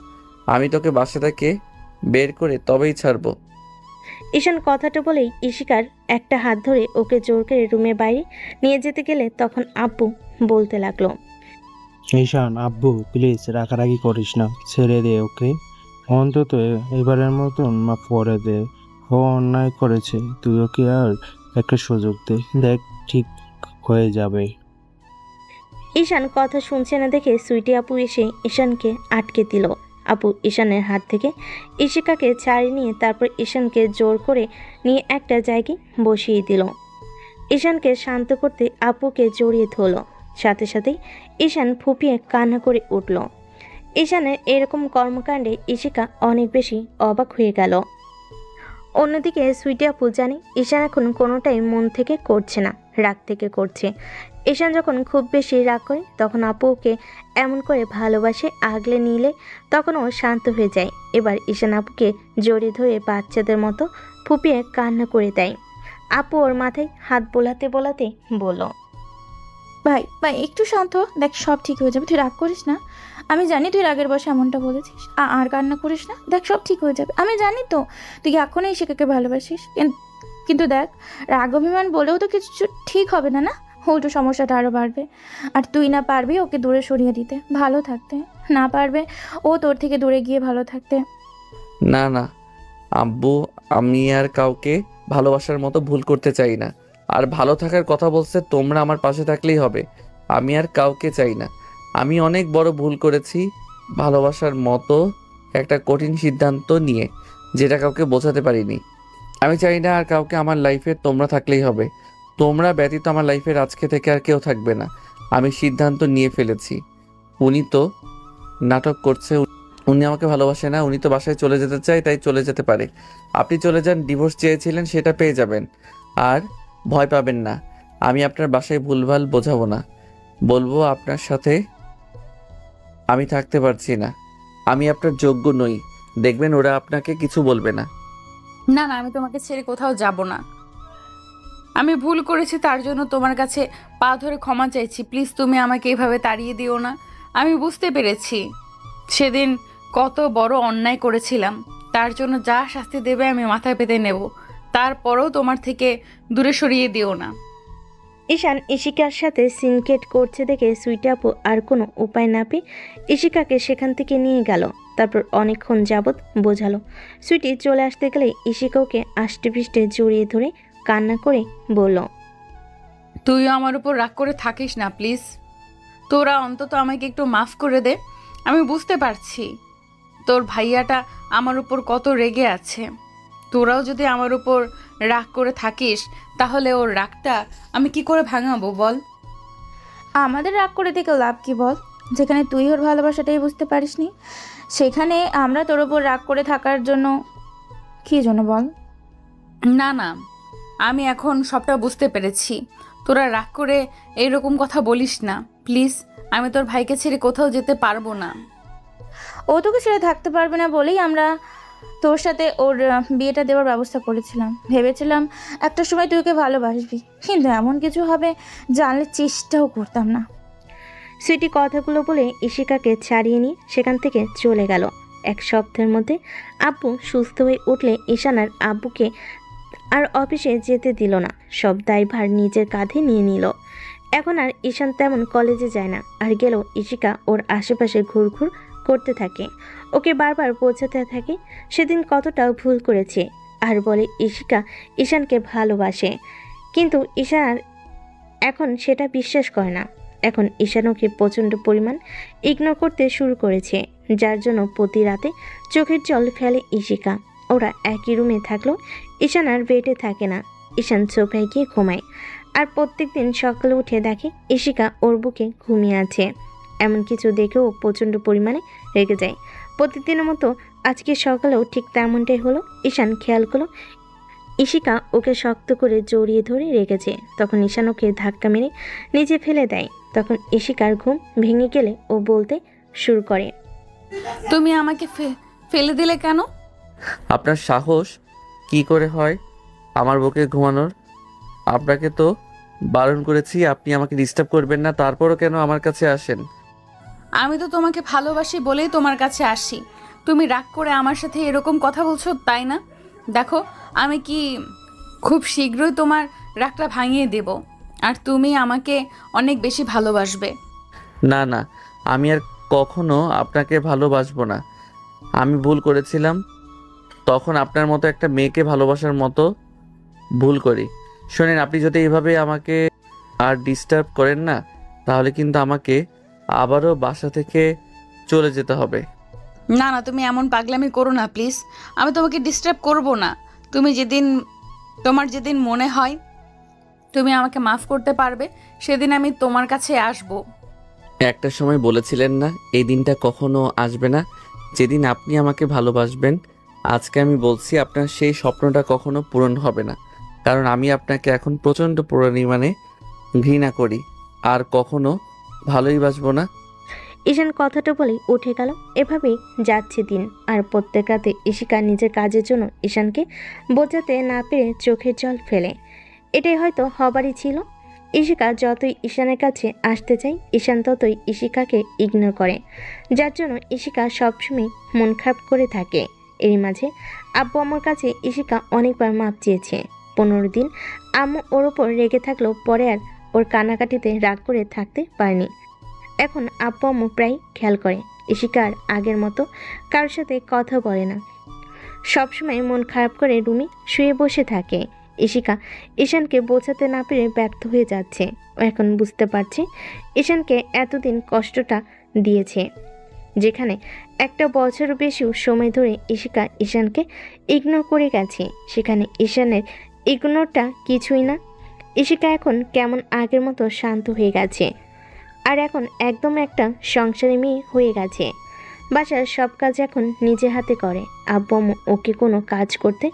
আমি তোকে বাসা থেকে বের করে তবেই ছাড়বো। ঈশান কথাটা বলেই ইশিকার একটা হাত ধরে ওকে জোর করে রুমের বাইরে নিয়ে যেতে গেলে তখন আব্বু বলতে লাগলো, ঈশান, আব্বু প্লিজ রাগারাগি করিস না, ছেড়ে দে ওকে। অন্তত এবারের মতন মাফ করে দে। ও অন্যায় করেছে, তুই ওকে আর একটা সুযোগ দে, দেখ ঠিক হয়ে যাবে। ঈশান কথা শুনছে না দেখে সুইটি আপু এসে ঈশানকে আটকে দিল। আপু ঈশানের হাত থেকে ইশিকাকে ছাড়িয়ে নিয়ে তারপর ঈশানকে জোর করে নিয়ে একটা জায়গায় বসিয়ে দিল। ঈশানকে শান্ত করতে আপুকে জড়িয়ে ধরল, সাথে সাথেই ঈশান ফুপিয়ে কান্না করে উঠল। ঈশানের এরকম কর্মকাণ্ডে ইশিকা অনেক বেশি অবাক হয়ে গেল। অন্যদিকে সুইটি আপু জানে ঈশান এখন কোনোটাই মন থেকে করছে না, রাগ থেকে করছে। ঈশান যখন খুব বেশি রাগ করে তখন আপুকে এমন করে ভালোবাসে আগলে নিলে তখন ও শান্ত হয়ে যায়। এবার ঈশান আপুকে জড়িয়ে ধরে বাচ্চাদের মতো ফুপিয়ে কান্না করে দেয়। আপু ওর মাথায় হাত বোলাতে বোলাতে বলল, ভাই ভাই একটু শান্ত হ, দেখ সব ঠিক হয়ে যাবে, তুই রাগ করিস না। আমি জানি তুই রাগের বসে এমনটা বলেছিস, আর কান্না করিস না, দেখ সব ঠিক হয়ে যাবে। আমি জানি তো তুই এখনই শিখাকে ভালোবাসিস, কিন্তু দেখ রাগ অভিমান বলেও তো কিছু ঠিক হবে না, না উল্টো সমস্যাটা আরও বাড়বে। আর তুই না পারবি ওকে দূরে সরিয়ে দিতে, ভালো থাকতে, না পারবে ও তোর থেকে দূরে গিয়ে ভালো থাকতে। না না আব্বু, আমি আর কাউকে ভালোবাসার মতো ভুল করতে চাই না। আর ভালো থাকার কথা বলছে, তোমরা আমার পাশে থাকলেই হবে। আমি আর কাউকে চাই না। আমি অনেক বড় ভুল করেছি ভালোবাসার মতো একটা কঠিন সিদ্ধান্ত নিয়ে, যেটা কাউকে বোঝাতে পারিনি। আমি চাই না আর কাউকে আমার লাইফে তোমরা থাকলেই হবে। তোমরা ব্যতীত আমার লাইফের আজকে থেকে আর কেউ থাকবে না। আমি সিদ্ধান্ত নিয়ে ফেলেছি। উনি তো নাটক করছে, উনি আমাকে ভালোবাসে না, উনি তো বাসায় চলে যেতে চায়, তাই চলে যেতে পারে। আপনি চলে যান, ডিভোর্স চেয়েছিলেন সেটা পেয়ে যাবেন। আর ভয় পাবেন না, আমি আপনার বাসায় ভুলভাল বোঝাবো না। বলবো আপনার সাথে আমি থাকতে পারছি না, আমি আপনার যোগ্য নই। দেখবেন ওরা আপনাকে কিছু বলবে না। না না, আমি তোমাকে ছেড়ে কোথাও যাব না। আমি ভুল করেছি, তার জন্য তোমার কাছে পা ধরে ক্ষমা চাইছি। প্লিজ তুমি আমাকে এভাবে তাড়িয়ে দিও না। আমি বুঝতে পেরেছি সেদিন কত বড় অন্যায় করেছিলাম, তার জন্য যা শাস্তি দেবে আমি মাথায় পেতে নেব। তারপরেও তোমার থেকে দূরে সরিয়ে দিও না। ঈশান ইশিকার সাথে সিনকেট করছে দেখে সুইটি আপু আর কোনো উপায় না পেয়ে ইশিকাকে সেখান থেকে নিয়ে গেল। তারপর অনেকক্ষণ যাবৎ বোঝালো। সুইটি চলে আসতে গেলে ইশিকা ওকে আষ্টে পৃষ্ঠে জড়িয়ে ধরে কান্না করে বলল, তুইও আমার উপর রাগ করে থাকিস না প্লিজ। তোরা অন্তত আমাকে একটু মাফ করে দে। আমি বুঝতে পারছি তোর ভাইয়াটা আমার উপর কত রেগে আছে। তোরাও যদি আমার উপর রাগ করে থাকিস তাহলে ওর রাগটা আমি কি করে ভাঙাবো বল? আমাদের রাগ করে থেকে লাভ কি বল? যেখানে তুই ওর ভালোবাসাটাই বুঝতে পারিসনি, সেখানে আমরা তোর ওপর রাগ করে থাকার জন্য কী জন্য বল? না না, আমি এখন সবটা বুঝতে পেরেছি। তোরা রাগ করে এইরকম কথা বলিস না প্লিজ। আমি তোর ভাইকে ছেড়ে কোথাও যেতে পারবো না। ও তোকে ছেড়ে থাকতে পারবে না বলেই আমরা তোর সাথে ওর বিয়েটা দেওয়ার ব্যবস্থা করেছিলাম। ভেবেছিলাম একটা সময় তুই ওকে ভালোবাসবি, কিন্তু এমন কিছু হবে জানলে চেষ্টাও করতাম না। সুইটি কথাগুলো বলে ইশিকাকে ছাড়িয়ে নিয়ে সেখান থেকে চলে গেল। এক সপ্তাহের মধ্যে আব্বু সুস্থ হয়ে উঠলে ঈশান আর আব্বুকে আর অফিসে যেতে দিল না। সব দায়ভার নিজের কাঁধে নিয়ে নিল। এখন আর ঈশান তেমন কলেজে যায় না, আর গেলেও ইশিকা ওর আশেপাশে ঘুরঘুর করতে থাকে, ওকে বারবার বোঝাতে থাকে সেদিন কতটা ভুল করেছে, আর বলে ইশিকা ঈশানকে ভালোবাসে। কিন্তু ঈশান আর এখন সেটা বিশ্বাস করে না। এখন ঈশান ওকে প্রচণ্ড পরিমাণ ইগনোর করতে শুরু করেছে, যার জন্য প্রতি রাতে চোখের জল ফেলে ইশিকা। ওরা একই রুমে থাকলেও ঈশান আর বেডে থাকে না। ঈশান সোফায় গিয়ে ঘুমায়, আর প্রত্যেক দিন সকালে উঠে দেখে ইশিকা ওর বুকে ঘুমিয়ে আছে। এমন কিছু দেখেও প্রচণ্ড পরিমাণে রেগে যায়। প্রতিদিনের মতো আজকে সকালেও ঠিক তেমনটাই হলো। ঈশান খেয়াল করলো ইশিকা ওকে শক্ত করে জড়িয়ে ধরে রেখেছে। তখন ঈশান ওকে ধাক্কা মেরে নিচে ফেলে দেয়। তখন ইশিকার ঘুম ভেঙে গেলে ও বলতে শুরু করে, তুমি আমাকে ফেলে দিলে কেন? আপনার সাহস কি করে হয় আমার বুকে ঘুমানোর? আপনাকে তো বারণ করেছি আপনি আমাকে ডিস্টার্ব করবেন না, তারপরও কেন আমার কাছে আসেন? আমি তো তোমাকে ভালোবাসি বলেই তোমার কাছে আসি। তুমি রাগ করে আমার সাথে এরকম কথা বলছো, তাই না? দেখো, আমি কি খুব শীঘ্রই তোমার রাগটা ভাঙিয়ে দেব, আর তুমি আমাকে অনেক বেশি ভালোবাসবে। না না, আমি আর কখনো আপনাকে ভালোবাসবো না। আমি ভুল করেছিলাম, তখন আপনার মতো একটা মেয়েকে ভালোবাসার মতো ভুল করি। শোনেন, আপনি যদি এইভাবে আমাকে আর ডিস্টার্ব করেন না, তাহলে কিন্তু আমাকে আবারও বাসা থেকে চলে যেতে হবে। না না, তুমি এমন পাগলামি করো না প্লিজ। আমি তোমাকে ডিস্টার্ব করব না। তোমার যেদিন মনে হয় তুমি আমাকে মাফ করতে পারবে, সেদিন আমি তোমার কাছে আসব। একটা সময় বলেছিলেন না এই দিনটা কখনো আসবে না, যেদিন আপনি আমাকে ভালোবাসবেন। আজকে আমি বলছি আপনার সেই স্বপ্নটা কখনো পূরণ হবে না, কারণ আমি আপনাকে এখন প্রচণ্ড পরিমাণে ঘৃণা করি, আর কখনো ভালোই বাসবো না। ঈশান কথাটা বলেই উঠে গেল। এভাবেই যাচ্ছে দিন, আর প্রত্যেক রাতে ইশিকা নিজের কাজের জন্য ঈশানকে বোঝাতে না পেরে চোখের জল ফেলে। এটাই হয়তো হবারই ছিল। ইশিকা যতই ঈশানের কাছে আসতে চায়, ঈশান ততই ইশিকাকে ইগনোর করে, যার জন্য ইশিকা সবসময় মন খারাপ করে থাকে। এরই মাঝে আব্বু আম্মুর কাছে ইশিকা অনেকবার মাপ চেয়েছে। 15 দিন আম্মু ওর ওপর রেগে থাকলেও পরে আর ওর কান্নাকাটিতে রাগ করে থাকতে পারেনি। এখন আব্বু আম্মু প্রায় খেয়াল করে ইশিকা আর আগের মতো কারোর সাথে কথা বলে না, সবসময় মন খারাপ করে রুমে শুয়ে বসে থাকে। ইশিকা ঈশানকে বোঝাতে না পেরে ব্যর্থ হয়ে যাচ্ছে। ও এখন বুঝতে পারছে ঈশানকে এতদিন কষ্টটা দিয়েছে, যেখানে একটা বছর বেশিও সময় ধরে ইশিকা ঈশানকে ইগনোর করে গেছে, সেখানে ঈশানের ইগনোরটা কিছুই না। ইশিকা এখন কেমন আগের মতো শান্ত হয়ে গেছে, আর এখন একদম একটা সংসারী মেয়ে হয়ে গেছে। বাসার সব কাজ এখন নিজে হাতে করে। আব্বু আম্মু ওকে কোনো কাজ করতে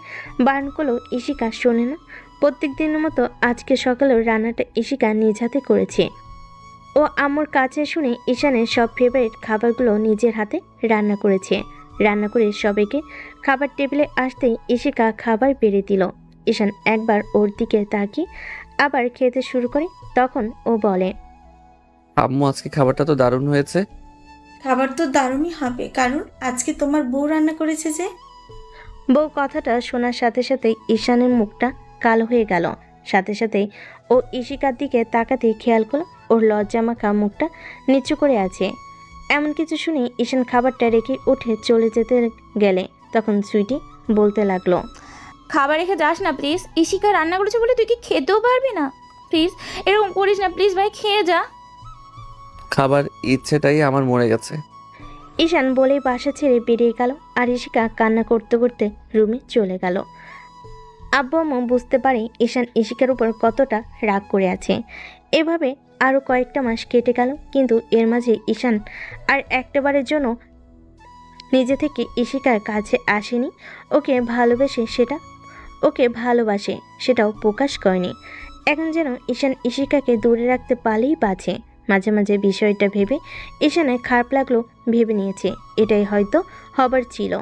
বারণ করলেও ইশিকা শোনে না। প্রত্যেক দিনের মতো আজকে সকালেও রান্নাটা ইশিকা নিজ হাতে করেছে। ও আম্মুর কাছে শুনে ঈশানের সব ফেভারিট খাবারগুলো নিজের হাতে রান্না করেছে। রান্না করে সবাইকে খাবার টেবিলে আসতেই ইশিকা খাবার বেড়ে দিল। ঈশান একবার ওর দিকে তাকিয়ে আবার খেতে শুরু করে। তখন ও বলে, আম্মু আজকে খাবারটা তো দারুণ হয়েছে। খাবার তো দারুণই হবে, কারণ আজকে তোমার বউ রান্না করেছে যে। বউ কথাটা শোনার সাথে সাথে ঈশানের মুখটা কালো হয়ে গেল। সাথে সাথেই ও ইশিকার দিকে তাকাতেই খেয়াল করলো ওর লজ্জামাখা মুখটা নিচু করে আছে। এমন কিছু শুনে ঈশান খাবারটা রেখে উঠে চলে যেতে গেলে তখন সুইটি বলতে লাগলো, খাবার রেখে যাস না প্লিজ। ইশিকা রান্না করেছে বলে তুই কি খেতেও পারবি না? প্লিজ এরকম করিস না, প্লিজ ভাই, খেয়ে যা। খাবার ইচ্ছেটাই আমার মরে গেছে। ঈশান বলেই বাসা ছেড়ে বেরিয়ে গেল আর ইশিকা কান্না করতে করতে রুমে চলে গেল। আব্বু আম্মু বুঝতে পারে ঈশান ইশিকার উপর কতটা রাগ করে আছে। এভাবে আরও কয়েকটা মাস কেটে গেল, কিন্তু এর মাঝে ঈশান আর একটাবারের জন্য নিজে থেকে ইশিকার কাছে আসেনি। ওকে ভালোবাসে সেটাও প্রকাশ করেনি। এখন যেন ঈশান ইশিকাকে দূরে রাখতে পারলেই বাঁচে। মাঝে মাঝে বিষয়টা ভেবে ঈশানের খারাপ লাগলো, ভেবে নিয়েছে এটাই হয়তো হবার ছিল।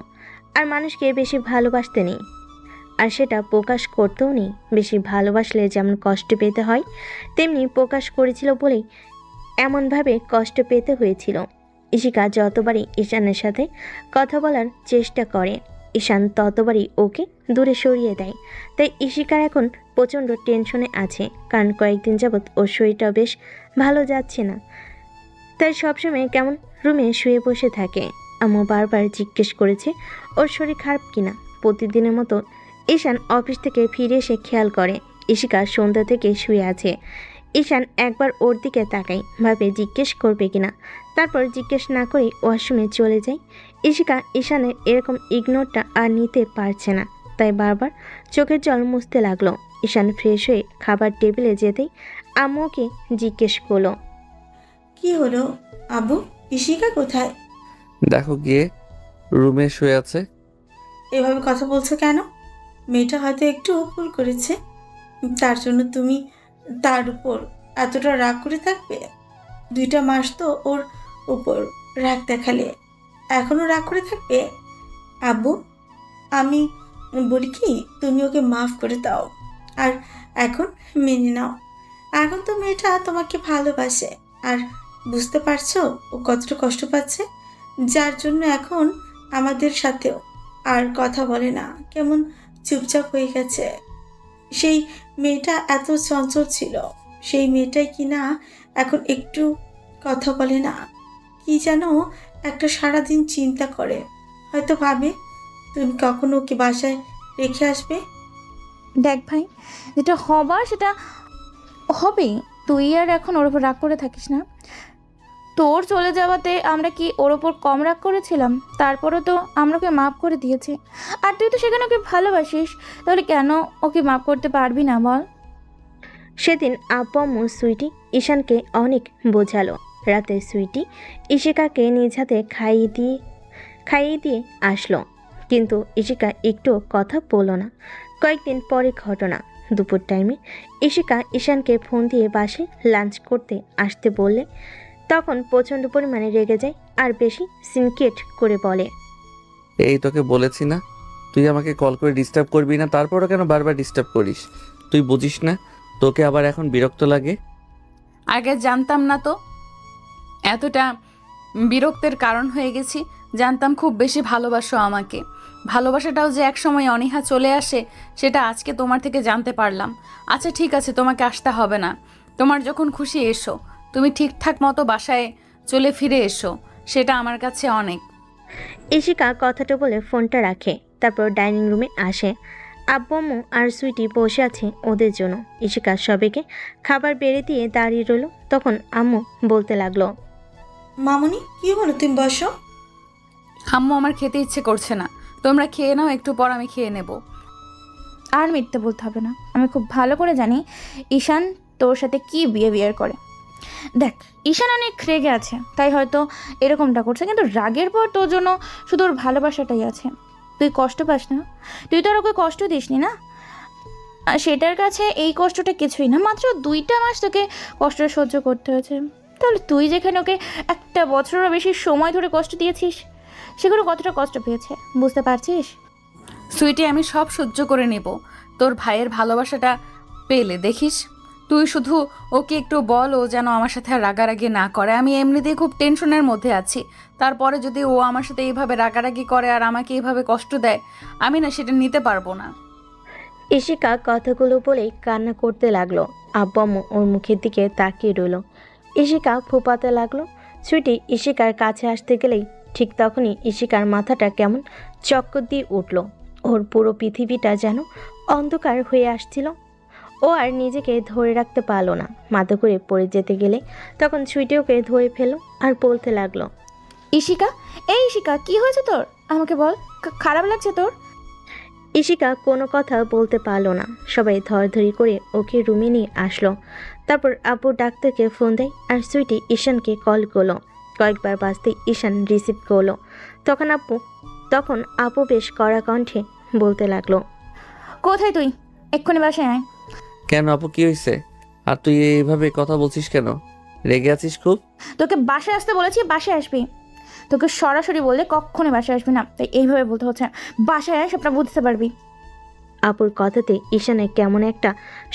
আর মানুষকে বেশি ভালোবাসতে নেই, আর সেটা প্রকাশ করতেও নেই। বেশি ভালোবাসলে যেমন কষ্ট পেতে হয়, তেমনি প্রকাশ করেছিল বলেই এমনভাবে কষ্ট পেতে হয়েছিল। ইশিকা যতবারই ঈশানের সাথে কথা বলার চেষ্টা করে, ঈশান ততবারই ওকে দূরে সরিয়ে দেয়। তাই ইশিকার এখন প্রচণ্ড টেনশনে আছে, কারণ কয়েকদিন যাবৎ ওর শরীরটা বেশ ভালো যাচ্ছে না। তাই সবসময় কেমন রুমে শুয়ে বসে থাকে। আম্মু বারবার জিজ্ঞেস করেছে ওর শরীর খারাপ কিনা। প্রতিদিনের মতো ঈশান অফিস থেকে ফিরে এসে খেয়াল করে ইশিকা সন্ধ্যা থেকে শুয়ে আছে। ঈশান একবার ওর দিকে তাকায়, ভাবে জিজ্ঞেস করবে কিনা। তারপর জিজ্ঞেস না করে ওয়াশরুমে চলে যায়। ইশিকা ঈশানের এরকম ইগনোরটা আর নিতে পারছে না, তাই বারবার চোখের জল মুছতে লাগলো। ঈশান ফ্রেশ হয়ে খাবার টেবিলে যেতেই আম্মুকে জিজ্ঞেস করলো, কি হলো আব্বু, ইশিকা কোথায়? দেখো গিয়ে রুমে শুয়ে আছে। এভাবে কথা বলছো কেন? মেয়েটা হয়তো একটু ভুল করেছে, তার জন্য তুমি তার উপর এতটা রাগ করে থাকবে? 2টা মাস তো ওর উপর রাগ দেখালে, এখনো রাগ করে থাকবে? আব্বু, আমি বলি কি, তুমি ওকে মাফ করে দাও আর এখন মেনে নাও। এখন তো মেয়েটা তোমাকে ভালোবাসে, আর বুঝতে পারছো ও কতটা কষ্ট পাচ্ছে, যার জন্য এখন আমাদের সাথেও আর কথা বলে না, কেমন চুপচাপ হয়ে গেছে। সেই মেয়েটা এত চঞ্চল ছিল, সেই মেয়েটাই কি না এখন একটু কথা বলে না, কি যেন একটা সারাদিন চিন্তা করে। হয়তো ভাবে তুমি কখনো ওকে বাসায় রেখে আসবে। দেখ ভাই, যেটা হবার সেটা হবেই। তুই আর এখন ওর ওপর রাগ করে থাকিস না। তোর চলে যাওয়াতে আমরা কি ওর ওপর কম রাগ করেছিলাম? তারপরও তো আমরা ওকে মাফ করে দিয়েছি। আর তুই তো সেখানে ওকে ভালোবাসিস, তাহলে কেন ওকে মাফ করতে পারবি না বল? সেদিন আব্বু আম্মু সুইটি ঈশানকে অনেক বোঝালো। রাতে সুইটি ইশিকাকে নিজ হাতে খাইয়ে দিয়ে আসলো, কিন্তু ইশিকা একটু কথা বলল না। কয়েকদিন পরে ঘটনা, দুপুর টাইমে ইশিকা ঈশানকে ফোন দিয়ে বাসে লাঞ্চ করতে আসতে বললে তখন প্রচণ্ড পরিমাণে রেগে যায় আর বেশি সিনক্রেট করে বলে, এই তোকে বলেছি না তুই আমাকে কল করে ডিস্টার্ব করবি না, তারপরও কেন বারবার ডিস্টার্ব করিস? তুই বুঝিস না তোকে আবার এখন বিরক্ত লাগে? আগে জানতাম না তো এতটা বিরক্তের কারণ হয়ে গেছি। জানতাম খুব বেশি ভালোবাসো আমাকে, ভালোবাসাটাও যে একসময় অনীহা চলে আসে সেটা আজকে তোমার থেকে জানতে পারলাম। আচ্ছা ঠিক আছে, তোমাকে আসতে হবে না, তোমার যখন খুশি এসো। তুমি ঠিকঠাক মতো বাসায় চলে ফিরে এসো, সেটা আমার কাছে অনেক। ইশিকা কথাটা বলে ফোনটা রাখে, তারপর ডাইনিং রুমে আসে। আব্বু আম্মু আর সুইটি বসে আছে ওদের জন্য। ইশিকা সবাইকে খাবার বেড়ে দিয়ে দাঁড়িয়ে রইল। তখন আম্মু বলতে লাগলো, মামুনি কি হলো, তুমি বসো। আম্মু আমার খেতে ইচ্ছে করছে না, তোমরা খেয়ে নাও, একটু পর আমি খেয়ে নেব। আর মিথ্যে বলতে হবে না, আমি খুব ভালো করে জানি ঈশান তোর সাথে কি বিহেভিয়ার করে। দেখ, ঈশান অনেক রেগে আছে, তাই হয়তো এরকমটা করছে, কিন্তু রাগের পর তোর জন্য শুধু ওর ভালোবাসাটাই আছে। তুই কষ্ট পাস না? তুই তো আর ওকে কষ্ট দিসনি না? আর সেটার কাছে এই কষ্টটা কিছুই না, মাত্র 2টা মাস তোকে কষ্ট সহ্য করতে হয়েছে। তাহলে তুই যেখানে ওকে 1 বছরেরও বেশি সময় ধরে কষ্ট দিয়েছিস, সেগুলো কতটা কষ্ট পেয়েছে বুঝতে পারছিস? সুইটি, আমি সব সহ্য করে নেব তোর ভাইয়ের ভালোবাসাটা পেলে। দেখিস, তুই শুধু ওকে একটু বল ও যেন আমার সাথে আর রাগারাগি না করে। আমি এমনিতেই খুব টেনশনের মধ্যে আছি, তারপরে যদি ও আমার সাথে এইভাবে রাগারাগি করে আর আমাকে এইভাবে কষ্ট দেয়, আমি না সেটা নিতে পারবো না। ইশিকা কথাগুলো বলেই কান্না করতে লাগলো। আব্বু আম্মু ওর মুখের দিকে তাকিয়ে রইল। ইশিকা ফুপাতে লাগলো। সুইটি ইশিকার কাছে আসতে গেলেই ঠিক তখনই ইশিকার মাথাটা কেমন চক্কর দিয়ে উঠল। ওর পুরো পৃথিবীটা যেন অন্ধকার হয়ে আসছিল। ও আর নিজেকে ধরে রাখতে পারলো না। মাথা ঘুরে পড়ে যেতে গেলে তখন সুইটি ওকে ধরে ফেললো আর বলতে লাগলো, ঈশিকা, এই ঈশিকা, কি হয়েছে তোর? আমাকে বল, খারাপ লাগছে তোর? ইশিকা কোনো কথা বলতে পারলো না। সবাই ধরাধরি করে ওকে রুমে নিয়ে আসলো। তারপর আপু ডাক্তারকে ফোন দেয় আর সুইটি ঈশানকে কল করলো। কয়েকবার বাজতেই ঈশান রিসিভ করলো। তখন আপু বেশ কড়া কণ্ঠে বলতে লাগলো, কোথায় তুই? এক্ষুনি বাসায় আয়। কেন আপু, কি হয়েছে? আর তুই এইভাবে কথা বলছিস কেন? রেগে আছিস খুব? তোকে বাসায় আসতে বলেছি, বাসায় আসবি। তোকে সরাসরি বললে কখনই বাসায় আসবি না, তাই এইভাবে বলতে হচ্ছে। বাসায় আয়, সবটা বুঝতে পারবি। আপুর কথাতে ঈশানের কেমন একটা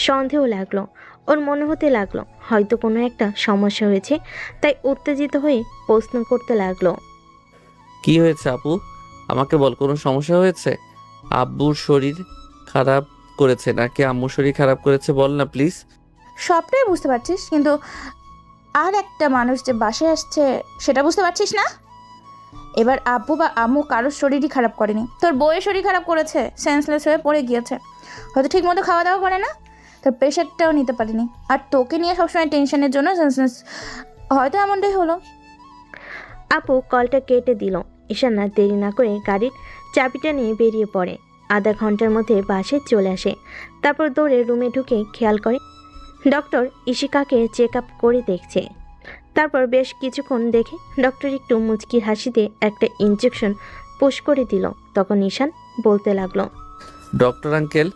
সন্দেহ লাগলো। ওর মনে হতে লাগলো হয়তো কোনো একটা সমস্যা হয়েছে, তাই উত্তেজিত হয়ে প্রশ্ন করতে লাগলো, কি হয়েছে আপু? আমাকে বল, কোনো সমস্যা হয়েছে? আব্বুর শরীর খারাপ করেছে নাকি আম্মুর শরীর খারাপ করেছে? বল না প্লিজ। সবটাই বুঝতে পারছিস, কিন্তু আর একটা মানুষ যে বাসায় আসছে সেটা বুঝতে পারছিস না? এবার আব্বু বা আম্মু কারোর শরীরই খারাপ করেনি, তোর বউয়ের শরীর খারাপ করেছে, সেন্সলেস হয়ে পড়ে গিয়েছে, হয়তো ঠিক মতো খাওয়া দাওয়া করে না, তোর প্রেশারটাও নিতে পারেনি, আর তোকে নিয়ে সবসময় টেনশনের জন্য সেন্সলেস, হয়তো এমনটাই হলো। আপু কলটা কেটে দিল। ঈশান আর দেরি না করে গাড়ির চাবিটা নিয়ে বেরিয়ে পড়ে। আধা ঘন্টার মধ্যে বাসে চলে আসে। তারপর দৌড়ে রুমে ঢুকে খেয়াল করে ডক্টর ইশিকাকে চেক আপ করে দেখছে। তারপর বেশ কিছুক্ষণ দেখে ডক্টর একটু মুচকি হাসিতে একটা ইনজেকশন পুশ করে দিল। তখন ঈশান বলতে লাগলো, ডক্টর আঙ্কেল,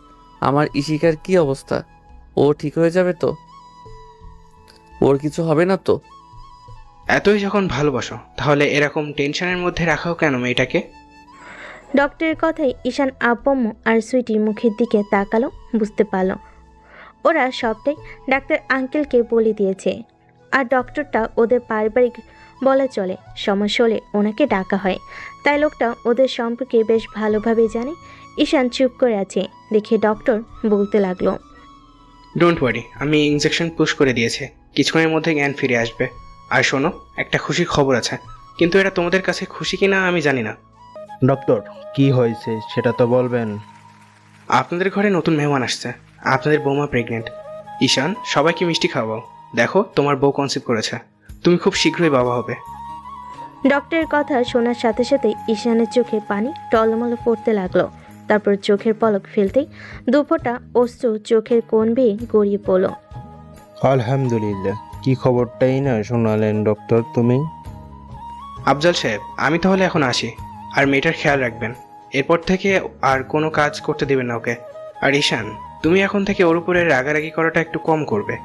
আমার ইশিকার কি অবস্থা? ও ঠিক হয়ে যাবে তো? ওর কিছু হবে না তো? এতই যখন ভালোবাসো তাহলে এরকম টেনশনের মধ্যে রাখাও কেন মেয়েটাকে? ডক্টরের কথায় ঈশান আব্বু আর সুইটির মুখের দিকে তাকালো। বুঝতে পারল ওরা সবটাই ডাক্তার আঙ্কেলকে বলে দিয়েছে, আর ডক্টরটা ওদের পারিবারিক বলে চলে। সমস্যা হলে ওনাকে ডাকা হয়, তাই লোকটা ওদের সম্পর্কে বেশ ভালোভাবে জানে। ঈশান চুপ করে আছে দেখে ডক্টর বলতে লাগলো, ডোন্ট ওয়ারি, আমি ইনজেকশন পুশ করে দিয়েছি, কিছুক্ষণের মধ্যে জ্ঞান ফিরে আসবে। আর শোনো, একটা খুশির খবর আছে, কিন্তু এটা তোমাদের কাছে খুশি কিনা আমি জানি না। ডক্টর, কি হয়েছে সেটা তো বলবেন। আপনাদের ঘরে নতুন মেহমান আসছে, আপনাদের বৌমা প্রেগনেন্ট। ঈশান, সবাইকে মিষ্টি খাওয়াও। দেখো, তোমার বউ কনসিভ করেছে, তুমি খুব শীঘ্রই বাবা হবে। ডক্টরের কথা শোনার সাথে সাথে ঈশানের চোখে পানি টলমল পড়তে লাগলো। তারপর চোখের পলক ফেলতেই দুফোঁটা অশ্রু চোখের কোণ বেয়ে গড়িয়ে পড়ল। আলহামদুলিল্লাহ, কি খবরটাই না শোনালেন ডক্টর তুমি। আফজাল সাহেব, আমি তাহলে এখন আসি, আর মেয়েটার খেয়াল রাখবেন। এরপর থেকে আর কোনো কাজ করতে দেবেন না ওকে। আর ঈশান, তুমি এখন থেকে ওর উপরে রাগারাগি করাটা একটু কম করবে।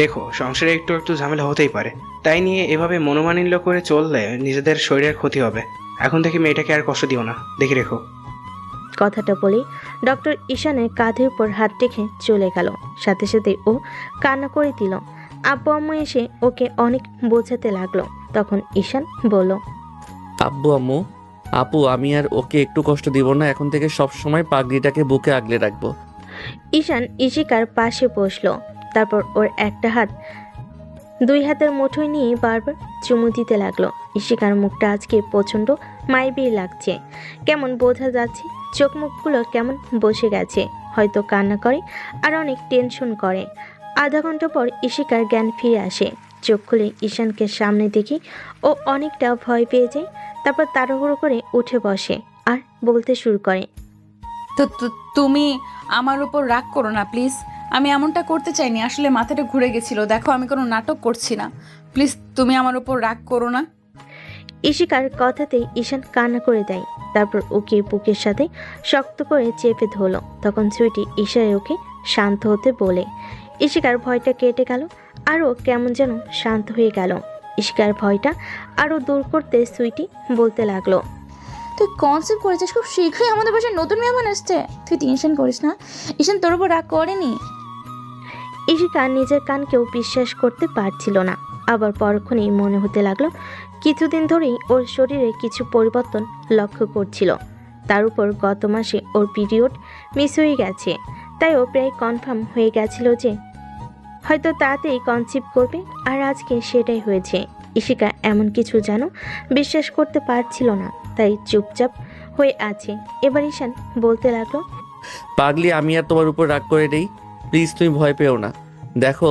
দেখো, সংসারে একটু একটু ঝামেলা হতেই পারে, তাই নিয়ে এভাবে মনোমালিন্য করে চললে নিজেদের শরীরের ক্ষতি হবে। এখন থেকে মেয়েটাকে আর কষ্ট দিও না, দেখে রেখো। কথাটা বলেই ডক্টর ঈশানের কাঁধের উপর হাত রেখে চলে গেল। সাথে সাথে ও কান্না করে দিল। আব্বু আম্মু এসে ওকে অনেক বোঝাতে লাগলো। তখন ঈশান বলল, আব্বু আম্মু, আপু, আমি আর ওকে একটু কষ্ট দিব না। এখন থেকে সব সময় পাগড়িটাকে বুকে আগলে রাখবো। ঈশান ইশিকার পাশে বসলো। তারপর ওর একটা হাত 2 হাতের মুঠোয় নিয়ে বারবার চুমু দিতে লাগলো। ইশিকার মুখটা আজকে প্রচণ্ড মাইবি লাগছে, কেমন বোঝা যাচ্ছে চোখ মুখগুলো কেমন বসে গেছে, হয়তো কান্না করে আর অনেক টেনশন করে। আধা ঘন্টা পর ইশিকার জ্ঞান ফিরে আসে। চোখ খুলে ঈশানকে সামনে দেখি ও অনেকটা ভয় পেয়ে যায়। তারপর তাড়াহুড়ো করে উঠে বসে আর বলতে শুরু করে, তো তুমি আমার উপর রাগ করো না প্লিজ। আমি এমনটা করতে চাইনি, আসলে মাথাটা ঘুরে গেছিল। দেখো আমি কোনো নাটক করছি না, প্লিজ তুমি আমার উপর রাগ করো না। ইশিকার কথাতেই ঈশান কান্না করে দেয়। তারপর ওকে বুকের সাথে শক্ত করে চেপে ধরলো। তখন সুইটি ইশারায় ওকে শান্ত হতে বলে। ইশিকার ভয়টা কেটে গেল, আরও কেমন যেন শান্ত হয়ে গেল। ইশিকার ভয়টা আরও দূর করতে সুইটি বলতে লাগলো, তুই কনসেপ্ট করেছিস, খুব শীঘ্রই আমাদের বাসায় নতুন মেহমান আসছে। তুই টেনশন করিস না, ঈশান তোর উপর রাগ করেনি। ইশিকা নিজের কানকেও বিশ্বাস করতে পারছিল না। আবার পরক্ষণেই মনে হতে লাগলো কিছুদিন ধরেই ওর শরীরে কিছু পরিবর্তন লক্ষ্য করছিল। তার উপর গত মাসে ওর পিরিয়ড মিস হয়ে গেছে, তাই ও প্রায় কনফার্ম হয়ে গেছিল যে হয়তো তাতেই কনসিভ করবে, আর আজকে সেটাই হয়েছে। ইশিকা এমন কিছু যেন বিশ্বাস করতে পারছিল না, তাই চুপচাপ হয়ে আছে। এবার ঈশান বলতে লাগলো, পাগলি, আমি আর তোমার উপর রাগ করে নেই, প্লিজ তুমি ভয় পেও না। দেখো,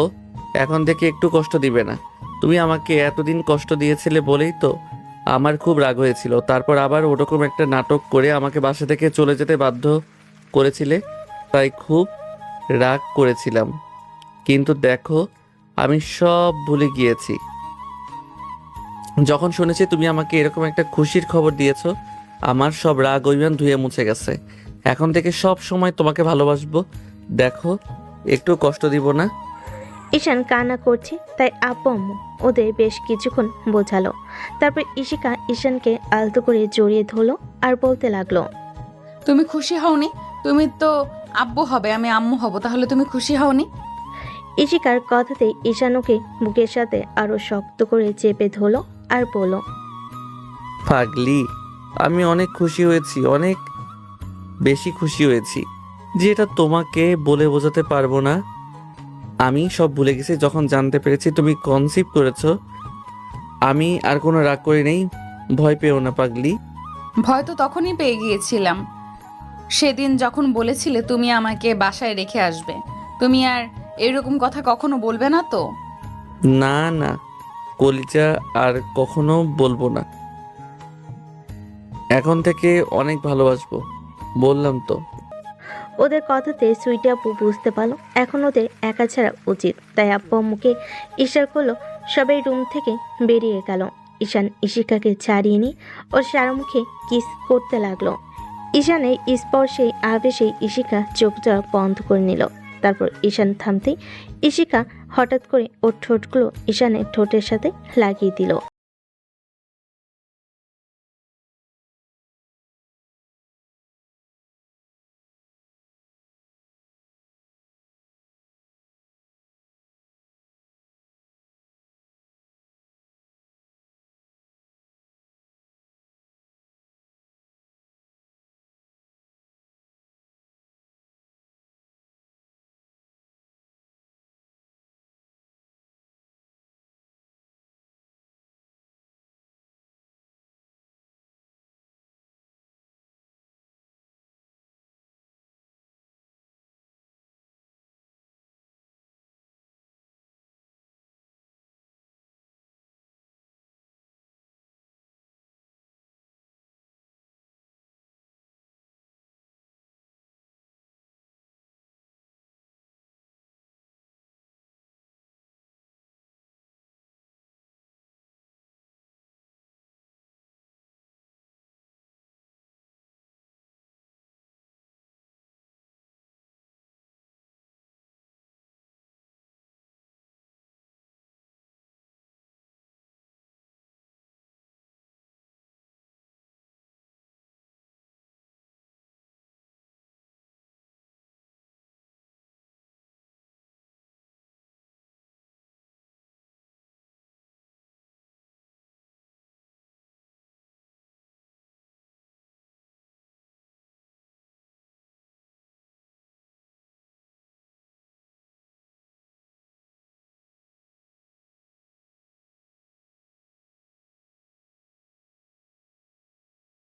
এখন থেকে একটু কষ্ট দিবে না। তুমি আমাকে এতদিন কষ্ট দিয়েছিলে বলেই তো আমার খুব রাগ হয়েছিল। তারপর আবার ওরকম একটা নাটক করে আমাকে বাসা থেকে চলে যেতে বাধ্য করেছিলে, তাই খুব রাগ করেছিলাম। কিন্তু দেখো, আমি সব ভুলে গিয়েছি। যখন শুনেছি তুমি আমাকে এরকম একটা খুশির খবর দিয়েছো, আমার সব রাগ অভিমান ধুয়ে মুছে গেছে। এখন থেকে সব সময় তোমাকে ভালোবাসবো। দেখো, একটু কষ্ট দিব না। ঈশান কান্না করছে, তাই আব্বু আম্মু ওদের বেশ কিছুক্ষণ বোঝালো। তারপর ইশিকা ঈশানকে আলতো করে জড়িয়ে ধরলো আর বলতে লাগলো, তুমি খুশি হওনি? তুমি তো আব্বু হবে, আমি আম্মু হব, তাহলে তুমি খুশি হওনি? ইশিকার কথাতেই ঈশান ওকে বুকের সাথে আরো শক্ত করে চেপে ধরলো আর বলল, পাগলি, আমি অনেক খুশি হয়েছি, অনেক বেশি খুশি হয়েছি, যেটা তোমাকে বলে বোঝাতে পারবো না। আমি সব ভুলে গেছি যখন জানতে পেরেছি তুমি কনসিভ করেছো। আমি আর কোনো রাগ করি নেই, ভয় পেও না পাগলি। ভয় তো তখনই পেয়ে গিয়েছিলাম, সেদিন যখন বলেছিলে তুমি আমাকে বাসায় রেখে আসবে। তুমি আর এরকম কথা কখনো বলবে না তো? না না, কলিজা, আর কখনো বলবো না। এখন থেকে অনেক ভালোবাসবো, বললাম তো। ওদের কথাতে সুইটি আপু বুঝতে পারলো এখন ওদের একা ছাড়া উচিত, তাই আব্বু আম্মুকে ইশারা করলো। সবাই রুম থেকে বেরিয়ে গেল। ঈশান ইশিকাকে ছাড়িয়ে নিয়ে ওর সারা মুখে কিস করতে লাগলো। ঈশানের স্পর্শেই আবেশেই ইশিকা চোখটা বন্ধ করে নিল। তারপর ঈশান থামতেই ইশিকা হঠাৎ করে ওর ঠোঁটগুলো ঈশানের ঠোঁটের সাথে লাগিয়ে দিল।